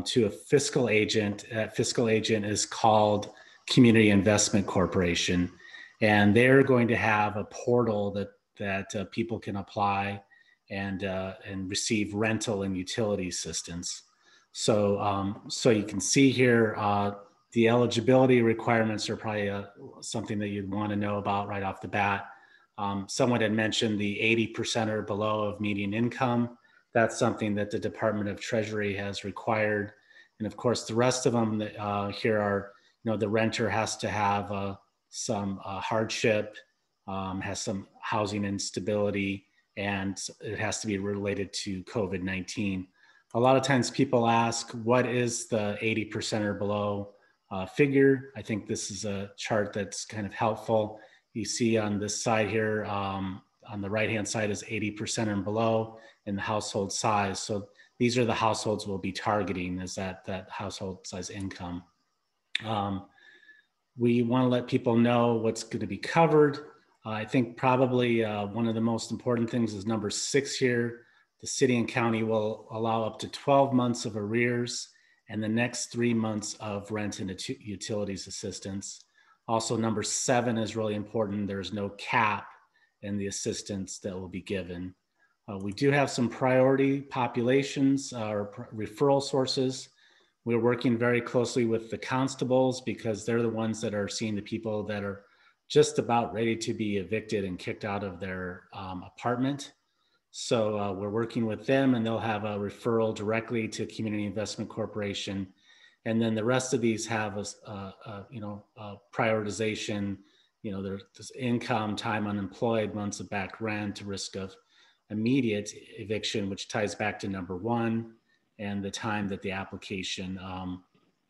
Speaker 17: to a fiscal agent. That fiscal agent is called Community Investment Corporation, and they're going to have a portal that people can apply and receive rental and utility assistance. So, so you can see here, the eligibility requirements are probably something that you'd want to know about right off the bat. Someone had mentioned the 80% or below of median income. That's something that the Department of Treasury has required. And of course, the rest of them here are, you know, the renter has to have some hardship, has some housing instability, and it has to be related to COVID-19. A lot of times people ask, what is the 80% or below figure? I think this is a chart that's kind of helpful. You see on this side here, on the right-hand side is 80% and below in the household size. So these are the households we'll be targeting, is that household size income. We want to let people know what's going to be covered. I think probably one of the most important things is number 6 here. The city and county will allow up to 12 months of arrears and the next 3 months of rent and utilities assistance. Also, number 7 is really important. There's no cap in the assistance that will be given. We do have some priority populations or referral sources. We're working very closely with the constables because they're the ones that are seeing the people that are just about ready to be evicted and kicked out of their apartment. So we're working with them, and they'll have a referral directly to Community Investment Corporation. And then the rest of these have a prioritization. You know, there's income, time unemployed, months of back rent, risk of immediate eviction, which ties back to number 1, and the time that the application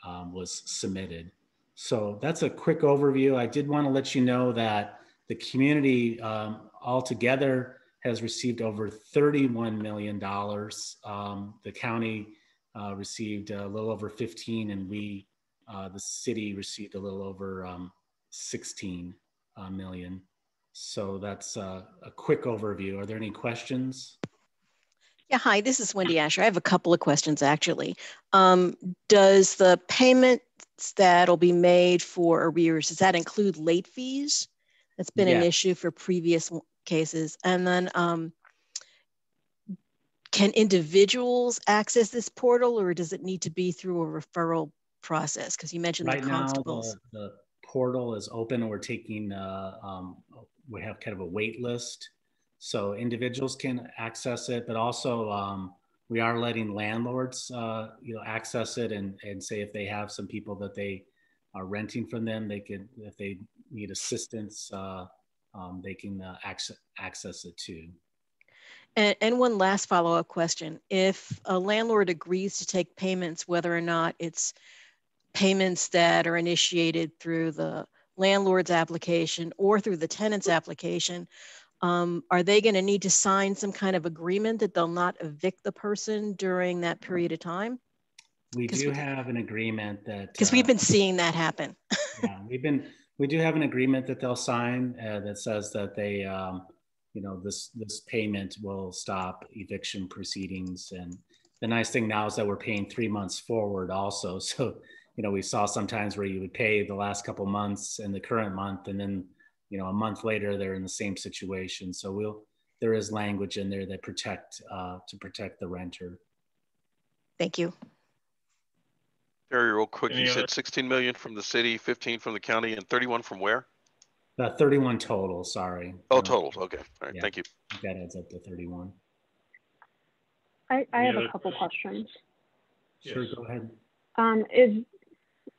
Speaker 17: was submitted. So that's a quick overview. I did want to let you know that the community altogether has received over $31 million. The county received a little over 15, and we, the city, received a little over 16 million. So that's a quick overview. Are there any questions?
Speaker 7: Yeah, hi, this is Wendy Asher. I have a couple of questions actually. Does the payments that'll be made for arrears, does that include late fees? That's been an issue for previous cases. And then can individuals access this portal, or does it need to be through a referral process? Because you mentioned the constables.
Speaker 17: Right now, the portal is open, and we're taking, we have kind of a wait list. So individuals can access it, but also we are letting landlords access it and say if they have some people that they are renting from them, they can, if they need assistance, they can access it too.
Speaker 7: And one last follow-up question. If a landlord agrees to take payments, whether or not it's payments that are initiated through the landlord's application or through the tenant's application, are they going to need to sign some kind of agreement that they'll not evict the person during that period of time?
Speaker 17: We do have an agreement that...
Speaker 7: Because we've been seeing that happen.
Speaker 17: Yeah, we do have an agreement that they'll sign that says that they, this payment will stop eviction proceedings. And the nice thing now is that we're paying 3 months forward also. So, we saw sometimes where you would pay the last couple months and the current month, and then, a month later, they're in the same situation. So there is language in there that to protect the renter.
Speaker 7: Thank you.
Speaker 2: Terry, real quick, you said 16 million from the city, 15 from the county, and 31 from where?
Speaker 17: 31 total, sorry.
Speaker 2: Oh, totals, okay. All right, thank you.
Speaker 17: That adds up to 31.
Speaker 8: I have a couple questions.
Speaker 17: Sure, go ahead.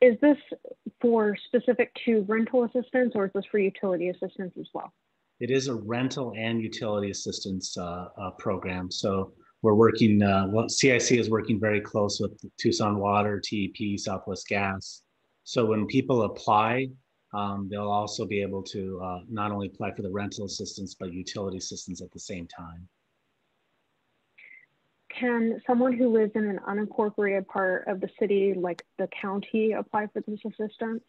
Speaker 8: Is this for specific to rental assistance, or is this for utility assistance as well?
Speaker 17: It is a rental and utility assistance program. So we're working, CIC is working very close with Tucson Water, TEP, Southwest Gas. So when people apply, they'll also be able to not only apply for the rental assistance, but utility assistance at the same time.
Speaker 8: Can someone who lives in an unincorporated part of the city, like the county, apply for this assistance?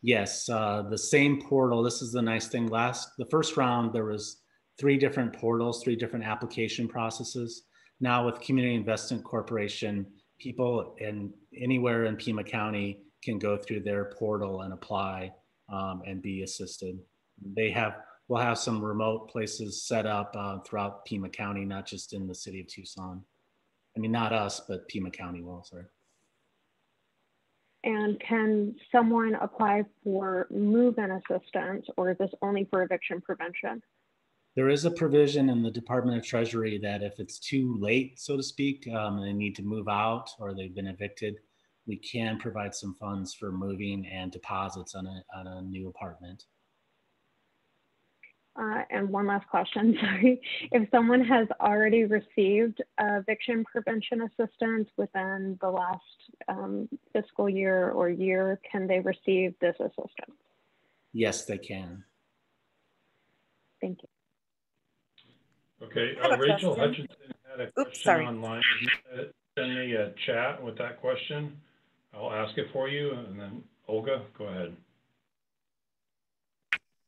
Speaker 17: Yes, the same portal. This is the nice thing. The first round, there was 3 different portals, 3 different application processes. Now with Community Investment Corporation, people anywhere in Pima County can go through their portal and apply and be assisted. We'll have some remote places set up throughout Pima County, not just in the city of Tucson. I mean, not us, but Pima County will, sorry.
Speaker 8: And can someone apply for move-in assistance, or is this only for eviction prevention?
Speaker 17: There is a provision in the Department of Treasury that if it's too late, so to speak, and they need to move out or they've been evicted, we can provide some funds for moving and deposits on a new apartment.
Speaker 8: And one last question, sorry. If someone has already received eviction prevention assistance within the last fiscal year or year, can they receive this assistance?
Speaker 17: Yes, they can.
Speaker 8: Thank you.
Speaker 1: Okay, Rachel Hutchinson had a question online. Send me a chat with that question. I'll ask it for you, and then Olga, go ahead.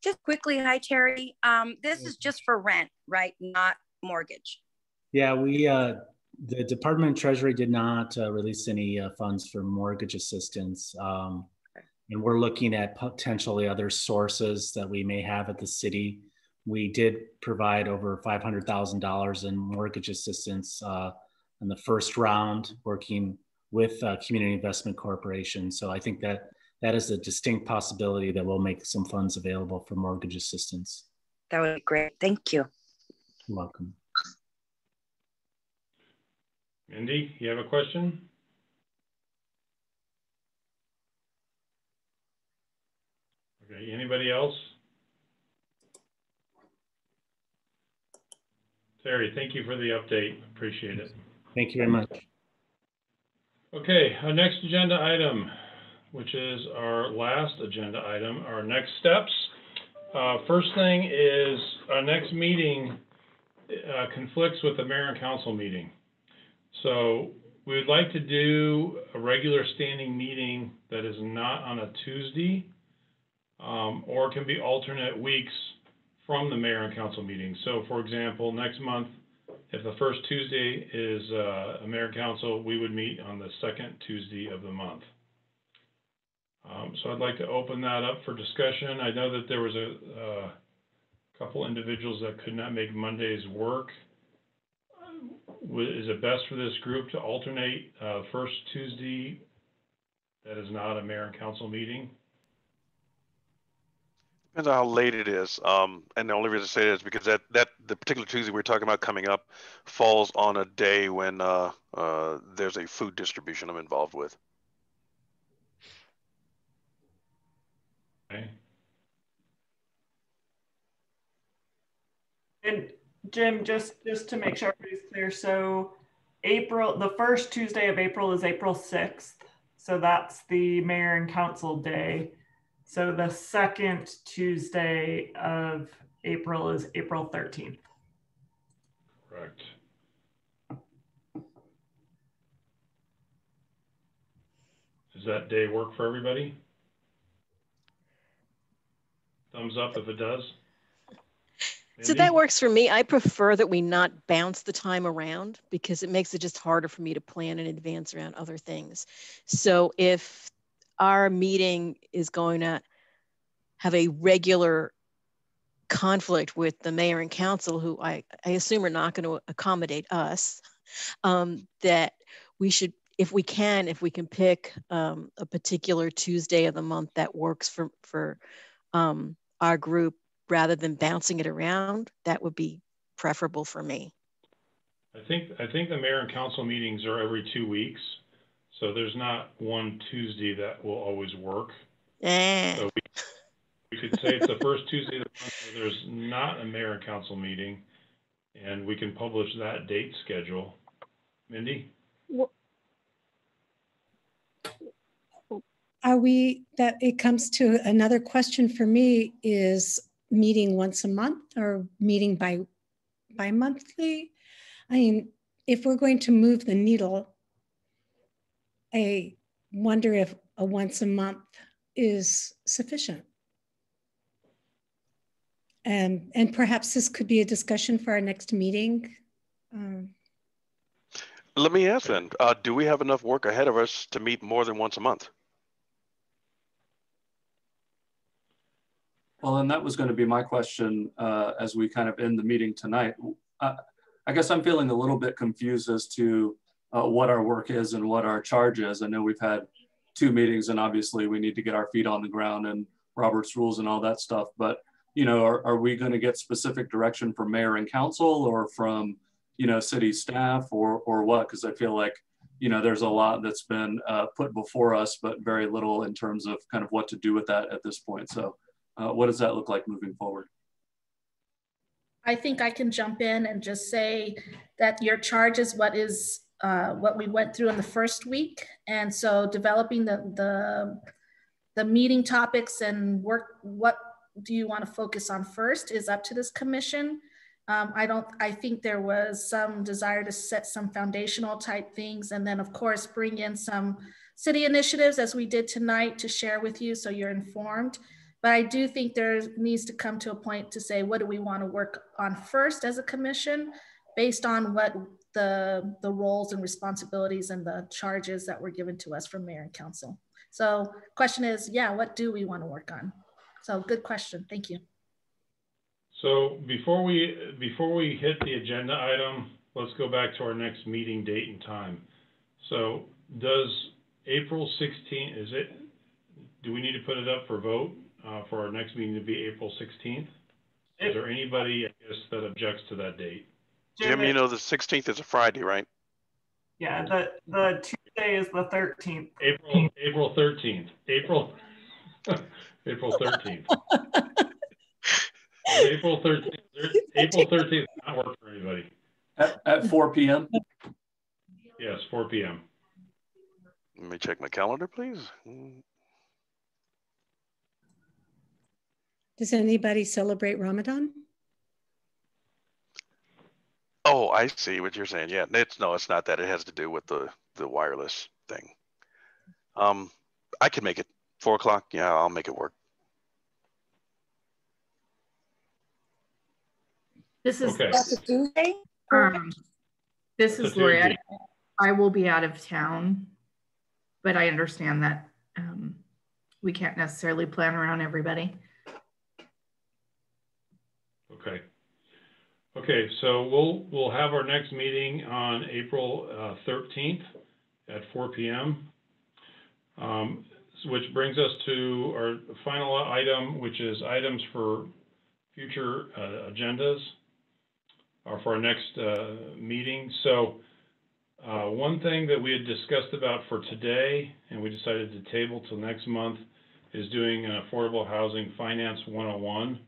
Speaker 3: Just quickly, hi, Terry. This is just for rent, right? Not mortgage.
Speaker 17: Yeah, the Department of Treasury did not release any funds for mortgage assistance. And we're looking at potentially other sources that we may have at the city. We did provide over $500,000 in mortgage assistance in the first round, working with Community Investment Corporation. So I think that that is a distinct possibility that we'll make some funds available for mortgage assistance.
Speaker 3: That would be great. Thank you.
Speaker 17: You're welcome.
Speaker 1: Mindy, you have a question? Okay, anybody else? Terry, thank you for the update. Appreciate it.
Speaker 17: Thank you very much.
Speaker 1: Okay, our next agenda item, which is our last agenda item, our next steps. First thing is our next meeting conflicts with the mayor and council meeting. So we would like to do a regular standing meeting that is not on a Tuesday, or can be alternate weeks from the mayor and council meeting. So for example, next month, if the first Tuesday is a mayor and council, we would meet on the second Tuesday of the month. So I'd like to open that up for discussion. I know that there was a couple individuals that could not make Monday's work. Is it best for this group to alternate first Tuesday that is not a mayor and council meeting?
Speaker 2: Depends on how late it is. And the only reason I say that is because the particular Tuesday we're talking about coming up falls on a day when there's a food distribution I'm involved with.
Speaker 1: Okay.
Speaker 14: And Jim, just to make sure everybody's clear, so the first Tuesday of April is April 6th. So that's the mayor and council day. So the second Tuesday of April is April 13th.
Speaker 1: Correct. Does that day work for everybody? Thumbs up if it does.
Speaker 7: So that works for me. I prefer that we not bounce the time around because it makes it just harder for me to plan in advance around other things. So if our meeting is going to have a regular conflict with the mayor and council, who I assume are not going to accommodate us, that we should, if we can pick a particular Tuesday of the month that works for our group, rather than bouncing it around, that would be preferable for me.
Speaker 1: I think the mayor and council meetings are every 2 weeks, so there's not one Tuesday that will always work. So we could say it's the first Tuesday of the month where there's not a mayor and council meeting, and we can publish that date schedule. Mindy?
Speaker 9: It comes to another question for me is meeting once a month or meeting bi-monthly? I mean, if we're going to move the needle, I wonder if a once a month is sufficient. And perhaps this could be a discussion for our next meeting.
Speaker 2: Let me ask then, do we have enough work ahead of us to meet more than once a month?
Speaker 5: Well, and that was going to be my question as we kind of end the meeting tonight. I guess I'm feeling a little bit confused as to what our work is and what our charge is. I know we've had 2 meetings and obviously we need to get our feet on the ground and Robert's rules and all that stuff. But, you know, are we going to get specific direction from mayor and council or from, you know, city staff or what? Because I feel like, you know, there's a lot that's been put before us, but very little in terms of kind of what to do with that at this point. So what does that look like moving forward?
Speaker 13: I think I can jump in and just say that your charge is what we went through in the first week. And so developing the meeting topics and what do you want to focus on first is up to this commission. I think there was some desire to set some foundational type things and then of course bring in some city initiatives as we did tonight to share with you so you're informed. But I do think there needs to come to a point to say, what do we want to work on first as a commission based on what the roles and responsibilities and the charges that were given to us from mayor and council. So question is, yeah, what do we want to work on? So good question. Thank you.
Speaker 1: So before we hit the agenda item, let's go back to our next meeting date and time. So does April 16th, do we need to put it up for vote for our next meeting to be April 16th? Is there anybody, I guess, that objects to that date?
Speaker 2: Jim, you know the 16th is a Friday, right?
Speaker 14: Yeah, the Tuesday is the 13th.
Speaker 1: April 13th. April 13th. April 13th. April 13th does not work for anybody.
Speaker 5: At 4 p.m.?
Speaker 1: Yes, 4 p.m.
Speaker 2: Let me check my calendar, please.
Speaker 9: Does anybody celebrate Ramadan?
Speaker 2: Oh, I see what you're saying. Yeah, it's not that. It has to do with the wireless thing. I can make it 4 o'clock. Yeah, I'll make it work.
Speaker 6: This is
Speaker 1: okay.
Speaker 3: Tuesday.
Speaker 6: This is Lori. I will be out of town, but I understand that we can't necessarily plan around everybody.
Speaker 1: Okay. Okay, so we'll have our next meeting on April 13th at 4 p.m. Which brings us to our final item, which is items for future agendas or for our next meeting. So one thing that we had discussed about for today, and we decided to table till next month, is doing an Affordable Housing Finance 101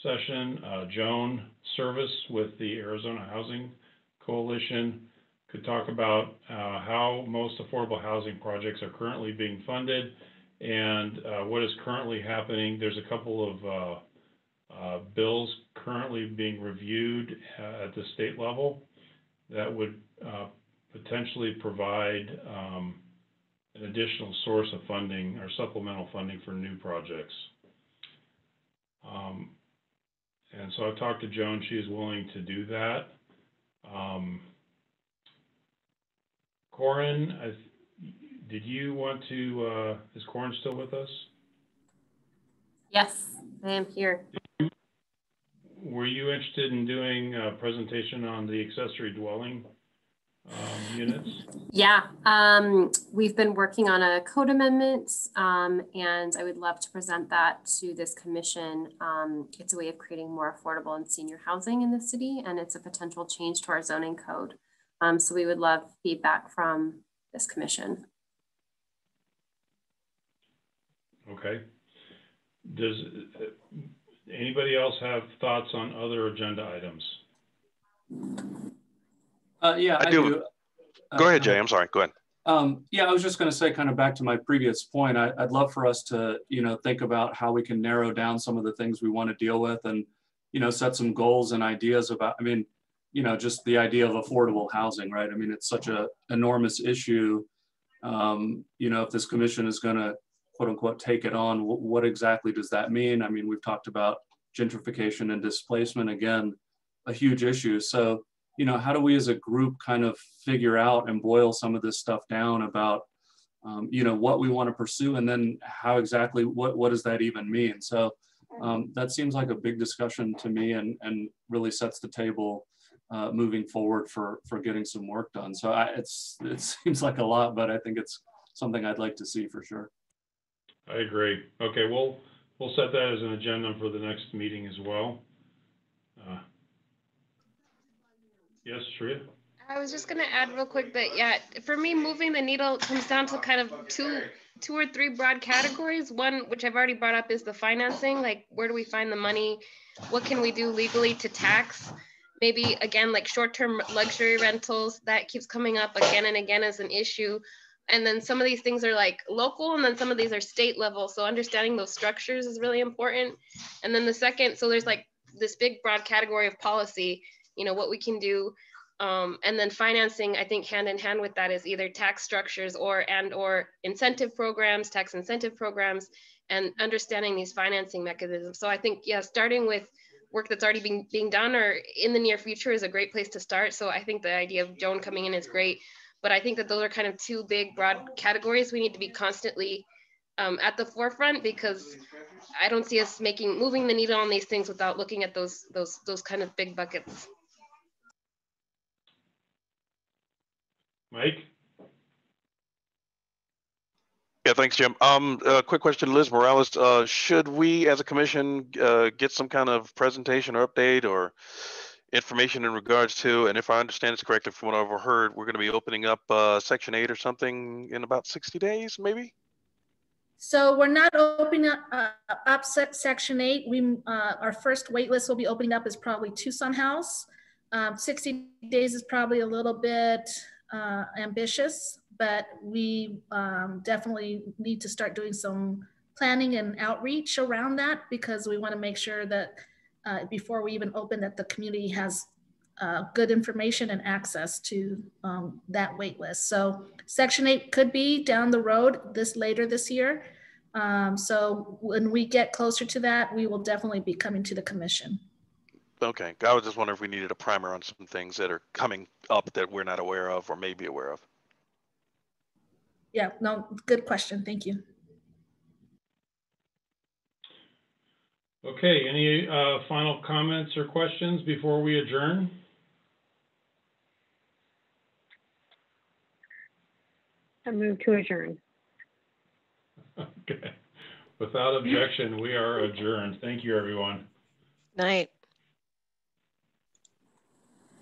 Speaker 1: session. Joan Service with the Arizona Housing Coalition could talk about how most affordable housing projects are currently being funded and what is currently happening. There's a couple of bills currently being reviewed at the state level that would potentially provide an additional source of funding or supplemental funding for new projects. And so I've talked to Joan. She is willing to do that. Corin, did you want to, is Corin still with us?
Speaker 12: Yes, I am here.
Speaker 1: Were you interested in doing a presentation on the accessory dwelling units?
Speaker 12: Yeah, we've been working on a code amendment and I would love to present that to this commission. It's a way of creating more affordable and senior housing in the city, and it's a potential change to our zoning code. So we would love feedback from this commission.
Speaker 1: Okay. Does anybody else have thoughts on other agenda items?
Speaker 5: Yeah, I do.
Speaker 2: Go ahead, Jay. I'm sorry. Go ahead.
Speaker 5: Yeah, I was just going to say, kind of back to my previous point, I'd love for us to, think about how we can narrow down some of the things we want to deal with and, set some goals and ideas about, just the idea of affordable housing, right? I mean, it's such an enormous issue. If this commission is going to, quote unquote, take it on, what exactly does that mean? I mean, we've talked about gentrification and displacement, again, a huge issue. So, how do we as a group kind of figure out and boil some of this stuff down about, what we want to pursue, and then how exactly, what does that even mean? So that seems like a big discussion to me, and really sets the table moving forward for getting some work done. So it seems like a lot, but I think it's something I'd like to see for sure.
Speaker 1: I agree. Okay, we'll set that as an agenda for the next meeting as well. Yes, Shreya?
Speaker 4: I was just gonna add real quick that, yeah, for me, moving the needle comes down to kind of two or three broad categories. One, which I've already brought up, is the financing. Like, where do we find the money? What can we do legally to tax? Maybe, again, like short-term luxury rentals, that keeps coming up again and again as an issue. And then some of these things are like local, and then some of these are state level. So understanding those structures is really important. And then the second, so there's like this big broad category of policy, what we can do. And then financing, I think hand in hand with that is either tax structures or incentive programs, tax incentive programs, and understanding these financing mechanisms. So I think, yeah, starting with work that's already being done or in the near future is a great place to start. So I think the idea of Joan coming in is great. But I think that those are kind of two big, broad categories we need to be constantly at the forefront, because I don't see us moving the needle on these things without looking at those kind of big buckets.
Speaker 1: Mike?
Speaker 2: Yeah, thanks, Jim. Quick question, Liz Morales. Should we, as a commission, get some kind of presentation or update or information in regards to, and if I understand this correctly from what I've overheard, we're going to be opening up Section 8 or something in about 60 days, maybe?
Speaker 13: So we're not opening up Section 8. Our first wait list will be opening up is probably Tucson House. 60 days is probably a little bit ambitious, but we definitely need to start doing some planning and outreach around that, because we want to make sure that before we even open, that the community has good information and access to that wait list. So Section 8 could be down the road later this year. So when we get closer to that, we will definitely be coming to the commission.
Speaker 2: Okay, I was just wondering if we needed a primer on some things that are coming up that we're not aware of or may be aware of.
Speaker 13: Yeah, no, good question. Thank you.
Speaker 1: Okay, any final comments or questions before we adjourn?
Speaker 8: I move to adjourn.
Speaker 1: Okay. Without objection, we are adjourned. Thank you, everyone.
Speaker 7: Night.